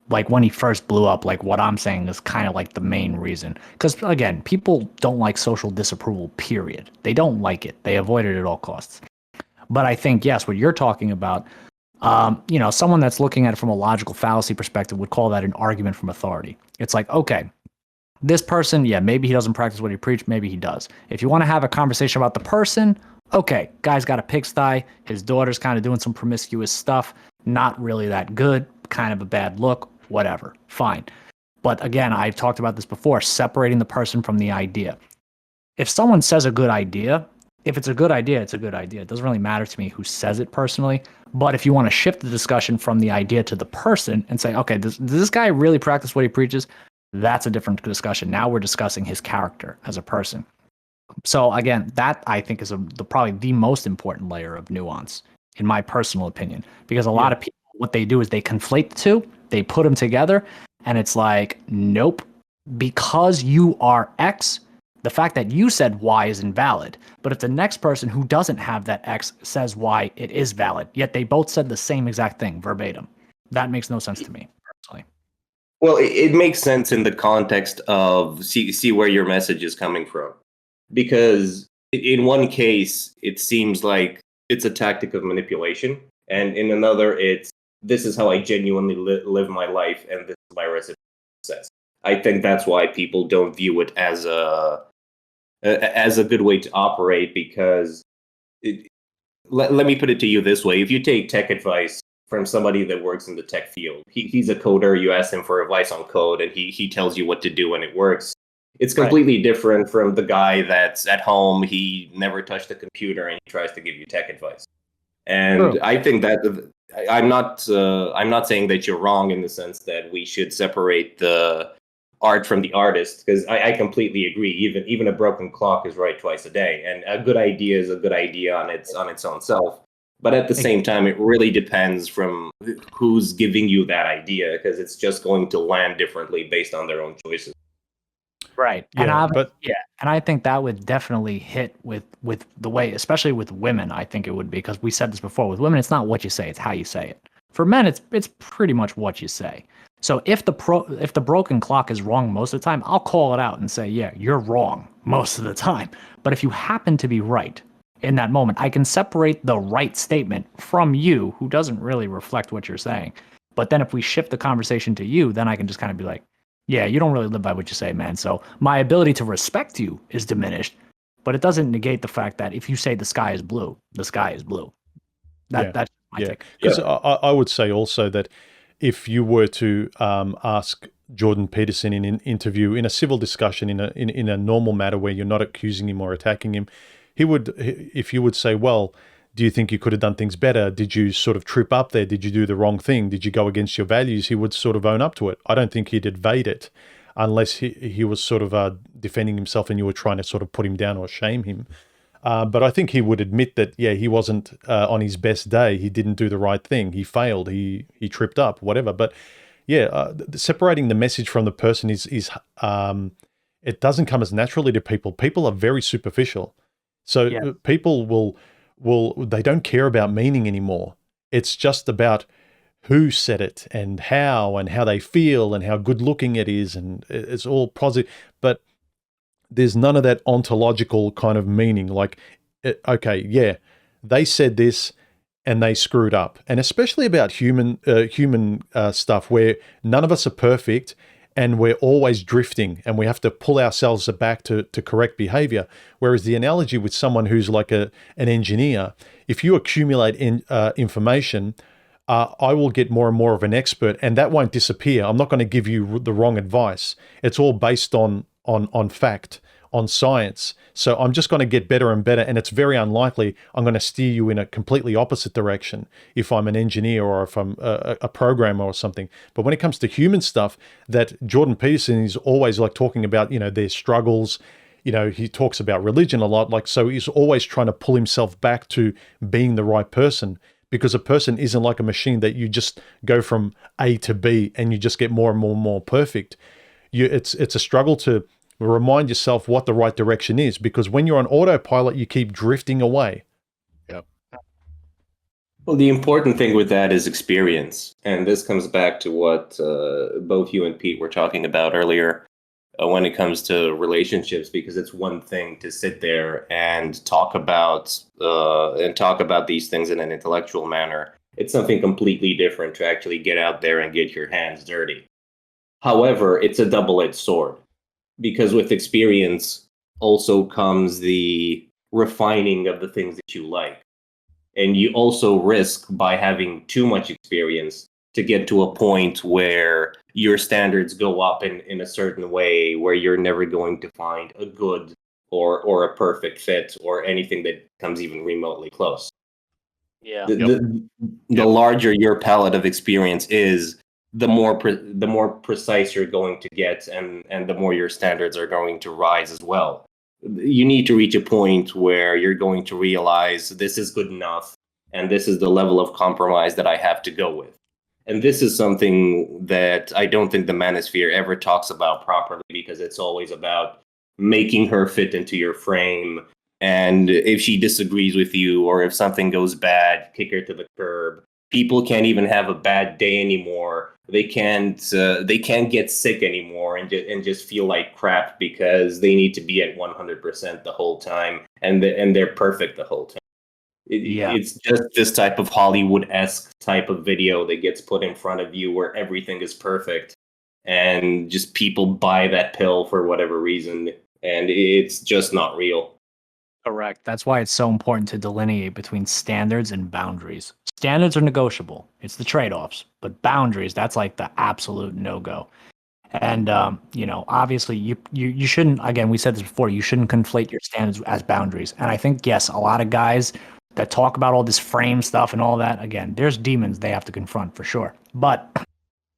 like when he first blew up, like what I'm saying is kind of like the main reason. Because again, people don't like social disapproval, period. They don't like it. They avoid it at all costs. But I think, yes, what you're talking about, someone that's looking at it from a logical fallacy perspective would call that an argument from authority. It's like, okay, this person, yeah, maybe he doesn't practice what he preached, maybe he does. If you want to have a conversation about the person, okay, guy's got a pigsty, his daughter's kind of doing some promiscuous stuff, not really that good, kind of a bad look, whatever, fine. But again, I've talked about this before, separating the person from the idea. If someone says a good idea, if it's a good idea, it's a good idea. It doesn't really matter to me who says it personally. But if you want to shift the discussion from the idea to the person and say, okay, does this guy really practice what he preaches? That's a different discussion. Now we're discussing his character as a person. So again, that I think is probably the most important layer of nuance, in my personal opinion, because a lot of people, what they do is they conflate the two, they put them together, and it's like, nope, because you are X, the fact that you said Y is invalid. But if the next person who doesn't have that X says Y, it is valid. Yet they both said the same exact thing verbatim. That makes no sense to me personally. Well, it makes sense in the context of see where your message is coming from. Because in one case, it seems like it's a tactic of manipulation. And in another, this is how I genuinely live my life, and this is my recipe for success. I think that's why people don't view it as a good way to operate, because let me put it to you this way. If you take tech advice from somebody that works in the tech field, he's a coder, you ask him for advice on code, and he tells you what to do and it works. It's completely different from the guy that's at home, he never touched a computer, and he tries to give you tech advice. And I think that I'm not saying that you're wrong in the sense that we should separate the art from the artist, because I completely agree. Even a broken clock is right twice a day, and a good idea is a good idea on its own self. But at the same time, it really depends from who's giving you that idea, because it's just going to land differently based on their own choices. Right. Yeah, and I think that would definitely hit with the way, especially with women, I think it would be, because we said this before, with women, it's not what you say, it's how you say it. For men, it's pretty much what you say. So if the broken clock is wrong most of the time, I'll call it out and say, yeah, you're wrong most of the time. But if you happen to be right in that moment, I can separate the right statement from you, who doesn't really reflect what you're saying. But then if we shift the conversation to you, then I can just kind of be like, yeah, you don't really live by what you say, man. So my ability to respect you is diminished, but it doesn't negate the fact that if you say the sky is blue, the sky is blue. That's my take. Because I would say also that if you were to ask Jordan Peterson in an interview, in a civil discussion, in a normal matter where you're not accusing him or attacking him, if you would say, well, do you think you could have done things better? Did you sort of trip up there? Did you do the wrong thing? Did you go against your values? He would sort of own up to it. I don't think he'd evade it unless he was sort of defending himself and you were trying to sort of put him down or shame him. But I think he would admit that, yeah, he wasn't on his best day. He didn't do the right thing. He failed. He tripped up, whatever. But yeah, separating the message from the person is it doesn't come as naturally to people. People are very superficial. So people will they don't care about meaning anymore. It's just about who said it and how they feel and how good looking it is, and it's all positive. But there's none of that ontological kind of meaning. Like, okay, yeah, they said this and they screwed up, and especially about human stuff where none of us are perfect. And we're always drifting, and we have to pull ourselves back to correct behavior. Whereas the analogy with someone who's like an engineer, if you accumulate information, I will get more and more of an expert, and that won't disappear. I'm not going to give you the wrong advice. It's all based on fact, on science. So I'm just going to get better and better, and it's very unlikely I'm going to steer you in a completely opposite direction if I'm an engineer or if I'm a programmer or something. But when it comes to human stuff, that Jordan Peterson is always like talking about, their struggles. he talks about religion a lot. Like, so he's always trying to pull himself back to being the right person, because a person isn't like a machine that you just go from A to B and you just get more and more and more perfect. It's a struggle to remind yourself what the right direction is, because when you're on autopilot, you keep drifting away. Yep. Well, the important thing with that is experience. And this comes back to what both you and Pete were talking about earlier when it comes to relationships, because it's one thing to sit there and talk about these things in an intellectual manner. It's something completely different to actually get out there and get your hands dirty. However, it's a double-edged sword, because with experience also comes the refining of the things that you like. And you also risk, by having too much experience, to get to a point where your standards go up in a certain way where you're never going to find a good or a perfect fit or anything that comes even remotely close. Yeah. The larger your palette of experience is, the more precise you're going to get, and the more your standards are going to rise as well. You need to reach a point where you're going to realize this is good enough, and this is the level of compromise that I have to go with. And this is something that I don't think the manosphere ever talks about properly, because it's always about making her fit into your frame. And if she disagrees with you, or if something goes bad, kick her to the curb. People can't even have a bad day anymore. They can't get sick anymore and just feel like crap because they need to be at 100% the whole time, and they're perfect the whole time. It's just this type of Hollywood-esque type of video that gets put in front of you where everything is perfect, and just people buy that pill for whatever reason, and it's just not real. Correct. That's why it's so important to delineate between standards and boundaries. Standards are negotiable. It's the trade-offs. But boundaries, that's like the absolute no-go. And, obviously you shouldn't, again, we said this before, you shouldn't conflate your standards as boundaries. And I think, yes, a lot of guys that talk about all this frame stuff and all that, again, there's demons they have to confront for sure. But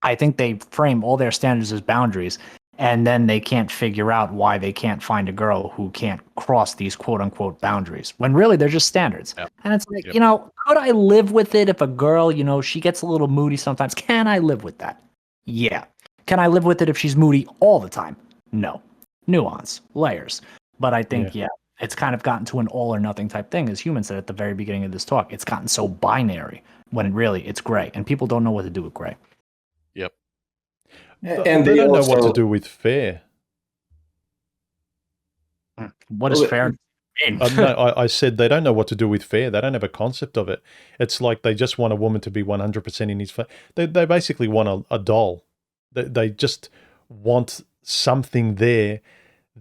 I think they frame all their standards as boundaries, and then they can't figure out why they can't find a girl who can't cross these quote unquote boundaries, when really they're just standards. Yep. And it's like, could I live with it if a girl, she gets a little moody sometimes? Can I live with that? Yeah. Can I live with it if she's moody all the time? No. Nuance, layers. But I think, it's kind of gotten to an all or nothing type thing, as humans said at the very beginning of this talk. It's gotten so binary when really it's gray, and people don't know what to do with gray. Yep. And they don't know what to do with fair. What is fair mean? No, I said they don't know what to do with fair. They don't have a concept of it. It's like they just want a woman to be 100% in his face. They basically want a doll. They just want something there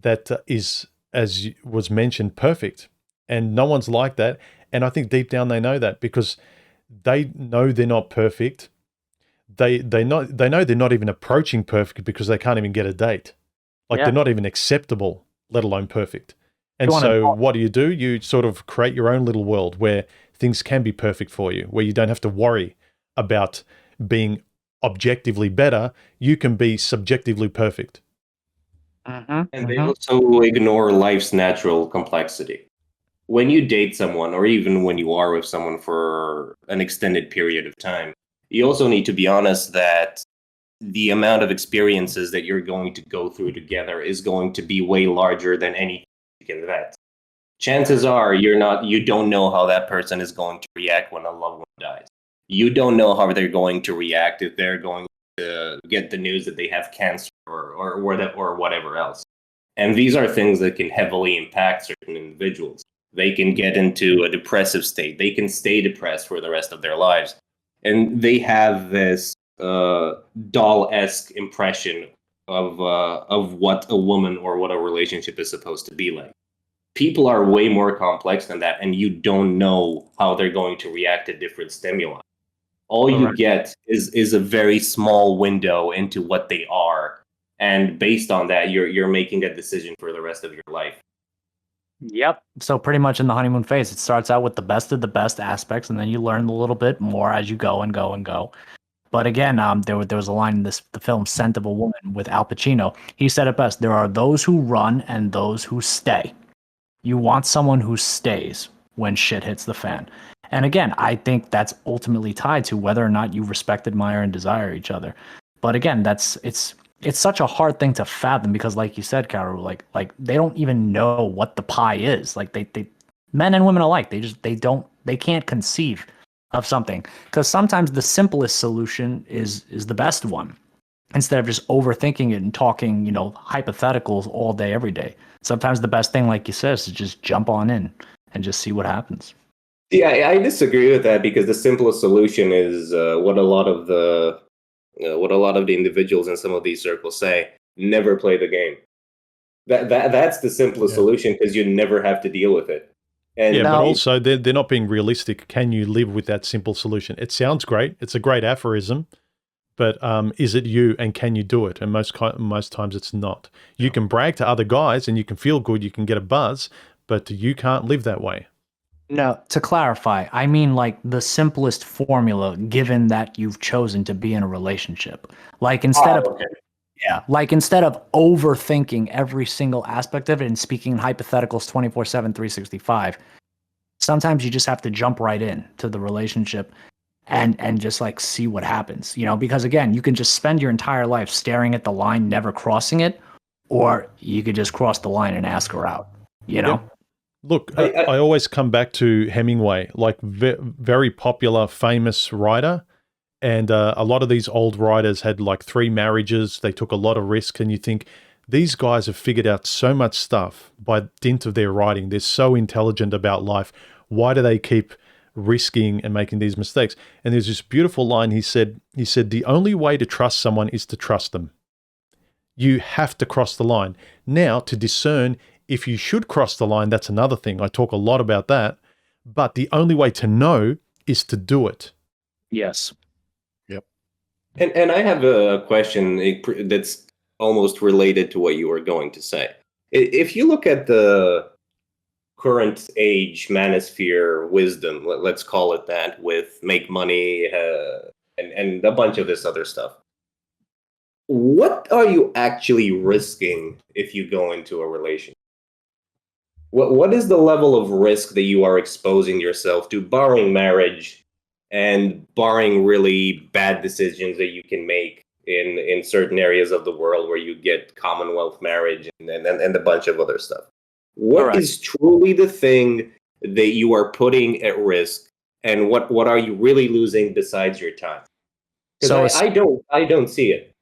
that is, as was mentioned, perfect. And no one's like that. And I think deep down they know that, because they know they're not perfect. They know they're not even approaching perfect, because they can't even get a date. Like, they're not even acceptable, let alone perfect. And so what do? You sort of create your own little world where things can be perfect for you, where you don't have to worry about being objectively better. You can be subjectively perfect. And they also ignore life's natural complexity. When you date someone, or even when you are with someone for an extended period of time, you also need to be honest that the amount of experiences that you're going to go through together is going to be way larger than anything you can vet. Chances are you don't know how that person is going to react when a loved one dies. You don't know how they're going to react if they're going to get the news that they have cancer or whatever else. And these are things that can heavily impact certain individuals. They can get into a depressive state. They can stay depressed for the rest of their lives. And they have this doll-esque impression of what a woman or what a relationship is supposed to be like. People are way more complex than that, and you don't know how they're going to react to different stimuli. All you get is a very small window into what they are, and based on that, you're making a decision for the rest of your life. Yep. So pretty much in the honeymoon phase, it starts out with the best of the best aspects, and then you learn a little bit more as you go and go and go. But again, there was a line in the film Scent of a Woman with Al Pacino. He said it best: there are those who run and those who stay. You want someone who stays when shit hits the fan. And again, I think that's ultimately tied to whether or not you respect, admire, and desire each other. But again, it's such a hard thing to fathom because, like you said, Carol, like they don't even know what the pie is. Like they men and women alike, they can't conceive of something because sometimes the simplest solution is the best one instead of just overthinking it and talking, hypotheticals all day, every day. Sometimes the best thing, like you said, is to just jump on in and just see what happens. Yeah, I disagree with that because the simplest solution is what a lot of the individuals in some of these circles say: never play the game. That's the simplest solution because you never have to deal with it. And but also they're not being realistic. Can you live with that simple solution? It sounds great. It's a great aphorism. But is it you, and can you do it? And most times it's not. You can brag to other guys and you can feel good, you can get a buzz, but you can't live that way. No, to clarify, I mean like the simplest formula given that you've chosen to be in a relationship. Like instead of overthinking every single aspect of it and speaking in hypotheticals 24/7, 365, sometimes you just have to jump right in to the relationship and just like see what happens, because again, you can just spend your entire life staring at the line, never crossing it, or you could just cross the line and ask her out, Yep. Look, I always come back to Hemingway, like very popular, famous writer. And a lot of these old writers had like 3 marriages. They took a lot of risk. And you think, these guys have figured out so much stuff by dint of their writing. They're so intelligent about life. Why do they keep risking and making these mistakes? And there's this beautiful line. He said, the only way to trust someone is to trust them. You have to cross the line. Now, to discern if you should cross the line, that's another thing. I talk a lot about that. But the only way to know is to do it. Yes. Yep. And I have a question that's almost related to what you were going to say. If you look at the current age manosphere wisdom, let's call it that, with make money and a bunch of this other stuff, what are you actually risking if you go into a relationship? What is the level of risk that you are exposing yourself to, barring marriage and barring really bad decisions that you can make in certain areas of the world where you get Commonwealth marriage and a bunch of other stuff? What is truly the thing that you are putting at risk, and what are you really losing besides your time? Because I don't see it.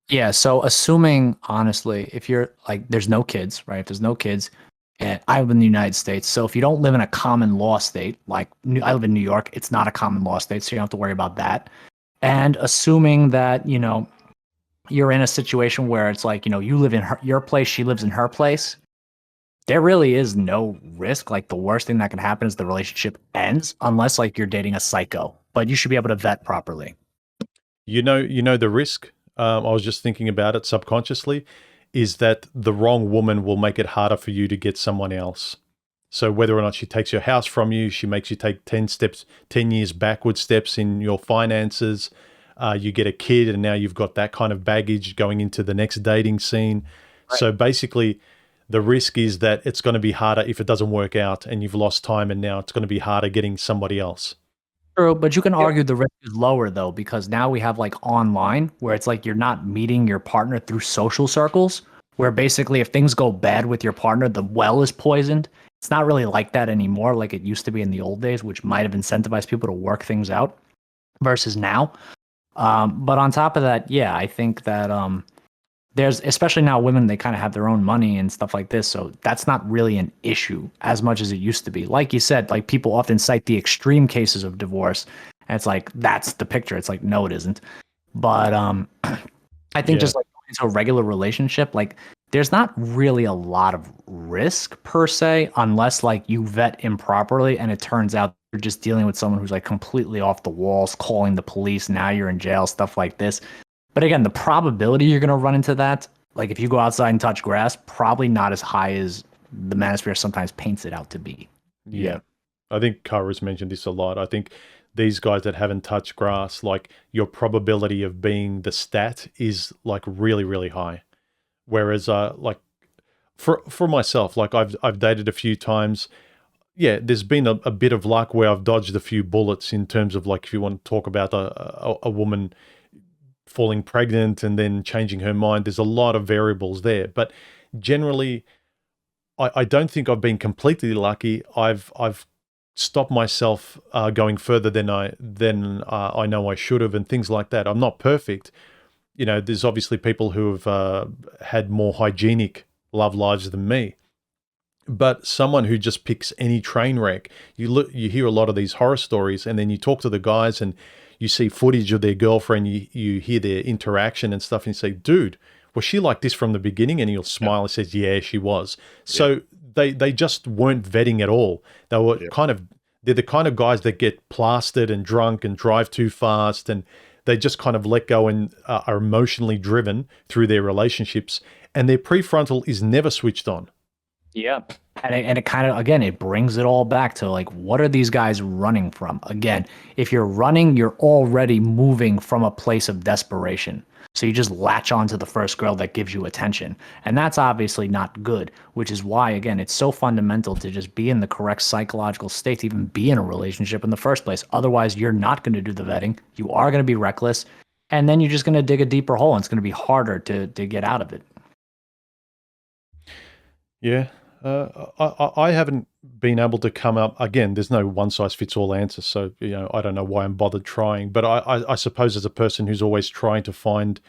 Yeah, so assuming, honestly, if you're like, there's no kids, right? If there's no kids, and I live in the United States, so if you don't live in a common law state, like I live in New York, it's not a common law state, so you don't have to worry about that. And assuming that, you're in a situation where it's like, you live in your place, she lives in her place, there really is no risk. Like the worst thing that can happen is the relationship ends, unless like you're dating a psycho, but you should be able to vet properly. You know the risk, I was just thinking about it subconsciously, is that the wrong woman will make it harder for you to get someone else. So whether or not she takes your house from you, she makes you take 10 years backward steps in your finances, you get a kid and now you've got that kind of baggage going into the next dating scene. Right. So basically the risk is that it's going to be harder if it doesn't work out and you've lost time, and now it's going to be harder getting somebody else. True, but you can argue the risk is lower though, because now we have like online where it's like you're not meeting your partner through social circles, where basically if things go bad with your partner, the well is poisoned. It's not really like that anymore, like it used to be in the old days, which might have incentivized people to work things out versus now. But on top of that, yeah, I think that there's, especially now, women, they kind of have their own money and stuff like this. So that's not really an issue as much as it used to be. Like you said, like people often cite the extreme cases of divorce. And it's like, that's the picture. It's like, no, it isn't. But I think just like into a regular relationship, like there's not really a lot of risk per se, unless like you vet improperly and it turns out you're just dealing with someone who's like completely off the walls, calling the police. Now you're in jail, stuff like this. But again, the probability you're going to run into that, like if you go outside and touch grass, probably not as high as the manosphere sometimes paints it out to be. Yeah. I think Kara's mentioned this a lot. I think these guys that haven't touched grass, like your probability of being the stat is like really, really high. Whereas like for myself, like I've dated a few times. Yeah, there's been a bit of luck where I've dodged a few bullets in terms of, like, if you want to talk about a woman falling pregnant and then changing her mind, there's a lot of variables there. But generally, I don't think I've been completely lucky. I've stopped myself going further than I know I should have, and things like that. I'm not perfect. You know, there's obviously people who have had more hygienic love lives than me. But someone who just picks any train wreck, you hear a lot of these horror stories, and then you talk to the guys and you see footage of their girlfriend, you hear their interaction and stuff, and you say, dude, was she like this from the beginning? And he'll smile and says, yeah, she was. So they just weren't vetting at all. They were they're the kind of guys that get plastered and drunk and drive too fast, and they just kind of let go and are emotionally driven through their relationships, and their prefrontal is never switched on. Yeah. And it kind of, again, it brings it all back to, like, what are these guys running from? Again, if you're running, you're already moving from a place of desperation. So you just latch on to the first girl that gives you attention. And that's obviously not good, which is why, again, it's so fundamental to just be in the correct psychological state to even be in a relationship in the first place. Otherwise, you're not going to do the vetting. You are going to be reckless. And then you're just going to dig a deeper hole, and it's going to be harder to get out of it. Yeah. I haven't been able to come up, again, there's no one size fits all answer. So, you know, I don't know why I'm bothered trying, but I suppose as a person who's always trying to find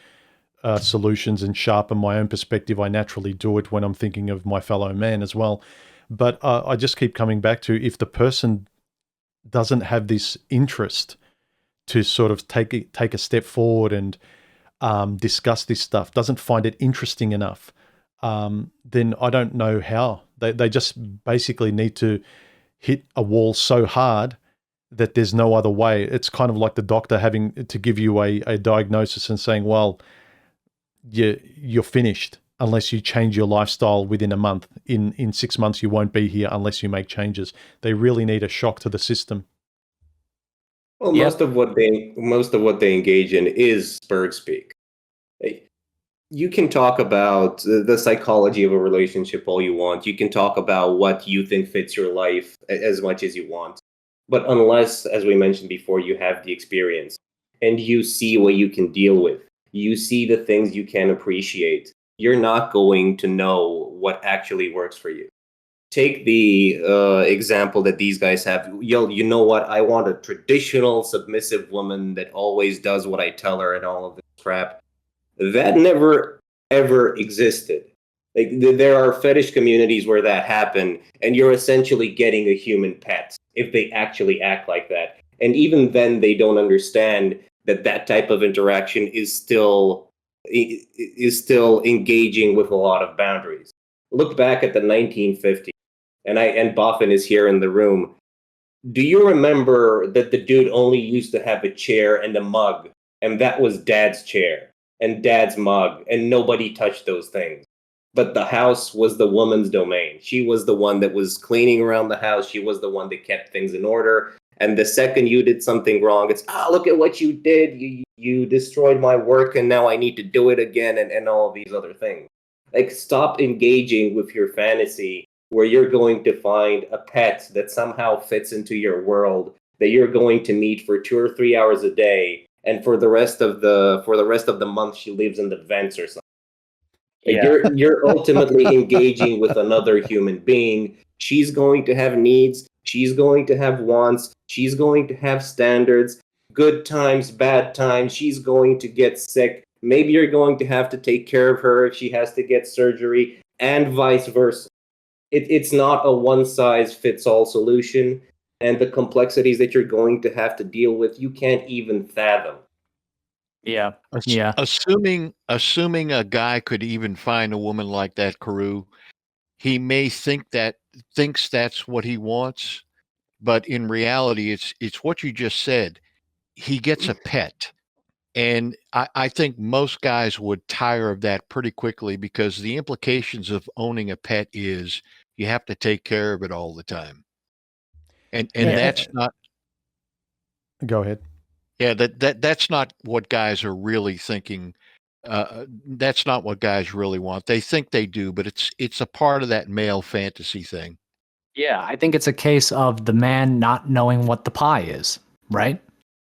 solutions and sharpen my own perspective, I naturally do it when I'm thinking of my fellow man as well. But I just keep coming back to, if the person doesn't have this interest to sort of take a step forward and discuss this stuff, doesn't find it interesting enough, then I don't know how. They just basically need to hit a wall so hard that there's no other way. It's kind of like the doctor having to give you a diagnosis and saying, well, you're finished unless you change your lifestyle within a month. In 6 months, you won't be here unless you make changes. They really need a shock to the system. Well, most of what they engage in is bird speak. You can talk about the psychology of a relationship all you want. You can talk about what you think fits your life as much as you want. But unless, as we mentioned before, you have the experience and you see what you can deal with, you see the things you can appreciate, you're not going to know what actually works for you. Take the example that these guys have. You know what? I want a traditional submissive woman that always does what I tell her and all of this crap. That never ever existed. Like there are fetish communities where that happened, and you're essentially getting a human pet if they actually act like that. And even then, they don't understand that that type of interaction is still engaging with a lot of boundaries. Look back at the 1950s, and Boffin is here in the room. Do you remember that the dude only used to have a chair and a mug, and that was Dad's chair and Dad's mug, and nobody touched those things? But the house was the woman's domain. She was the one that was cleaning around the house. She was the one that kept things in order. And the second you did something wrong, it's, look at what you did. You destroyed my work, and now I need to do it again, and all of these other things. Like, stop engaging with your fantasy where you're going to find a pet that somehow fits into your world that you're going to meet for 2 or 3 hours a day, and for the rest of the month she lives in the vents or something. Yeah. You're ultimately engaging with another human being. She's going to have needs, she's going to have wants, she's going to have standards, good times, bad times, she's going to get sick. Maybe you're going to have to take care of her if she has to get surgery, and vice versa. It's not a one-size-fits-all solution, and the complexities that you're going to have to deal with, you can't even fathom. Yeah. Yeah. Assuming a guy could even find a woman like that, Carew, he may thinks that's what he wants, but in reality, it's what you just said. He gets a pet. And I think most guys would tire of that pretty quickly, because the implications of owning a pet is you have to take care of it all the time. And Yeah. that's not Go ahead. Yeah, that's not what guys are really thinking. That's not what guys really want. They think they do, but it's a part of that male fantasy thing. Yeah, I think it's a case of the man not knowing what the pie is, right?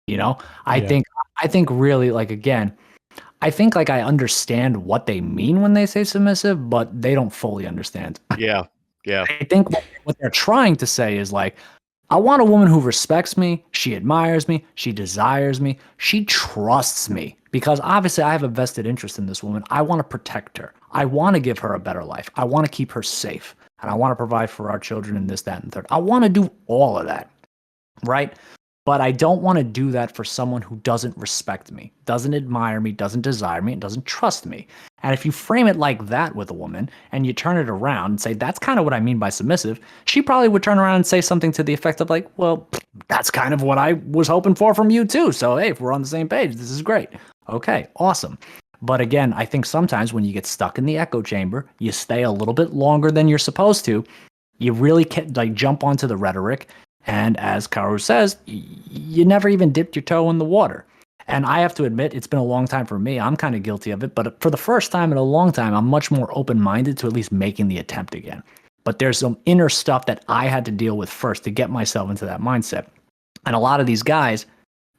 You know, I Yeah. think I think really like again, I think like I understand what they mean when they say submissive, but they don't fully understand. Yeah, yeah, I think what they're trying to say is like, I want a woman who respects me, she admires me, she desires me, she trusts me. Because obviously I have a vested interest in this woman. I want to protect her. I want to give her a better life. I want to keep her safe. And I want to provide for our children and this, that, and third. I want to do all of that. Right? But I don't want to do that for someone who doesn't respect me, doesn't admire me, doesn't desire me, and doesn't trust me. And if you frame it like that with a woman and you turn it around and say, that's kind of what I mean by submissive, she probably would turn around and say something to the effect of, like, well, that's kind of what I was hoping for from you, too. So, hey, if we're on the same page, this is great. Okay, awesome. But again, I think sometimes when you get stuck in the echo chamber, you stay a little bit longer than you're supposed to. You really can't like jump onto the rhetoric. And as Karu says, you never even dipped your toe in the water. And I have to admit, it's been a long time for me. I'm kind of guilty of it. But for the first time in a long time, I'm much more open-minded to at least making the attempt again. But there's some inner stuff that I had to deal with first to get myself into that mindset. And a lot of these guys,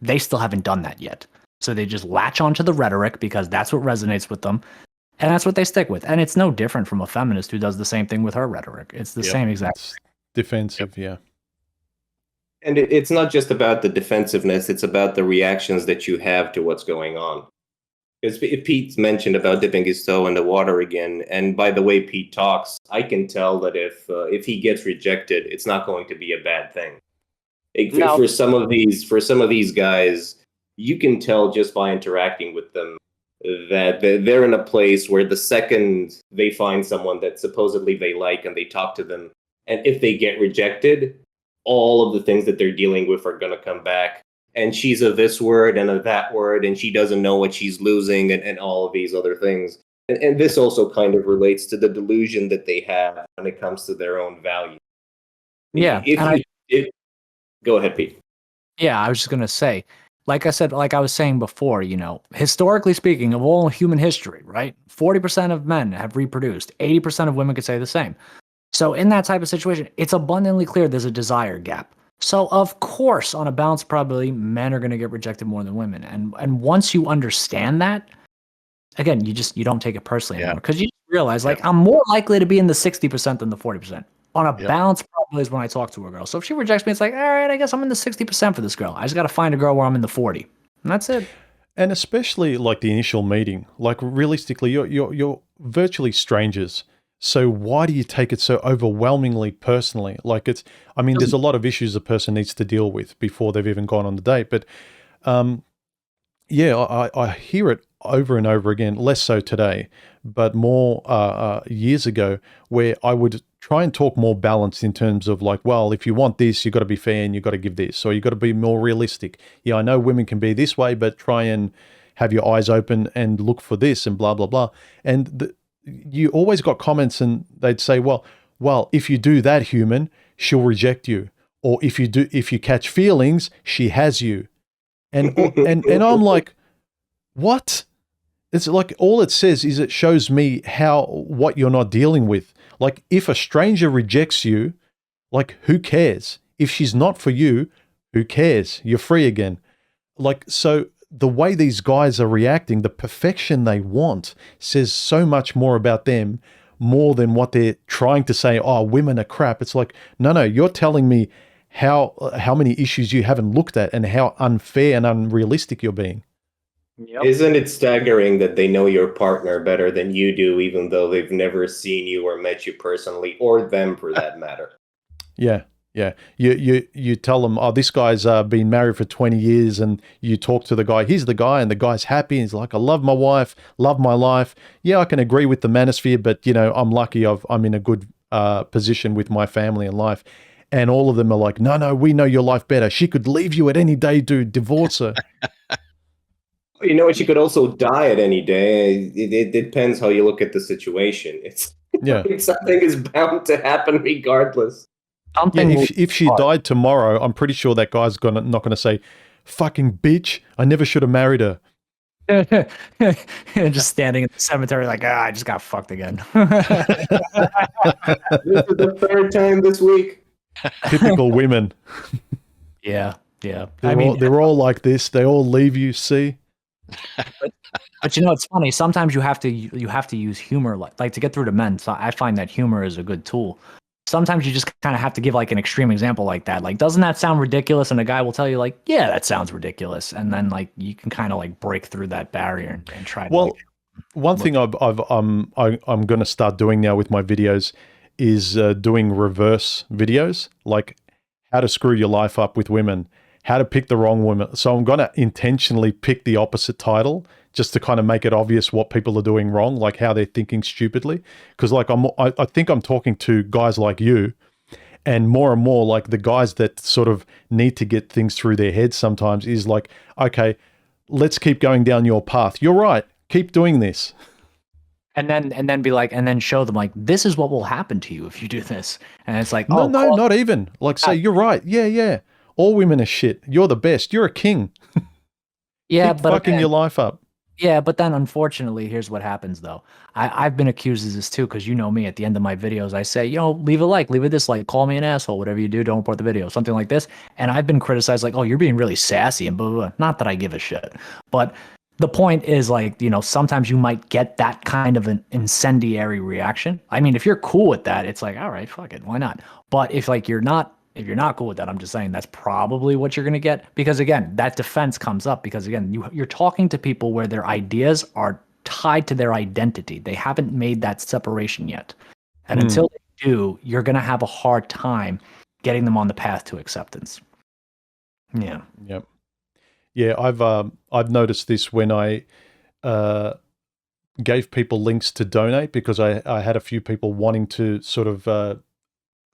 they still haven't done that yet. So they just latch onto the rhetoric because that's what resonates with them. And that's what they stick with. And it's no different from a feminist who does the same thing with her rhetoric. It's the same exact It's defensive, yeah. And it's not just about the defensiveness, it's about the reactions that you have to what's going on. Because Pete's mentioned about dipping his toe in the water again, and by the way Pete talks, I can tell that if he gets rejected, it's not going to be a bad thing. No. For some of these guys, you can tell just by interacting with them that they're in a place where the second they find someone that supposedly they like and they talk to them, and if they get rejected, all of the things that they're dealing with are going to come back. And she's a this word and a that word, and she doesn't know what she's losing, and all of these other things. And this also kind of relates to the delusion that they have when it comes to their own value. Yeah. Go ahead, Pete. Yeah, I was just going to say, like I said, like I was saying before, historically speaking, of all human history, right? 40% of men have reproduced. 80% of women could say the same. So in that type of situation, it's abundantly clear there's a desire gap. So of course, on a balanced probability, men are going to get rejected more than women. And once you understand that, again, you don't take it personally anymore because you realize like I'm more likely to be in the 60% than the 40%. On a balanced probability is when I talk to a girl. So if she rejects me, it's like, all right, I guess I'm in the 60% for this girl. I just got to find a girl where I'm in the 40, and that's it. And especially like the initial meeting, like realistically, you're virtually strangers. So why do you take it so overwhelmingly personally? Like there's a lot of issues a person needs to deal with before they've even gone on the date. But I hear it over and over again, less so today, but more years ago, where I would try and talk more balanced in terms of like, well, if you want this, you've got to be fair and you've got to give this, or you've got to be more realistic. Yeah, I know women can be this way, but try and have your eyes open and look for this and blah, blah, blah. And you always got comments and they'd say, well, if you do that, human, she'll reject you. Or if you catch feelings, she has you. And I'm like, what? It's like all it says is it shows me what you're not dealing with. Like if a stranger rejects you, like who cares? If she's not for you, who cares? You're free again. Like, so the way these guys are reacting, the perfection they want says so much more about them, more than what they're trying to say, oh, women are crap. It's like, no, you're telling me how many issues you haven't looked at and how unfair and unrealistic you're being. Yep. Isn't it staggering that they know your partner better than you do, even though they've never seen you or met you personally, or them for that matter? Yeah. You tell them, oh, this guy's been married for 20 years, and you talk to the guy. He's the guy, and the guy's happy. He's like, I love my wife, love my life. Yeah, I can agree with the manosphere, but I'm lucky. I'm in a good position with my family and life. And all of them are like, no, we know your life better. She could leave you at any day, dude. Divorce her. You know what? She could also die at any day. It depends how you look at the situation. Something is bound to happen regardless. If she died tomorrow, I'm pretty sure that guy's not going to say, fucking bitch, I never should have married her. Just standing in the cemetery like, I just got fucked again. This is the third time this week. Typical women. Yeah. They're all like this. They all leave you, see? But it's funny. Sometimes you have to use humor, like to get through to men. So I find that humor is a good tool. Sometimes you just kind of have to give like an extreme example like that. Like, doesn't that sound ridiculous? And a guy will tell you like, yeah, that sounds ridiculous. And then like you can kind of like break through that barrier and try to. Well, one thing I'm going to start doing now with my videos is doing reverse videos, like how to screw your life up with women, how to pick the wrong woman. So I'm going to intentionally pick the opposite title just to kind of make it obvious what people are doing wrong, like how they're thinking stupidly. Because like I think I'm talking to guys like you, and more like the guys that sort of need to get things through their heads sometimes is like, okay, let's keep going down your path. You're right. Keep doing this. And then be like, and then show them like, this is what will happen to you if you do this. And it's like, no, not even. Like, say, you're right. Yeah. All women are shit. You're the best. You're a king. Yeah, keep but fucking your life up. Yeah, but then unfortunately, here's what happens though. I've been accused of this too, because you know me, at the end of my videos, I say, leave a like, leave a dislike, call me an asshole, whatever you do, don't report the video, something like this. And I've been criticized like, oh, you're being really sassy and blah, blah, blah. Not that I give a shit. But the point is like, sometimes you might get that kind of an incendiary reaction. I mean, if you're cool with that, it's like, all right, fuck it, why not? But if you're not cool with that, I'm just saying that's probably what you're going to get. Because again, that defense comes up because again, you're talking to people where their ideas are tied to their identity. They haven't made that separation yet. And until they do, you're going to have a hard time getting them on the path to acceptance. Yeah. Yep. Yeah, I've noticed this when I gave people links to donate, because I had a few people wanting to sort of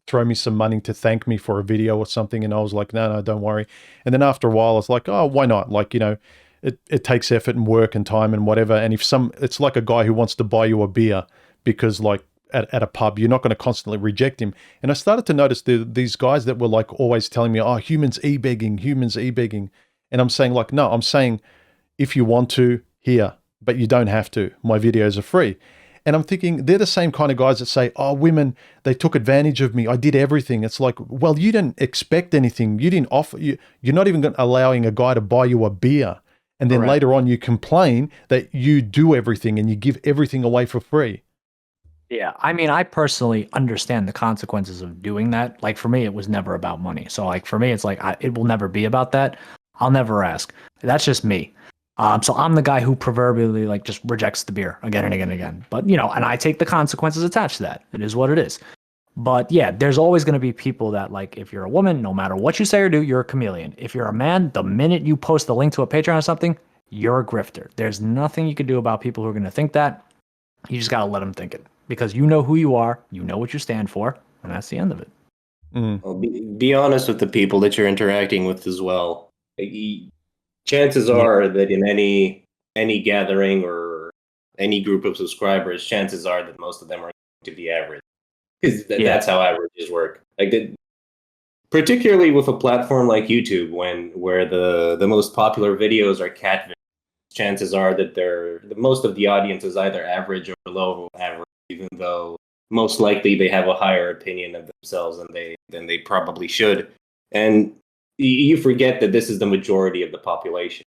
throw me some money to thank me for a video or something, and I was like, no, don't worry. And then after a while, I was like, oh, why not? Like, it takes effort and work and time and whatever. And it's like a guy who wants to buy you a beer because like at a pub, you're not going to constantly reject him. And I started to notice these guys that were like always telling me, oh, humans e-begging. And I'm saying like, no, I'm saying if you want to, here, but you don't have to. My videos are free. And I'm thinking they're the same kind of guys that say, oh, women, they took advantage of me. I did everything. It's like, well, you didn't expect anything. You didn't offer, you're not even allowing a guy to buy you a beer. And then later on you complain that you do everything and you give everything away for free. Yeah, I mean, I personally understand the consequences of doing that. Like for me, it was never about money. So like for me, it's like, it will never be about that. I'll never ask. That's just me. So I'm the guy who proverbially like just rejects the beer again and again and again. But and I take the consequences attached to that. It is what it is. But yeah, there's always going to be people that like, if you're a woman, no matter what you say or do, you're a chameleon. If you're a man, the minute you post a link to a Patreon or something, you're a grifter. There's nothing you can do about people who are going to think that. You just got to let them think it, because you know who you are, you know what you stand for, and that's the end of it. Well, be honest with the people that you're interacting with as well. Chances are that in any gathering or any group of subscribers, chances are that most of them are going to be average. Because that's how averages work. Like particularly with a platform like YouTube, where the most popular videos are cat videos, chances are that most of the audience is either average or below average, even though most likely they have a higher opinion of themselves than they probably should. And you forget that this is the majority of the population.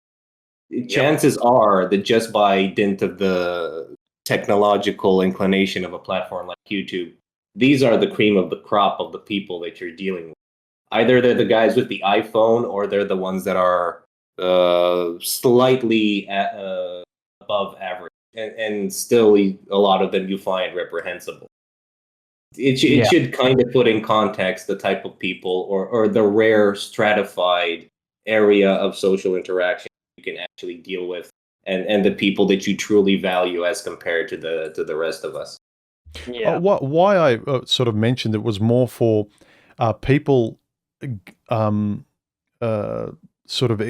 Chances are that just by dint of the technological inclination of a platform like YouTube, these are the cream of the crop of the people that you're dealing with. Either they're the guys with the iPhone, or they're the ones that are slightly above average, and still a lot of them you find reprehensible. It should kind of put in context the type of people or the rare stratified area of social interaction you can actually deal with, and the people that you truly value as compared to the rest of us. Yeah. Why I sort of mentioned it was more for people sort of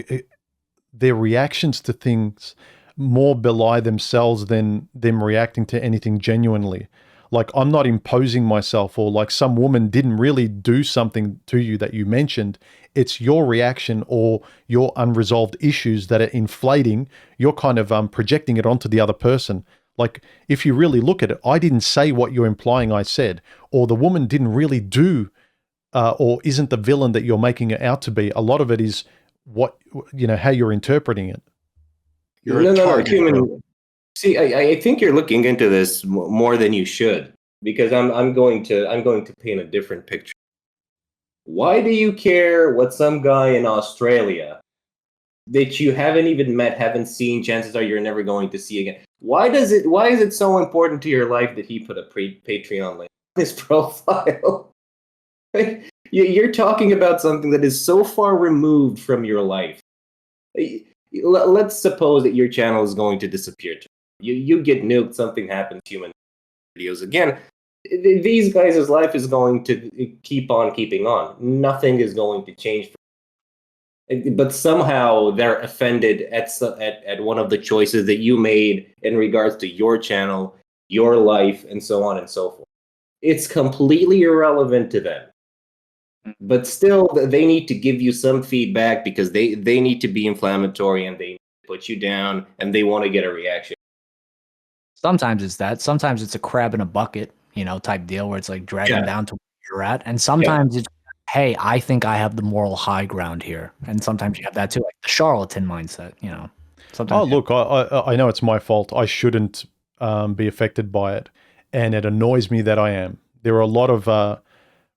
their reactions to things more belie themselves than them reacting to anything genuinely. Like, I'm not imposing myself, or like some woman didn't really do something to you that you mentioned. It's your reaction or your unresolved issues that are inflating. You're kind of projecting it onto the other person. Like, if you really look at it, I didn't say what you're implying I said, or the woman didn't really do, or isn't the villain that you're making it out to be. A lot of it is what, how you're interpreting it. You're No, a no, no, target. human. See, I think you're looking into this more than you should, because I'm going to paint a different picture. Why do you care what some guy in Australia that you haven't even met, haven't seen, chances are you're never going to see again? Why is it so important to your life that he put a Patreon link on his profile? You're talking about something that is so far removed from your life. Let's suppose that your channel is going to disappear. You get nuked, something happens, human videos again. These guys' life is going to keep on keeping on. Nothing is going to change. But somehow they're offended at one of the choices that you made in regards to your channel, your life, and so on and so forth. It's completely irrelevant to them. But still, they need to give you some feedback because they need to be inflammatory and they need to put you down and they want to get a reaction. Sometimes it's that. Sometimes it's a crab in a bucket, type deal where it's like dragging down to where you're at. And sometimes it's, hey, I think I have the moral high ground here. And sometimes you have that too, like the charlatan mindset, Sometimes. Oh, look, I know it's my fault. I shouldn't be affected by it. And it annoys me that I am. There are a lot of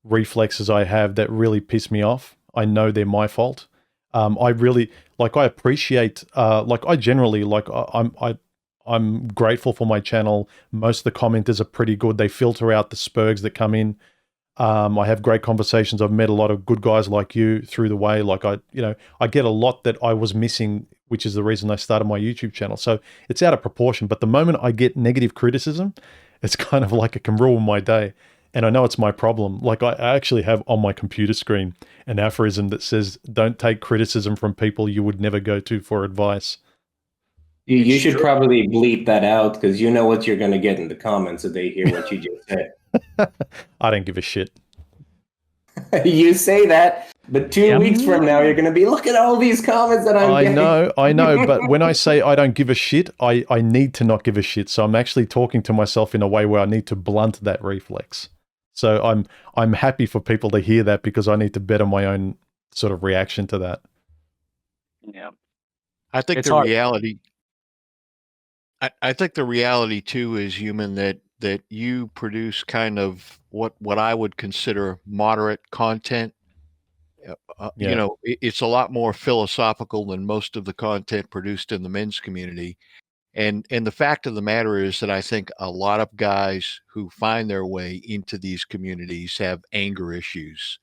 reflexes I have that really piss me off. I know they're my fault. I really, I appreciate, I generally, I'm grateful for my channel. Most of the commenters are pretty good. They filter out the spurgs that come in. I have great conversations. I've met a lot of good guys like you through the way. I get a lot that I was missing, which is the reason I started my YouTube channel. So it's out of proportion. But the moment I get negative criticism, it's kind of like it can ruin my day. And I know it's my problem. Like, I actually have on my computer screen an aphorism that says, don't take criticism from people you would never go to for advice. You should probably bleep that out because you know what you're going to get in the comments if they hear what you just said. I don't give a shit. You say that, but 2 weeks from now, you're going to be, look at all these comments that I'm getting. I know. But when I say I don't give a shit, I need to not give a shit. So I'm actually talking to myself in a way where I need to blunt that reflex. So I'm happy for people to hear that because I need to better my own sort of reaction to that. Yeah. I think the reality. I think the reality too is, human, that you produce kind of what I would consider moderate content. It's a lot more philosophical than most of the content produced in the men's community. And the fact of the matter is that I think a lot of guys who find their way into these communities have anger issues.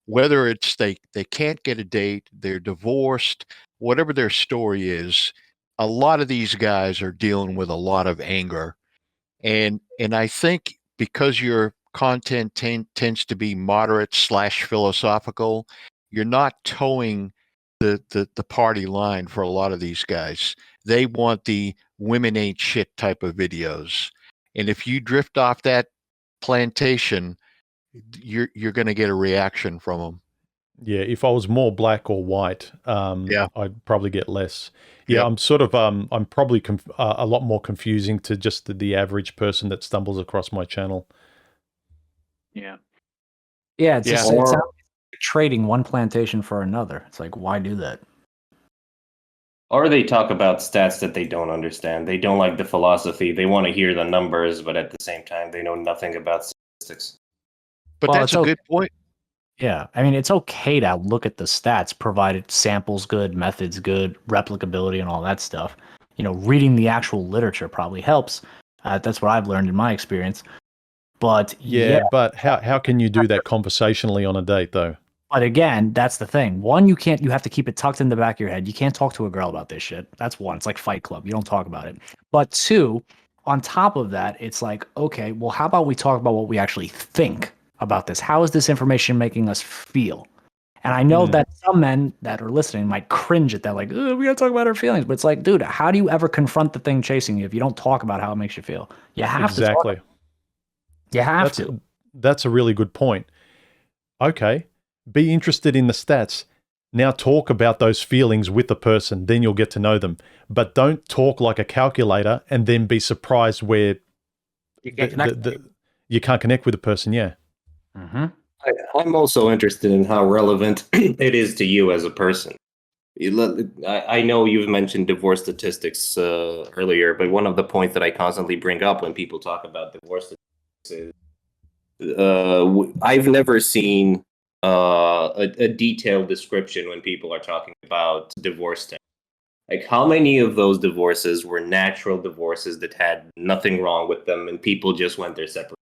Whether it's they can't get a date, they're divorced, whatever their story is, a lot of these guys are dealing with a lot of anger. And I think because your content tends to be moderate / philosophical, you're not towing the party line for a lot of these guys. They want the women ain't shit type of videos. And if you drift off that plantation, you're going to get a reaction from them. Yeah, if I was more black or white, I'd probably get less. Yeah, Yep. I'm sort of, I'm probably a lot more confusing to just the average person that stumbles across my channel. Yeah. Yeah, it's just it's trading one plantation for another. It's like, why do that? Or they talk about stats that they don't understand. They don't like the philosophy. They want to hear the numbers, but at the same time, they know nothing about statistics. But that's a good point. Yeah, I mean, it's okay to look at the stats, provided samples good, methods good, replicability, and all that stuff. Reading the actual literature probably helps. That's what I've learned in my experience. But but how can you do that conversationally on a date, though? But again, that's the thing. One, you have to keep it tucked in the back of your head. You can't talk to a girl about this shit. That's one. It's like Fight Club. You don't talk about it. But two, on top of that, it's like, okay, well, how about we talk about what we actually think about this? How is this information making us feel? And I know that some men that are listening might cringe at that, like, we gotta talk about our feelings. But it's like, dude, how do you ever confront the thing chasing you if you don't talk about how it makes you feel? You have to talk. You have to. That's a really good point. Okay, be interested in the stats. Now talk about those feelings with the person, then you'll get to know them. But don't talk like a calculator and then be surprised where You can't connect. you can't connect with the person. Yeah. Mm-hmm. I'm also interested in how relevant it is to you as a person. I know you've mentioned divorce statistics earlier, but one of the points that I constantly bring up when people talk about divorce statistics is I've never seen a detailed description when people are talking about divorce stats. Like, how many of those divorces were natural divorces that had nothing wrong with them and people just went their separate?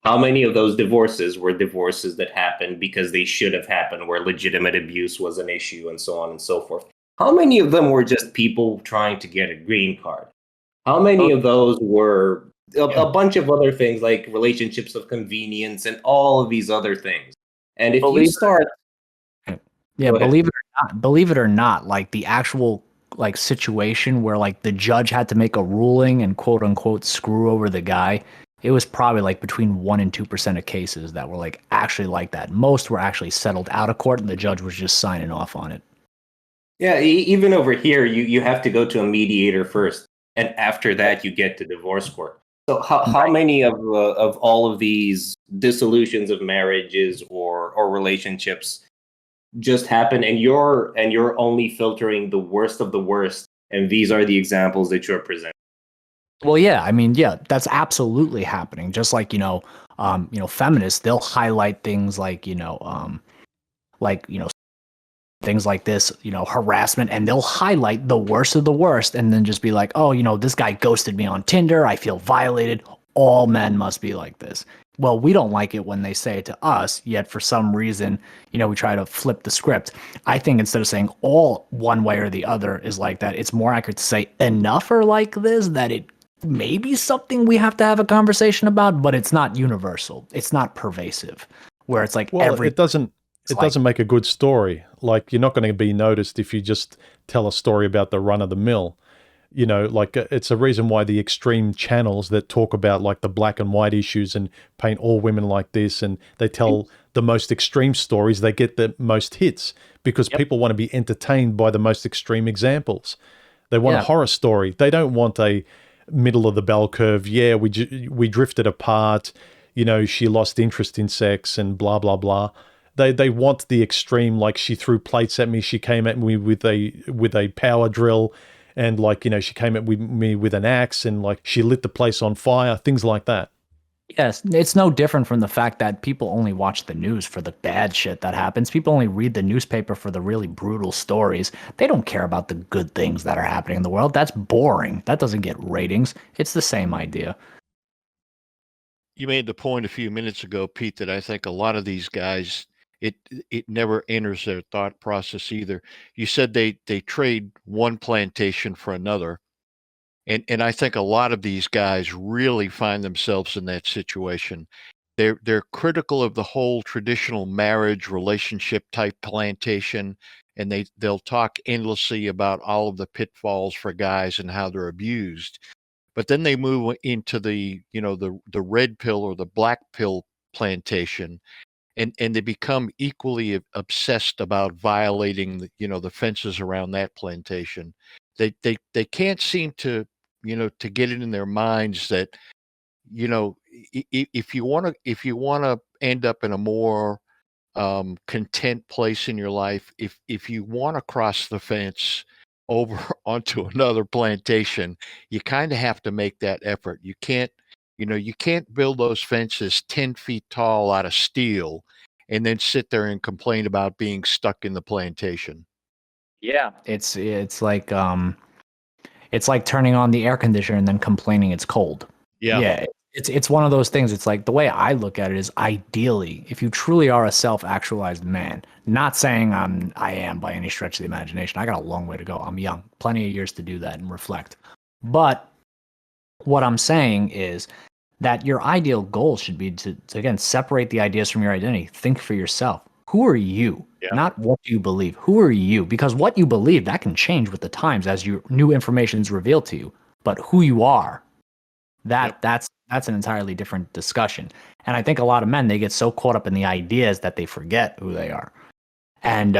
How many of those divorces were divorces that happened because they should have happened, where legitimate abuse was an issue, and so on and so forth? How many of them were just people trying to get a green card? How many of those were a bunch of other things like relationships of convenience and all of these other things? And if you start, Yeah, go ahead. believe it or not, like the actual like situation where like the judge had to make a ruling and quote unquote screw over the guy, it was probably like between 1% and 2% of cases that were like actually like that. Most were actually settled out of court and the judge was just signing off on it. Yeah, even over here, you have to go to a mediator first, and after that, you get to divorce court. So how many of all of these dissolutions of marriages or relationships just happen, and you're only filtering the worst of the worst, and these are the examples that you're presenting? Well, yeah, I mean, yeah, that's absolutely happening. Just like, feminists, they'll highlight things like, things like this, harassment, and they'll highlight the worst of the worst and then just be like, oh, this guy ghosted me on Tinder. I feel violated. All men must be like this. Well, we don't like it when they say it to us, yet for some reason, we try to flip the script. I think instead of saying all one way or the other is like that, it's more accurate to say enough are like this, that it may be something we have to have a conversation about, but it's not universal. It's not pervasive, where it's like It doesn't make a good story. Like, you're not going to be noticed if you just tell a story about the run of the mill. It's a reason why the extreme channels that talk about like the black and white issues and paint all women like this, and they tell the most extreme stories, they get the most hits because people want to be entertained by the most extreme examples. They want a horror story. They don't want a middle of the bell curve. Yeah, we drifted apart. She lost interest in sex and blah, blah, blah. They want the extreme, like she threw plates at me. She came at me with a power drill, and she came at me with an axe, and like she lit the place on fire. Things like that. Yes, it's no different from the fact that people only watch the news for the bad shit that happens. People only read the newspaper for the really brutal stories. They don't care about the good things that are happening in the world. That's boring. That doesn't get ratings. It's the same idea. You made the point a few minutes ago, Pete, that I think a lot of these guys, it never enters their thought process either. You said they trade one plantation for another. And I think a lot of these guys really find themselves in that situation. They're critical of the whole traditional marriage relationship type plantation, and they'll talk endlessly about all of the pitfalls for guys and how they're abused. But then they move into the the red pill or the black pill plantation, and they become equally obsessed about violating the fences around that plantation. They can't seem to to get it in their minds that if you want to end up in a more content place in your life, if you want to cross the fence over onto another plantation, you kind of have to make that effort. You can't build those fences 10 feet tall out of steel and then sit there and complain about being stuck in the plantation. Yeah, it's like turning on the air conditioner and then complaining it's cold. Yeah, it's one of those things. It's like the way I look at it is, ideally, if you truly are a self-actualized man, not saying I am by any stretch of the imagination. I got a long way to go. I'm young, plenty of years to do that and reflect. But what I'm saying is that your ideal goal should be to again separate the ideas from your identity. Think for yourself. Who are you? Yeah. Not what do you believe. Who are you? Because what you believe, that can change with the times as your new information is revealed to you. But who you are, that's that's an entirely different discussion. And I think a lot of men, they get so caught up in the ideas that they forget who they are. And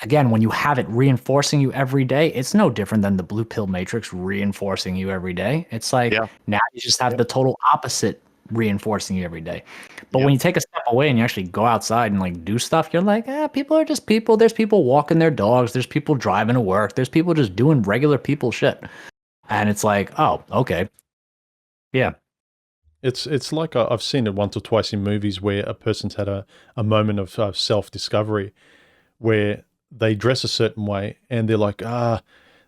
again, when you have it reinforcing you every day, it's no different than the blue pill matrix reinforcing you every day. It's like now you just have the total opposite reinforcing you every day. But when you take a step away and you actually go outside and like do stuff, you're like, people are just people. There's people walking their dogs. There's people driving to work. There's people just doing regular people shit. And it's like, oh, okay. Yeah. It's like I've seen it once or twice in movies where a person's had a moment of self-discovery where they dress a certain way and they're like,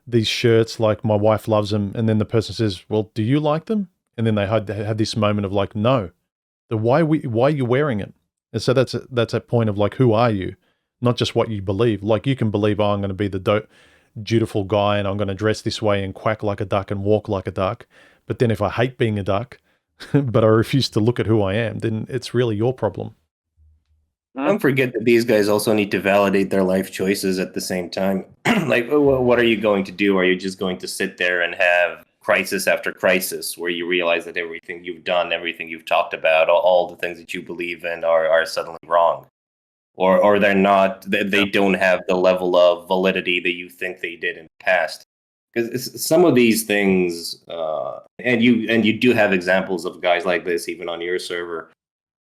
these shirts, like my wife loves them. And then the person says, well, do you like them? And then they had this moment of like, no, why are you wearing it? And so that's a point of like, who are you? Not just what you believe. Like you can believe, oh, I'm going to be the dutiful guy and I'm going to dress this way and quack like a duck and walk like a duck. But then if I hate being a duck, but I refuse to look at who I am, then it's really your problem. Don't forget that these guys also need to validate their life choices at the same time. Like, what are you going to do? Are you just going to sit there and have crisis after crisis where you realize that everything you've done, everything you've talked about, all the things that you believe in are suddenly wrong? Or they're not, they don't have the level of validity that you think they did in the past? Because some of these things, and you do have examples of guys like this even on your server.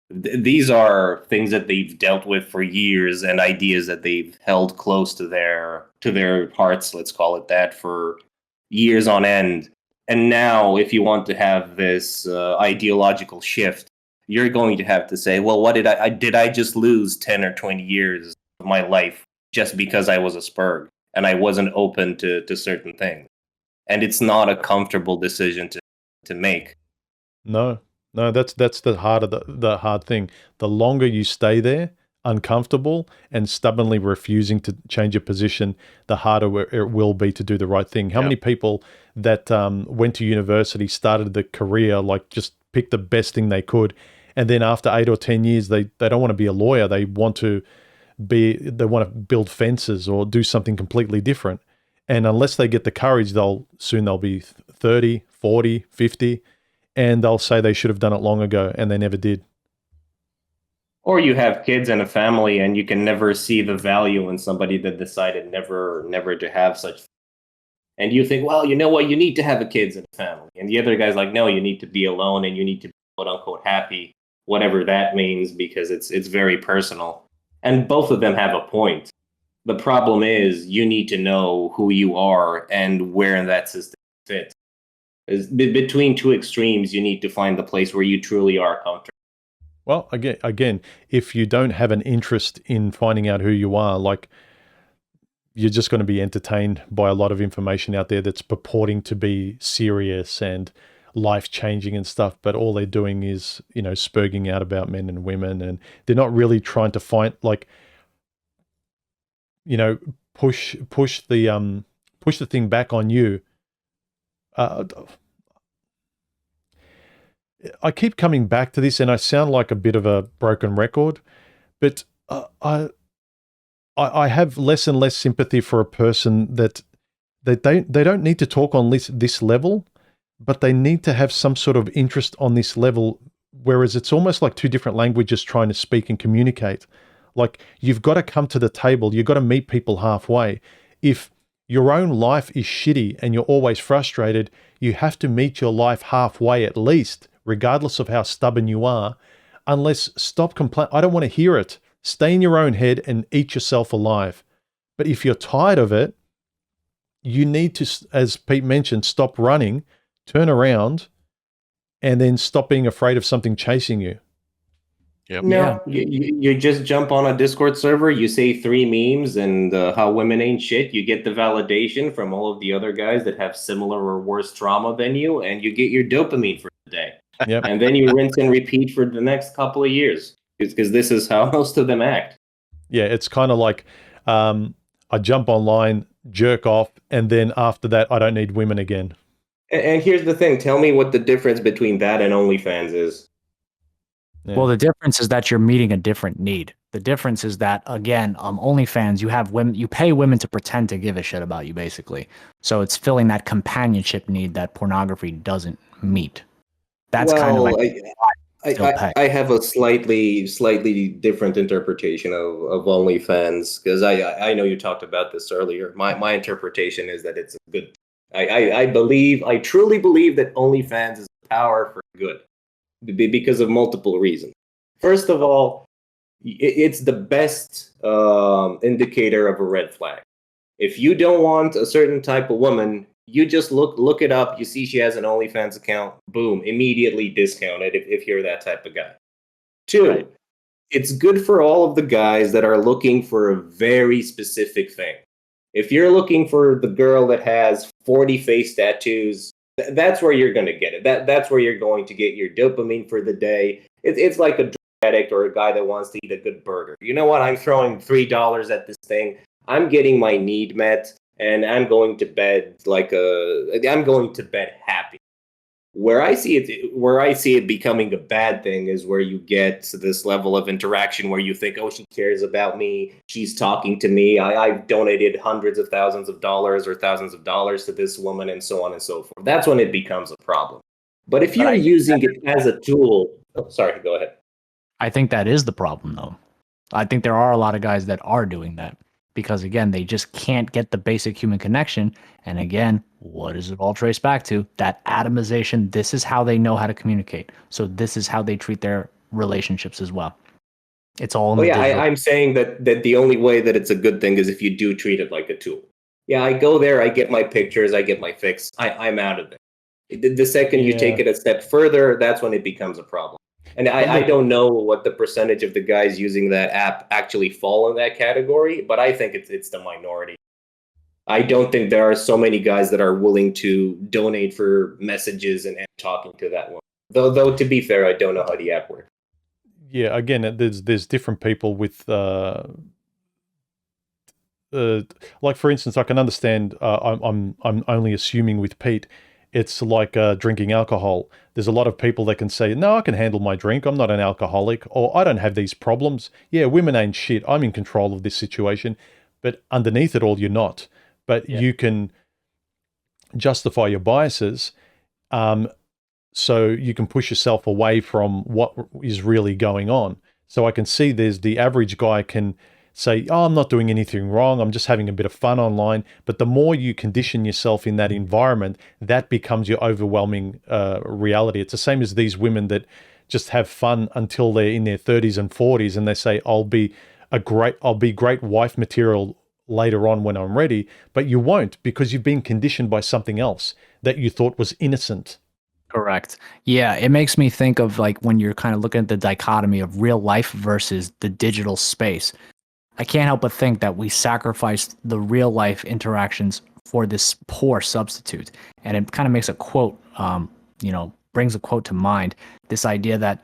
These are things that they've dealt with for years and ideas that they've held close to their hearts, let's call it that, for years on end. And now, if you want to have this ideological shift, you're going to have to say, well, what did I just lose 10 or 20 years of my life just because I was a spurg and I wasn't open to certain things? And it's not a comfortable decision to make. No, that's the hard thing. The longer you stay there, uncomfortable and stubbornly refusing to change your position, the harder it will be to do the right thing. How many people that went to university, started the career, like just picked the best thing they could, and then after 8 or 10 years, they don't want to be a lawyer. They want to build fences or do something completely different. And unless they get the courage, they'll be 30, 40, 50, and they'll say they should have done it long ago, and they never did. Or you have kids and a family, and you can never see the value in somebody that decided never to have such. And you think, well, you know what, you need to have a kids and a family. And the other guy's like, no, you need to be alone, and you need to be quote unquote happy, whatever that means, because it's very personal. And both of them have a point. The problem is you need to know who you are and where that system fits. Between two extremes, you need to find the place where you truly are comfortable. Well, again, if you don't have an interest in finding out who you are, like you're just going to be entertained by a lot of information out there that's purporting to be serious and life-changing and stuff, but all they're doing is, spurging out about men and women, and they're not really trying to find, like, push the thing back on you. I keep coming back to this, and I sound like a bit of a broken record, but I have less and less sympathy for a person that they don't need to talk on this level, but they need to have some sort of interest on this level, whereas it's almost like two different languages trying to speak and communicate. Like, you've got to come to the table. You've got to meet people halfway. If your own life is shitty and you're always frustrated, you have to meet your life halfway at least, regardless of how stubborn you are. Unless, stop complaining. I don't want to hear it. Stay in your own head and eat yourself alive. But if you're tired of it, you need to, as Pete mentioned, stop running, turn around, and then stop being afraid of something chasing you. Yep. No, you just jump on a Discord server, you say 3 memes and how women ain't shit. You get the validation from all of the other guys that have similar or worse trauma than you, and you get your dopamine for the day. Yep. And then you rinse and repeat for the next couple of years, because this is how most of them act. Yeah, it's kind of like I jump online, jerk off, and then after that, I don't need women again. And here's the thing. Tell me what the difference between that and OnlyFans is. Yeah. Well, the difference is that you're meeting a different need. The difference is that, again, OnlyFans, you have women, you pay women to pretend to give a shit about you, basically. So it's filling that companionship need that pornography doesn't meet. That's kind of like still pay. I have a slightly different interpretation of OnlyFans, because I know you talked about this earlier. My interpretation is that it's a good. I truly believe that OnlyFans is a power for good, because of multiple reasons. First of all, it's the best indicator of a red flag. If you don't want a certain type of woman, you just look it up. You see she has an OnlyFans account. Boom, immediately discounted if you're that type of guy. Two, Right. it's good for all of the guys that are looking for a very specific thing. If you're looking for the girl that has 40 face tattoos, that's where you're going to get it. That's where you're going to get your dopamine for the day. It's like a drug addict or a guy that wants to eat a good burger. You know what? I'm throwing $3 at this thing. I'm getting my need met, and I'm going to bed I'm going to bed happy. Where I see it becoming a bad thing is where you get to this level of interaction where you think, oh, she cares about me, she's talking to me, I've donated hundreds of thousands of dollars or thousands of dollars to this woman, and so on and so forth. That's when it becomes a problem. But if you're using it as a tool, sorry, go ahead. I think that is the problem, though. I think there are a lot of guys that are doing that because, again, they just can't get the basic human connection. And again, what does it all trace back to? That atomization. This is how they know how to communicate. So this is how they treat their relationships as well. It's all in the digital. I'm saying that the only way that it's a good thing is if you do treat it like a tool. Yeah, I go there, I get my pictures, I get my fix, I'm out of there. The second you take it a step further, that's when it becomes a problem. And I don't know what the percentage of the guys using that app actually fall in that category, but I think it's the minority. I don't think there are so many guys that are willing to donate for messages and talking to that one. Though to be fair, I don't know how the app works. Yeah, again, there's different people with like, for instance, I can understand. I'm only assuming with Pete, it's like drinking alcohol. There's a lot of people that can say, no, I can handle my drink. I'm not an alcoholic, or I don't have these problems. Yeah, women ain't shit. I'm in control of this situation. But underneath it all, you're not. But you can justify your biases, so you can push yourself away from what is really going on. So I can see there's the average guy can say, oh, I'm not doing anything wrong, I'm just having a bit of fun online. But the more you condition yourself in that environment, that becomes your overwhelming reality. It's the same as these women that just have fun until they're in their 30s and 40s, and they say, I'll be great wife material later on when I'm ready. But you won't, because you've been conditioned by something else that you thought was innocent. Correct. Yeah, it makes me think of like when you're kind of looking at the dichotomy of real life versus the digital space. I can't help but think that we sacrificed the real life interactions for this poor substitute. And it kind of makes a quote, brings a quote to mind, this idea that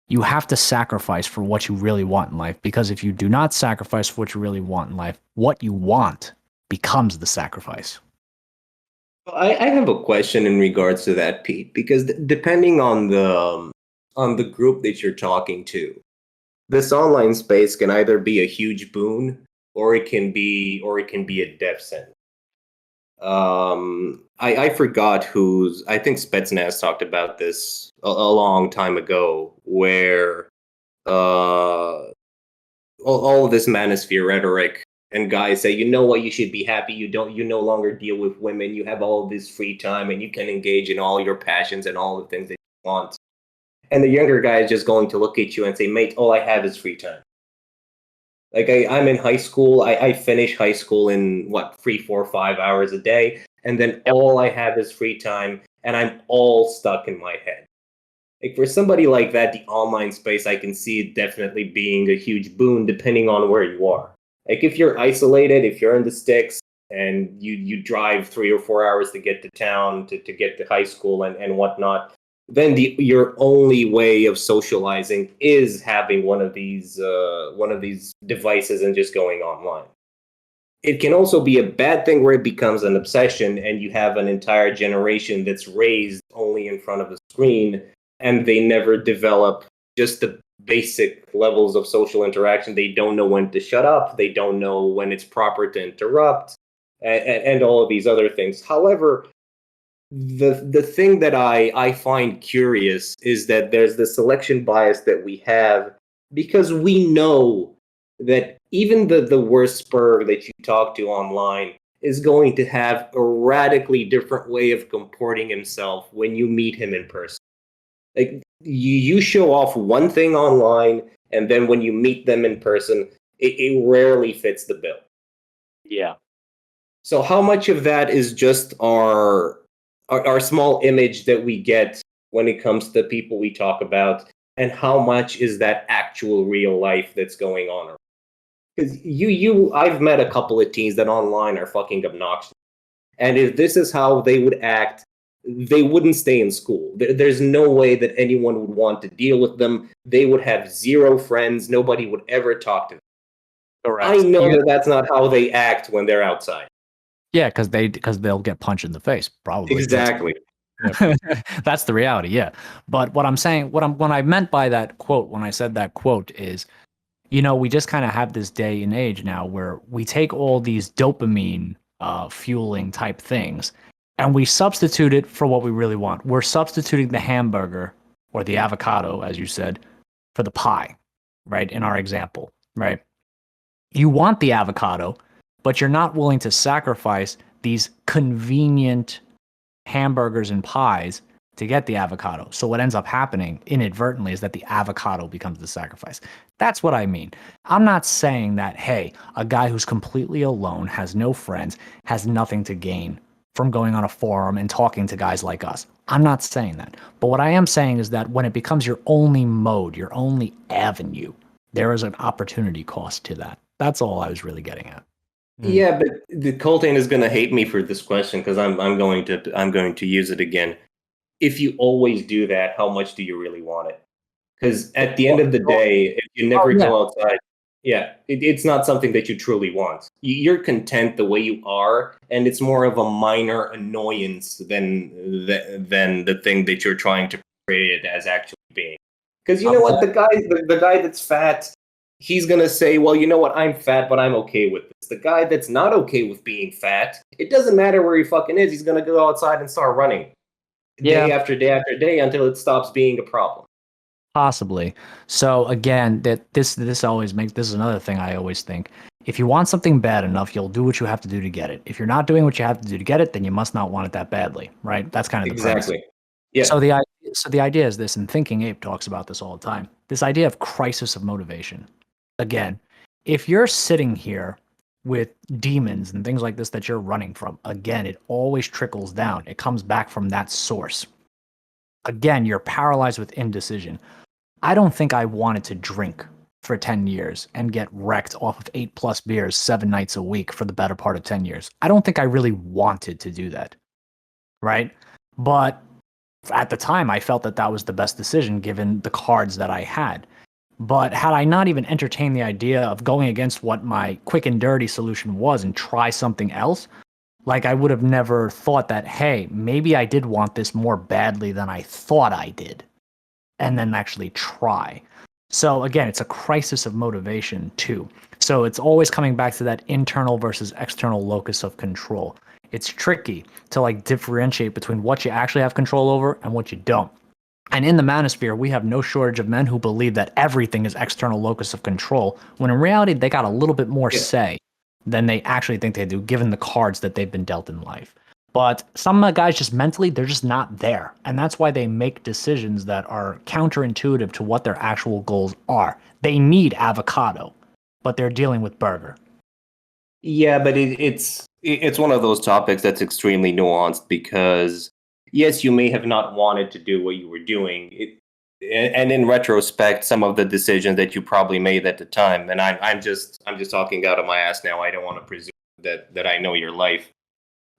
you have to sacrifice for what you really want in life. Because if you do not sacrifice for what you really want in life, what you want becomes the sacrifice. I have a question in regards to that, Pete, because depending on the group that you're talking to, this online space can either be a huge boon or it can be a death sentence. I forgot I think Spetsnaz talked about this a long time ago, where all of this manosphere rhetoric, and guys say, you know what, you should be happy, you no longer deal with women, you have all this free time and you can engage in all your passions and all the things that you want. And the younger guy is just going to look at you and say, mate, all I have is free time. Like I'm in high school, I finish high school in 3, 4, 5 hours a day, and then all I have is free time, and I'm all stuck in my head. Like for somebody like that, the online space, I can see it definitely being a huge boon depending on where you are. Like if you're isolated, if you're in the sticks and you drive 3 or 4 hours to get to town, to get to high school and whatnot, then your only way of socializing is having one of these devices and just going online. It can also be a bad thing where it becomes an obsession and you have an entire generation that's raised only in front of the screen, and they never develop just the basic levels of social interaction. They don't know when to shut up. They don't know when it's proper to interrupt, and all of these other things. However, the thing that I find curious is that there's the selection bias that we have because we know that even the worst spur that you talk to online is going to have a radically different way of comporting himself when you meet him in person. Like you show off one thing online, and then when you meet them in person, it rarely fits the bill. Yeah. So how much of that is just our small image that we get when it comes to people we talk about, and how much is that actual real life that's going on? Because I've met a couple of teens that online are fucking obnoxious, and if this is how they would act, they wouldn't stay in school. There's no way that anyone would want to deal with them. They would have zero friends. Nobody would ever talk to them. Correct. I know that that's not how they act when they're outside. Yeah, because they'll get punched in the face, probably. Exactly. That's the reality, yeah. But what I'm saying, what I meant by that quote, when I said that quote, is, we just kind of have this day and age now where we take all these dopamine fueling type things and we substitute it for what we really want. We're substituting the hamburger or the avocado, as you said, for the pie, right? In our example, right? You want the avocado, but you're not willing to sacrifice these convenient hamburgers and pies to get the avocado. So what ends up happening inadvertently is that the avocado becomes the sacrifice. That's what I mean. I'm not saying that, hey, a guy who's completely alone, has no friends, has nothing to gain from going on a forum and talking to guys like us. I'm not saying that. But what I am saying is that when it becomes your only mode, your only avenue, there is an opportunity cost to that. That's all I was really getting at. Yeah, but the Coltain is going to hate me for this question because I'm going to use it again. If you always do that, how much do you really want it? Because at the end of the day, if you never go outside, it's not something that you truly want. You're content the way you are, and it's more of a minor annoyance than the thing that you're trying to portray it as actually being. Because you know what, the guy that's fat, he's gonna say, well, you know what, I'm fat, but I'm okay with this. The guy that's not okay with being fat, it doesn't matter where he fucking is, he's gonna go outside and start running day after day after day until it stops being a problem. Possibly. So again, this is another thing I always think. If you want something bad enough, you'll do what you have to do to get it. If you're not doing what you have to do to get it, then you must not want it that badly, right? That's kind of the premise. Yeah. So the idea is this, and Thinking Ape talks about this all the time. This idea of crisis of motivation. Again, if you're sitting here with demons and things like this that you're running from, again, it always trickles down. It comes back from that source. Again, you're paralyzed with indecision. I don't think I wanted to drink for 10 years and get wrecked off of 8+ beers 7 nights a week for the better part of 10 years. I don't think I really wanted to do that, right? But at the time, I felt that that was the best decision given the cards that I had. But had I not even entertained the idea of going against what my quick and dirty solution was and try something else, like I would have never thought that, hey, maybe I did want this more badly than I thought I did, and then actually try. So again, it's a crisis of motivation too. So it's always coming back to that internal versus external locus of control. It's tricky to like differentiate between what you actually have control over and what you don't. And in the manosphere, we have no shortage of men who believe that everything is external locus of control, when in reality, they got a little bit more say than they actually think they do, given the cards that they've been dealt in life. But some guys just mentally, they're just not there. And that's why they make decisions that are counterintuitive to what their actual goals are. They need avocado, but they're dealing with burger. Yeah, but it's one of those topics that's extremely nuanced because yes, you may have not wanted to do what you were doing, and in retrospect, some of the decisions that you probably made at the time, and I'm just talking out of my ass now. I don't want to presume that I know your life.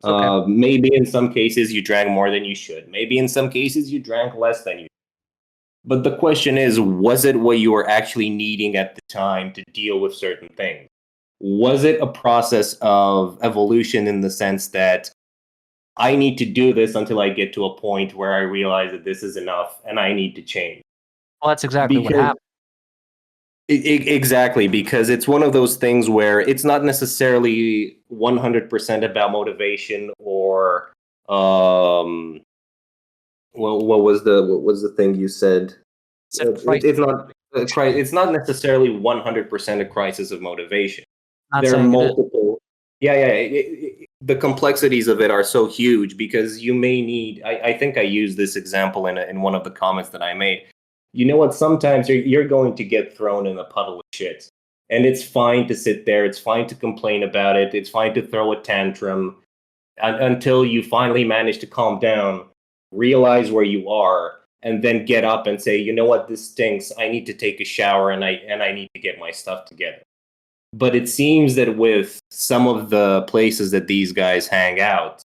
Okay. Maybe in some cases you drank more than you should. Maybe in some cases you drank less than you should. But the question is, was it what you were actually needing at the time to deal with certain things? Was it a process of evolution in the sense that I need to do this until I get to a point where I realize that this is enough and I need to change? Well, that's exactly what happened. Exactly, because it's one of those things where it's not necessarily 100% about motivation or what was the thing you said? It's not necessarily 100% a crisis of motivation. There are multiple. The complexities of it are so huge because you may need. I think I used this example in one of the comments that I made. You know what? Sometimes you're going to get thrown in a puddle of shit, and it's fine to sit there. It's fine to complain about it. It's fine to throw a tantrum until you finally manage to calm down, realize where you are, and then get up and say, you know what, this stinks. I need to take a shower and I need to get my stuff together. But it seems that with some of the places that these guys hang out,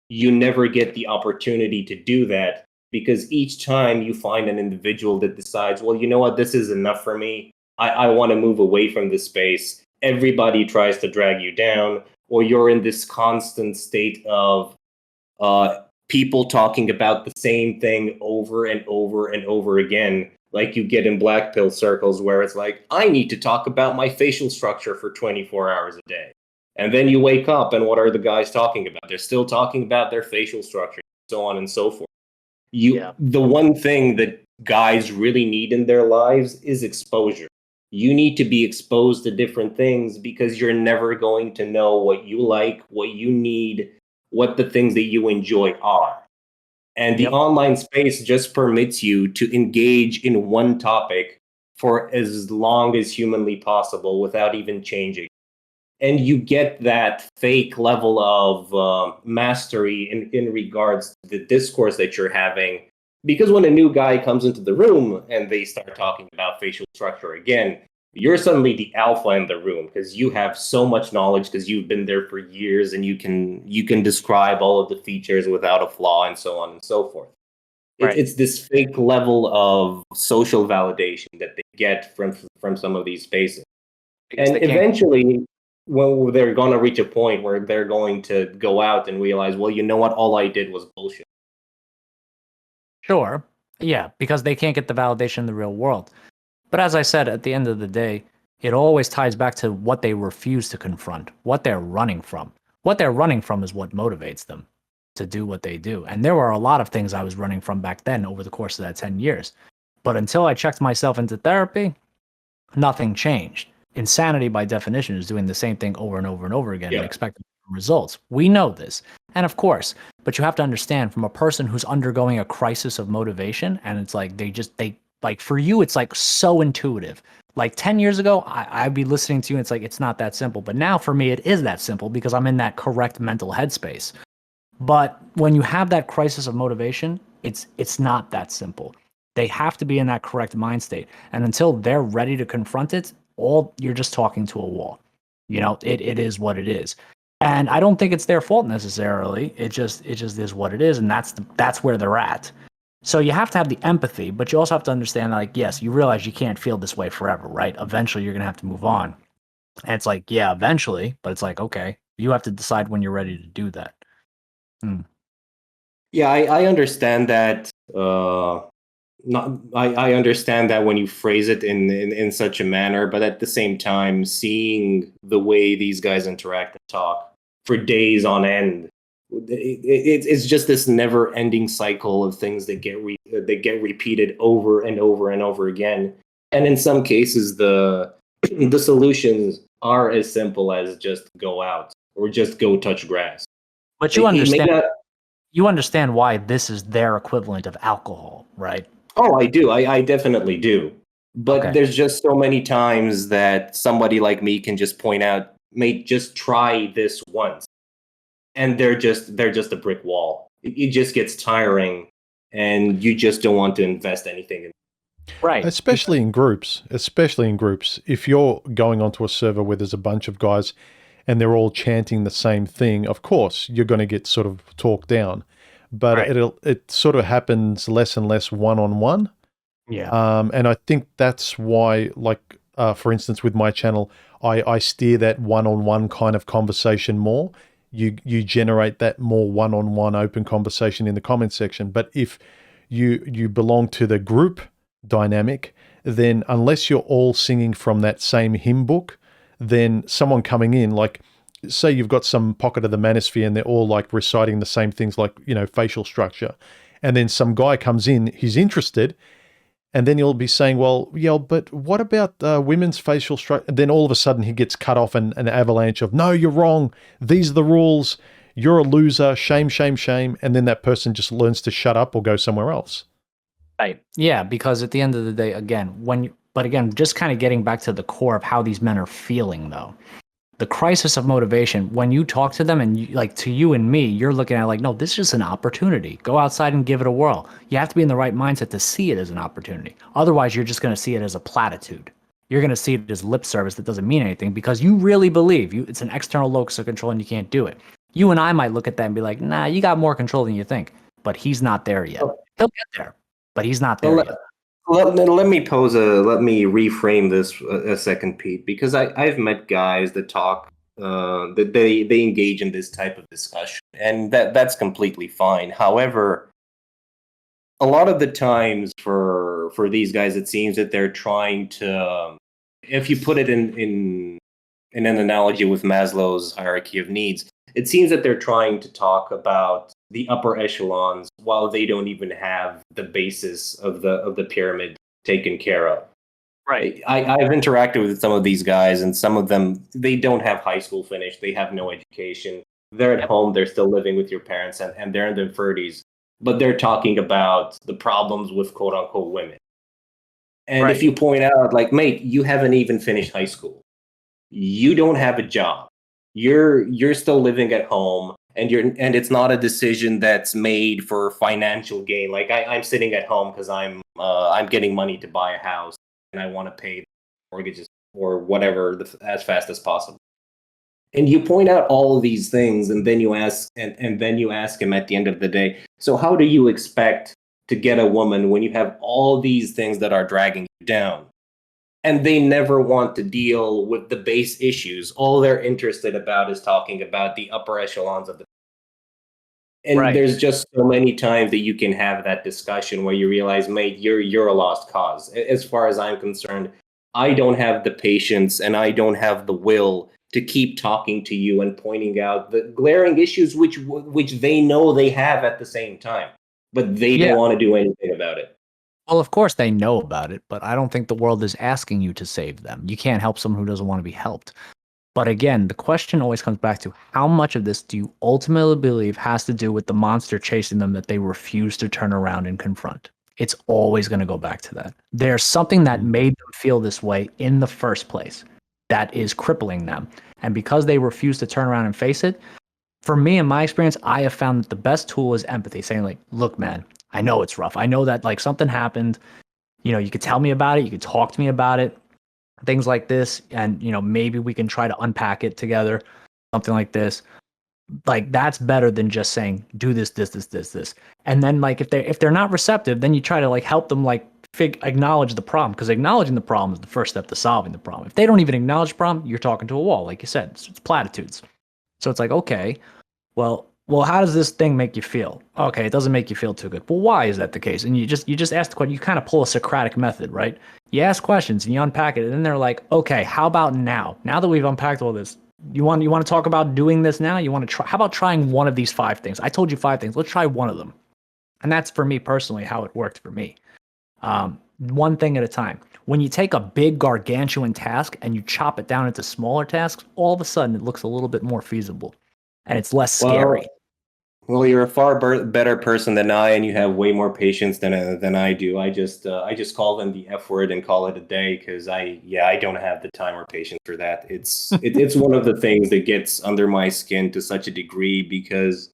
you never get the opportunity to do that because each time you find an individual that decides, well, you know what, this is enough for me. I want to move away from this space. Everybody tries to drag you down, or you're in this constant state of people talking about the same thing over and over and over again, like you get in black pill circles where it's like, I need to talk about my facial structure for 24 hours a day. And then you wake up and what are the guys talking about? They're still talking about their facial structure, so on and so forth. The one thing that guys really need in their lives is exposure. You need to be exposed to different things because you're never going to know what you like, what you need, what the things that you enjoy are. And the online space just permits you to engage in one topic for as long as humanly possible without even changing. And you get that fake level of mastery in regards to the discourse that you're having. Because when a new guy comes into the room and they start talking about facial structure again, you're suddenly the alpha in the room because you have so much knowledge because you've been there for years and you can describe all of the features without a flaw and so on and so forth. It's this fake level of social validation that they get from some of these spaces. And eventually, when they're going to reach a point where they're going to go out and realize, well, you know what, all I did was bullshit. Sure. Yeah, because they can't get the validation in the real world. But as I said, at the end of the day, it always ties back to what they refuse to confront, what they're running from. What they're running from is what motivates them to do what they do. And there were a lot of things I was running from back then over the course of that 10 years. But until I checked myself into therapy, nothing changed. Insanity, by definition, is doing the same thing over and over and over again and expecting results. We know this. And of course, but you have to understand from a person who's undergoing a crisis of motivation, and it's like they like for you, it's like so intuitive. Like 10 years ago, I'd be listening to you and it's like, it's not that simple. But now for me, it is that simple because I'm in that correct mental headspace. But when you have that crisis of motivation, it's not that simple. They have to be in that correct mind state. And until they're ready to confront it, you're just talking to a wall. You know, it is what it is. And I don't think it's their fault necessarily. It just is what it is. And that's where they're at. So you have to have the empathy, but you also have to understand, like, yes, you realize you can't feel this way forever, right? Eventually you're going to have to move on. And it's like, yeah, eventually, but it's like, okay, you have to decide when you're ready to do that. Yeah, I understand that. I understand that when you phrase it in such a manner, but at the same time, seeing the way these guys interact and talk for days on end, it's just this never-ending cycle of things that get repeated over and over and over again. And in some cases, the solutions are as simple as just go out or just go touch grass. But you understand why this is their equivalent of alcohol, right? Oh, I do. I definitely do. But there's just so many times that somebody like me can just point out, mate, just try this once. And they're just a brick wall. It just gets tiring and you just don't want to invest anything in. Right. Especially in groups. If you're going onto a server where there's a bunch of guys and they're all chanting the same thing, of course, you're going to get sort of talked down. But it sort of happens less and less one-on-one. Yeah. And I think that's why, like, for instance, with my channel, I steer that one-on-one kind of conversation more. You generate that more one-on-one open conversation in the comment section. But if you belong to the group dynamic, then unless you're all singing from that same hymn book, then someone coming in, like, say you've got some pocket of the manosphere and they're all like reciting the same things, like, facial structure. And then some guy comes in, he's interested, and then you'll be saying, well, yeah, but what about women's facial structure? And then all of a sudden he gets cut off and an avalanche of, no, you're wrong. These are the rules. You're a loser. Shame, shame, shame. And then that person just learns to shut up or go somewhere else. Right. Yeah, because at the end of the day, again, but again, just kind of getting back to the core of how these men are feeling, though. The crisis of motivation, when you talk to them and like to you and me, you're looking at it like, no, this is an opportunity. Go outside and give it a whirl. You have to be in the right mindset to see it as an opportunity. Otherwise, you're just going to see it as a platitude. You're going to see it as lip service that doesn't mean anything because you really believe it's an external locus of control and you can't do it. You and I might look at that and be like, nah, you got more control than you think. But he's not there yet. He'll get there, but he's not there yet. Let me reframe this a second, Pete, because I've met guys that talk that they engage in this type of discussion, and that's completely fine. However, a lot of the times for these guys, it seems that they're trying to, if you put it in an analogy with Maslow's hierarchy of needs, it seems that they're trying to talk about the upper echelons while they don't even have the basis of the pyramid taken care of. Right. I've interacted with some of these guys, and some of them, they don't have high school finished. They have no education. They're at home. They're still living with your parents, and they're in their 30s. But they're talking about the problems with quote unquote women. And if you point out, like, mate, you haven't even finished high school. You don't have a job. You're still living at home, and it's not a decision that's made for financial gain. Like I'm sitting at home because I'm getting money to buy a house, and I want to pay mortgages or whatever as fast as possible. And you point out all of these things, and then you ask, and then you ask him at the end of the day, so how do you expect to get a woman when you have all these things that are dragging you down? And they never want to deal with the base issues. All they're interested about is talking about the upper echelons of the. And there's just so many times that you can have that discussion where you realize, mate, you're a lost cause. As far as I'm concerned, I don't have the patience and I don't have the will to keep talking to you and pointing out the glaring issues which they know they have at the same time, but they don't want to do anything about it. Well, of course they know about it, but I don't think the world is asking you to save them. You can't help someone who doesn't want to be helped. But again, the question always comes back to how much of this do you ultimately believe has to do with the monster chasing them that they refuse to turn around and confront? It's always going to go back to that. There's something that made them feel this way in the first place that is crippling them. And because they refuse to turn around and face it, for me, in my experience, I have found that the best tool is empathy, saying like, look, man, I know it's rough. I know that like something happened. You know, you could tell me about it. You could talk to me about it. Things like this. And, you know, maybe we can try to unpack it together. Something like this. Like that's better than just saying, do this. And then like if they're not receptive, then you try to like help them like acknowledge the problem, because acknowledging the problem is the first step to solving the problem. If they don't even acknowledge the problem, you're talking to a wall. Like you said, it's platitudes. So it's like, okay, well, how does this thing make you feel? Okay, it doesn't make you feel too good. Well, why is that the case? And you just ask the question. You kind of pull a Socratic method, right? You ask questions and you unpack it, and then they're like, okay, how about now? Now that we've unpacked all this, you want to talk about doing this now? You want to try? How about trying one of these 5 things? I told you 5 things. Let's try one of them. And that's for me personally how it worked for me. One thing at a time. When you take a big gargantuan task and you chop it down into smaller tasks, all of a sudden it looks a little bit more feasible and it's less scary. Well, you're a far better person than I, and you have way more patience than I do. I just call them the F word and call it a day because I don't have the time or patience for that. It's one of the things that gets under my skin to such a degree because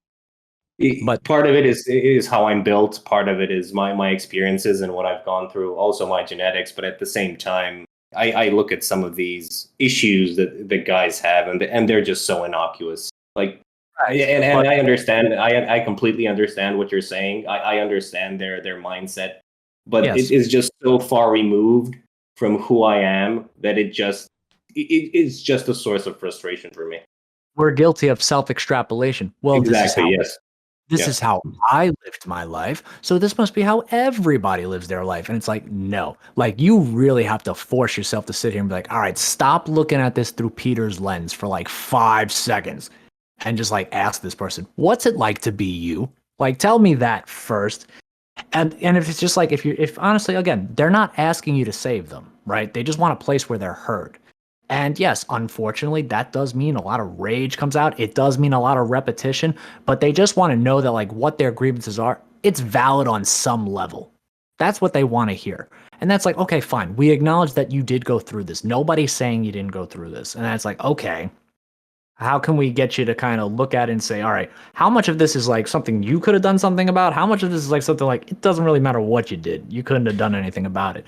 part of it is how I'm built. Part of it is my experiences and what I've gone through. Also my genetics, but at the same time, I look at some of these issues that the guys have, and they're just so innocuous. Like. And I understand. I completely understand what you're saying. I understand their mindset, but it is just so far removed from who I am that it's just a source of frustration for me. We're guilty of self-extrapolation. Well, exactly. Yes. This is how I lived my life. So this must be how everybody lives their life. And it's like, no, like you really have to force yourself to sit here and be like, all right, stop looking at this through Peter's lens for like 5 seconds and just like ask this person, what's it like to be you? Like, tell me that first. And if it's just like, if honestly, again, they're not asking you to save them, right? They just want a place where they're heard. And yes, unfortunately, that does mean a lot of rage comes out. It does mean a lot of repetition, but they just want to know that like what their grievances are, it's valid on some level. That's what they want to hear. And that's like, okay, fine. We acknowledge that you did go through this. Nobody's saying you didn't go through this. And that's like, okay, how can we get you to kind of look at it and say, all right, how much of this is like something you could have done something about? How much of this is like something like it doesn't really matter what you did. You couldn't have done anything about it.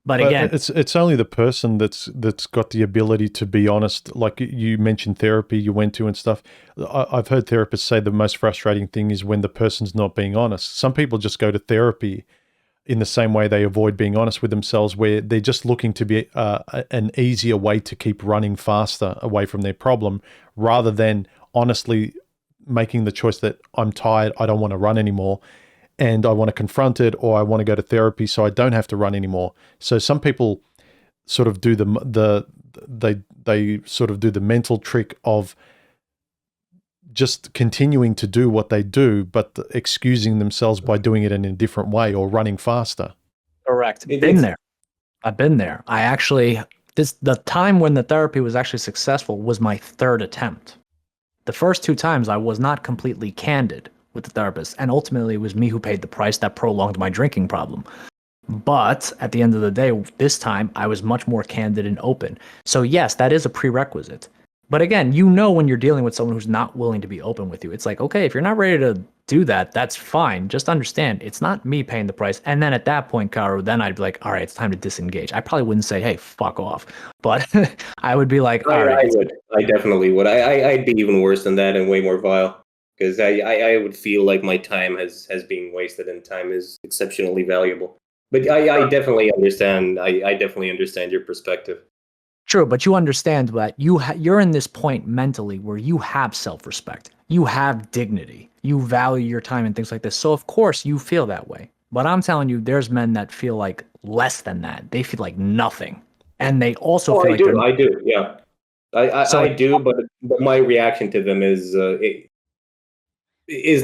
But again, it's only the person that's got the ability to be honest. Like you mentioned, therapy you went to and stuff. I've heard therapists say the most frustrating thing is when the person's not being honest. Some people just go to therapy in the same way they avoid being honest with themselves, where they're just looking to be an easier way to keep running faster away from their problem, rather than honestly making the choice that I'm tired, I don't want to run anymore, and I want to confront it, or I want to go to therapy so I don't have to run anymore. So some people sort of do they sort of do the mental trick of just continuing to do what they do, but excusing themselves by doing it in a different way or running faster. correct. Been there. I've been there. I actually, the time when the therapy was actually successful was my third attempt. The first 2 times I was not completely candid with the therapist, and ultimately it was me who paid the price that prolonged my drinking problem. But at the end of the day, this time I was much more candid and open. So yes, that is a prerequisite. But again, you know when you're dealing with someone who's not willing to be open with you, it's like, okay, if you're not ready to do that, that's fine. Just understand it's not me paying the price. And then at that point, Karu, then I'd be like, all right, it's time to disengage. I probably wouldn't say, hey, fuck off. But I would be like, all right. I would. I definitely would. I'd be even worse than that and way more vile, because I would feel like my time has been wasted, and time is exceptionally valuable. But I definitely understand. I definitely understand your perspective. True, but you understand that you're in this point mentally where you have self-respect, you have dignity, you value your time and things like this. So of course you feel that way. But I'm telling you, there's men that feel like less than that. They feel like nothing, and they also feel like I do. Yeah, I do. But my reaction to them is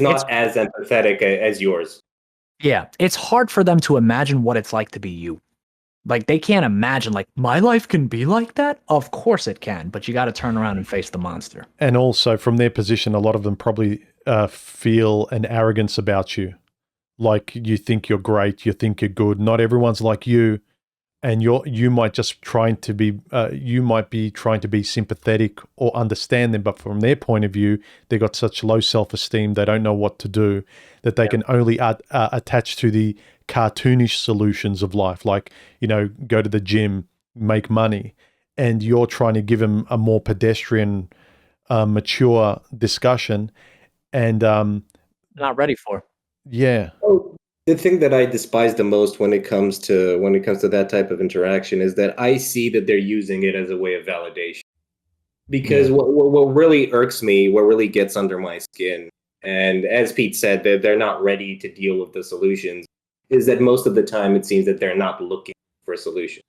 not as empathetic as yours. Yeah, it's hard for them to imagine what it's like to be you. Like they can't imagine like my life can be like that. Of course it can, but you got to turn around and face the monster. And also from their position, a lot of them probably feel an arrogance about you. Like you think you're great, you think you're good. Not everyone's like you, and you might just trying to be trying to be sympathetic or understand them, but from their point of view, they got such low self-esteem, they don't know what to do, that they can only attach to the cartoonish solutions of life, like, go to the gym, make money, and you're trying to give them a more pedestrian, mature discussion, and Not ready for. Yeah. Oh, the thing that I despise the most when it comes to that type of interaction is that I see that they're using it as a way of validation. Because what really irks me, what really gets under my skin, and as Pete said, that they're not ready to deal with the solutions, is that most of the time it seems that they're not looking for a solution.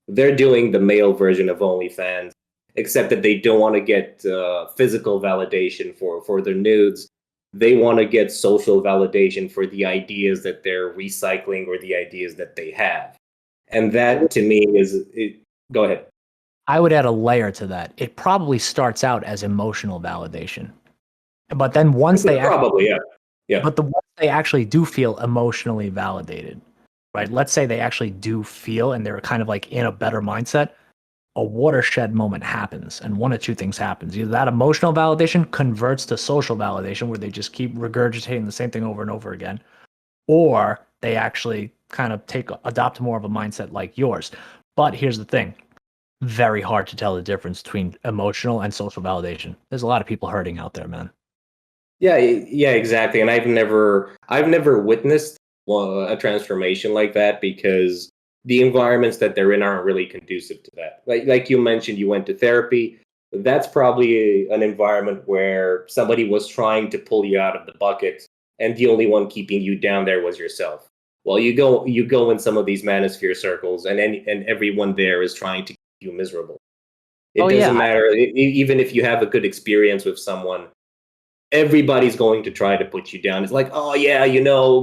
They're doing the male version of OnlyFans, except that they don't want to get physical validation for their nudes. They want to get social validation for the ideas that they're recycling or the ideas that they have. And that to me go ahead. I would add a layer to that. It probably starts out as emotional validation. But then once they probably, yeah. But once they actually do feel emotionally validated, right? Let's say they actually do feel and they're kind of like in a better mindset, a watershed moment happens, and one of two things happens. Either that emotional validation converts to social validation where they just keep regurgitating the same thing over and over again, or they actually kind of adopt more of a mindset like yours. But here's the thing. Very hard to tell the difference between emotional and social validation. There's a lot of people hurting out there, man. Yeah, exactly. And I've never witnessed a transformation like that, because the environments that they're in aren't really conducive to that. Like you mentioned, you went to therapy. That's probably an environment where somebody was trying to pull you out of the bucket and the only one keeping you down there was yourself. Well, you go in some of these manosphere circles, and everyone there is trying to keep you miserable. It doesn't matter, even if you have a good experience with someone, everybody's going to try to put you down. It's like, oh yeah,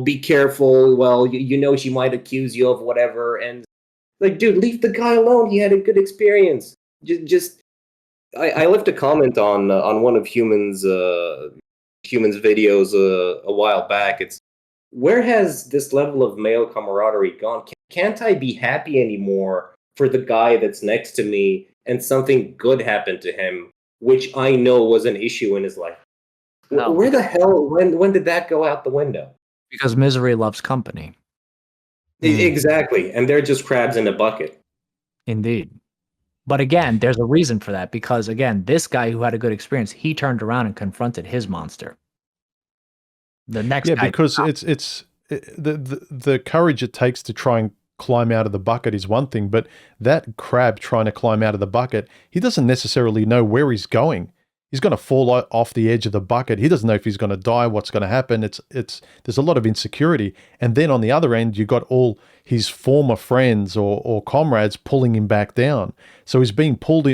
be careful. Well, she might accuse you of whatever, and like, dude, leave the guy alone. He had a good experience. I left a comment on one of Human's videos a while back. It's, where has this level of male camaraderie gone? Can't I be happy anymore for the guy that's next to me and something good happened to him, which I know was an issue in his life? No, where the hell, when did that go out the window? Because misery loves company. Exactly. And they're just crabs in a bucket. Indeed. But again, there's a reason for that, because again, this guy who had a good experience, he turned around and confronted his monster. The next guy, because it's the courage it takes to try and climb out of the bucket is one thing, but that crab trying to climb out of the bucket, he doesn't necessarily know where he's going. He's going to fall off the edge of the bucket. He doesn't know if he's going to die, what's going to happen. There's a lot of insecurity. And then on the other end, you got all his former friends or comrades pulling him back down. So he's being pulled.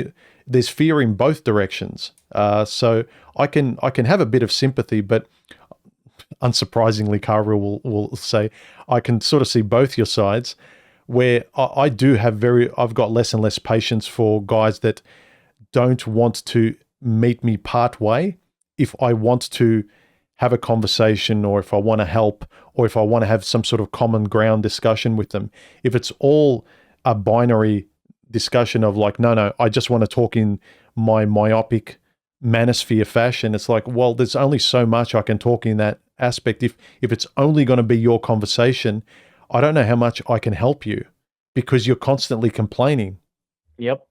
There's fear in both directions. So I can have a bit of sympathy, but unsurprisingly, Kara will say, I can sort of see both your sides, where I do have I've got less and less patience for guys that don't want to meet me part way. If I want to have a conversation, or if I want to help, or if I want to have some sort of common ground discussion with them, if it's all a binary discussion of like, no, I just want to talk in my myopic manosphere fashion, it's like, well, there's only so much I can talk in that aspect. If it's only going to be your conversation, I don't know how much I can help you, because you're constantly complaining. Yep.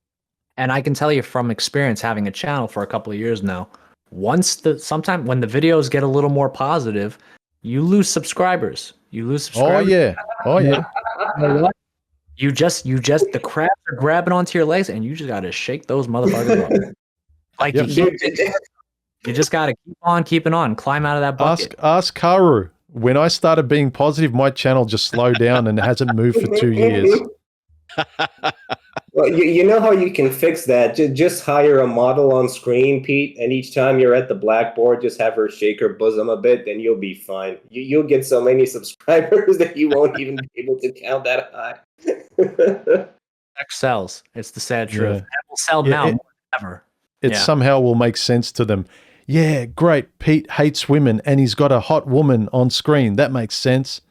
And I can tell you from experience, having a channel for a couple of years now, sometime when the videos get a little more positive, you lose subscribers. Oh yeah. You know what? You just the crabs are grabbing onto your legs, and you just got to shake those motherfuckers off. Like, yep. you just got to keep on keeping on, climb out of that bucket. Ask Karu. When I started being positive, my channel just slowed down and hasn't moved for 2 years. Well, you know how you can fix that? Just hire a model on screen, Pete, and each time you're at the blackboard, just have her shake her bosom a bit, then you'll be fine. You'll get so many subscribers that you won't even be able to count that high. Tech sells. It's the sad truth. It will sell now more than ever. It somehow will make sense to them. Yeah, great. Pete hates women and he's got a hot woman on screen. That makes sense.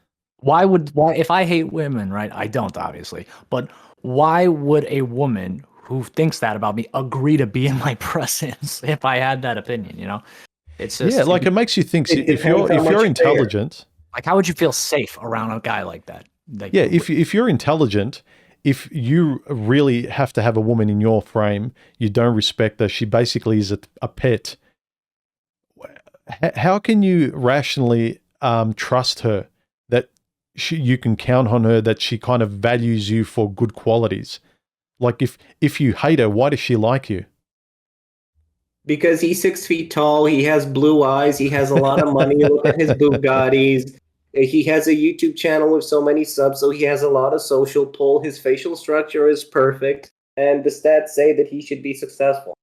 Why if I hate women, right? I don't, obviously. But why would a woman who thinks that about me agree to be in my presence if I had that opinion, It's just, it makes you think, if you're intelligent, like, how would you feel safe around a guy like that? If you're intelligent, if you really have to have a woman in your frame, you don't respect her, she basically is a pet. How can you rationally trust her, that you can count on her, that she kind of values you for good qualities? Like, if you hate her, why does she like you? Because he's 6 feet tall, he has blue eyes, he has a lot of money, look at his Bugattis. He has a YouTube channel with so many subs, so he has a lot of social pull. His facial structure is perfect, and the stats say that he should be successful.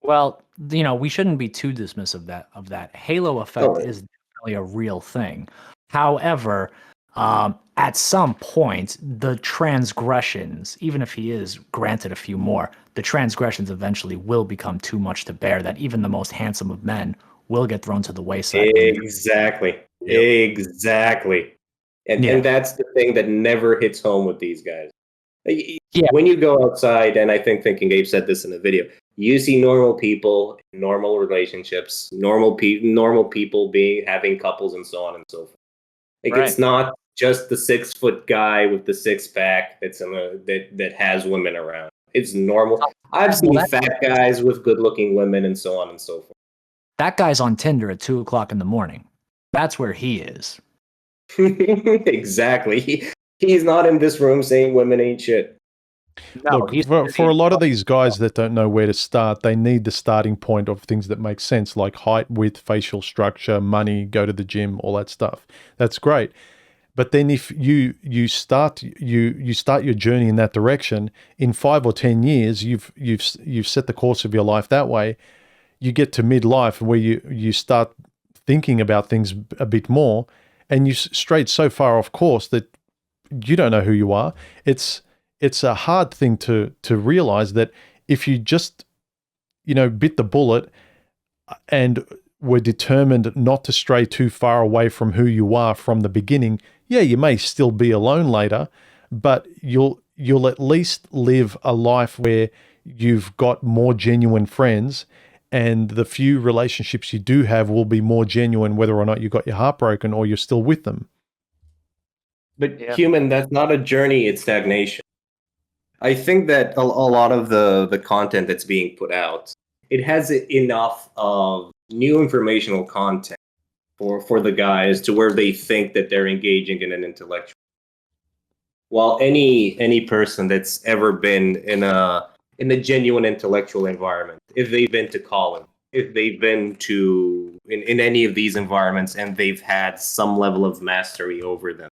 Well, we shouldn't be too dismissive of that. Halo effect is definitely a real thing. However, at some point, the transgressions, even if he is granted a few more, the transgressions eventually will become too much to bear, that even the most handsome of men will get thrown to the wayside. Exactly. Yep. Exactly. And that's the thing that never hits home with these guys. When you go outside, and I think Thinking Ape said this in a video, you see normal people, normal relationships, normal people having couples, and so on and so forth. It's not just the 6-foot guy with the 6-pack that has women around. It's normal. I've seen fat guys with good-looking women, and so on and so forth. That guy's on Tinder at 2:00 in the morning. That's where he is. Exactly. He's not in this room saying women ain't shit. No, Look, for a lot of these guys that don't know where to start, they need the starting point of things that make sense, like height, width, facial structure, money, go to the gym, all that stuff. That's great. But then if you start your journey in that direction, in 5 or 10 years, you've set the course of your life that way. You get to midlife where you start thinking about things a bit more, and you strayed so far off course that you don't know who you are. It's a hard thing to realize that if you just bit the bullet and were determined not to stray too far away from who you are from the beginning, yeah, you may still be alone later, but you'll at least live a life where you've got more genuine friends, and the few relationships you do have will be more genuine, whether or not you got your heart broken or you're still with them. But human, that's not a journey, it's stagnation. I think that a lot of the content that's being put out, it has enough of new informational content for the guys to where they think that they're engaging in an intellectual. While any person that's ever been in a genuine intellectual environment, if they've been to college, if they've been to in any of these environments and they've had some level of mastery over them,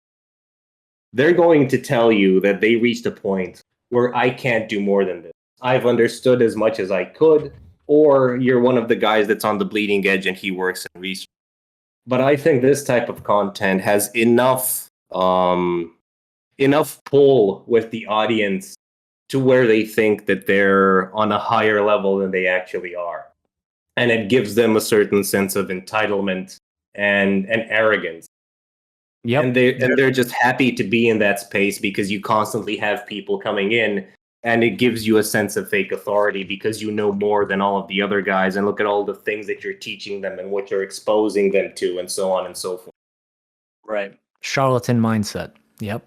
they're going to tell you that they reached a point where I can't do more than this. I've understood as much as I could, or you're one of the guys that's on the bleeding edge and he works in research. But I think this type of content has enough pull with the audience to where they think that they're on a higher level than they actually are. And it gives them a certain sense of entitlement and arrogance. Yep. And they're just happy to be in that space because you constantly have people coming in, and it gives you a sense of fake authority because you know more than all of the other guys, and look at all the things that you're teaching them and what you're exposing them to, and so on and so forth. Right. Charlatan mindset. Yep.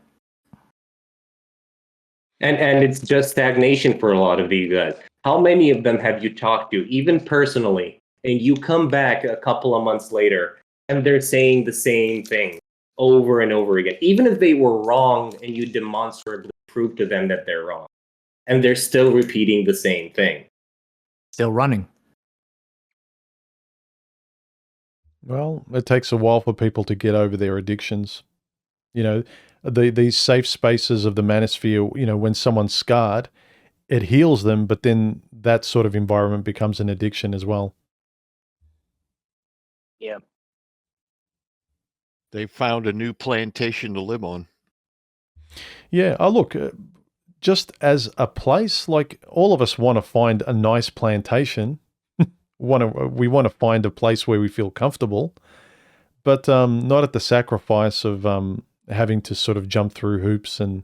And it's just stagnation for a lot of these guys. How many of them have you talked to, even personally, and you come back a couple of months later and they're saying the same thing over and over again, even if they were wrong and you demonstrably prove to them that they're wrong, and they're still repeating the same thing. Still running. Well, it takes a while for people to get over their addictions. These safe spaces of the manosphere, when someone's scarred, it heals them, but then that sort of environment becomes an addiction as well. Yeah. They found a new plantation to live on. Yeah, look, just as a place, like all of us want to find a nice plantation. We want to find a place where we feel comfortable, but not at the sacrifice of having to sort of jump through hoops and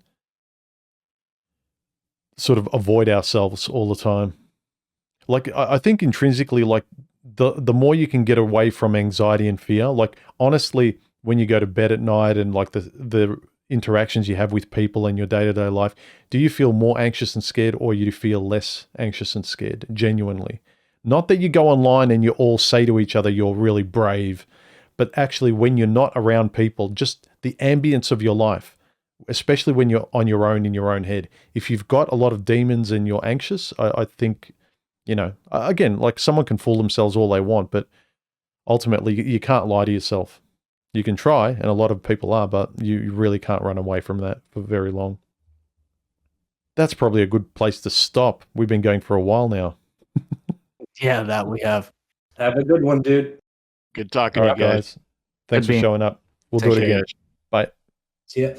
sort of avoid ourselves all the time. Like, I think intrinsically, like the more you can get away from anxiety and fear, like honestly, when you go to bed at night and like the interactions you have with people in your day-to-day life, do you feel more anxious and scared, or you feel less anxious and scared, genuinely? Not that you go online and you all say to each other, you're really brave, but actually when you're not around people, just the ambience of your life, especially when you're on your own in your own head. If you've got a lot of demons and you're anxious, I think, again, like someone can fool themselves all they want, but ultimately you can't lie to yourself. You can try, and a lot of people are, but you really can't run away from that for very long. That's probably a good place to stop. We've been going for a while now. Yeah, that we have. Have a good one, dude. Good talking All to right, you guys. guys. Thanks for showing up. We'll do it again. Bye. See ya.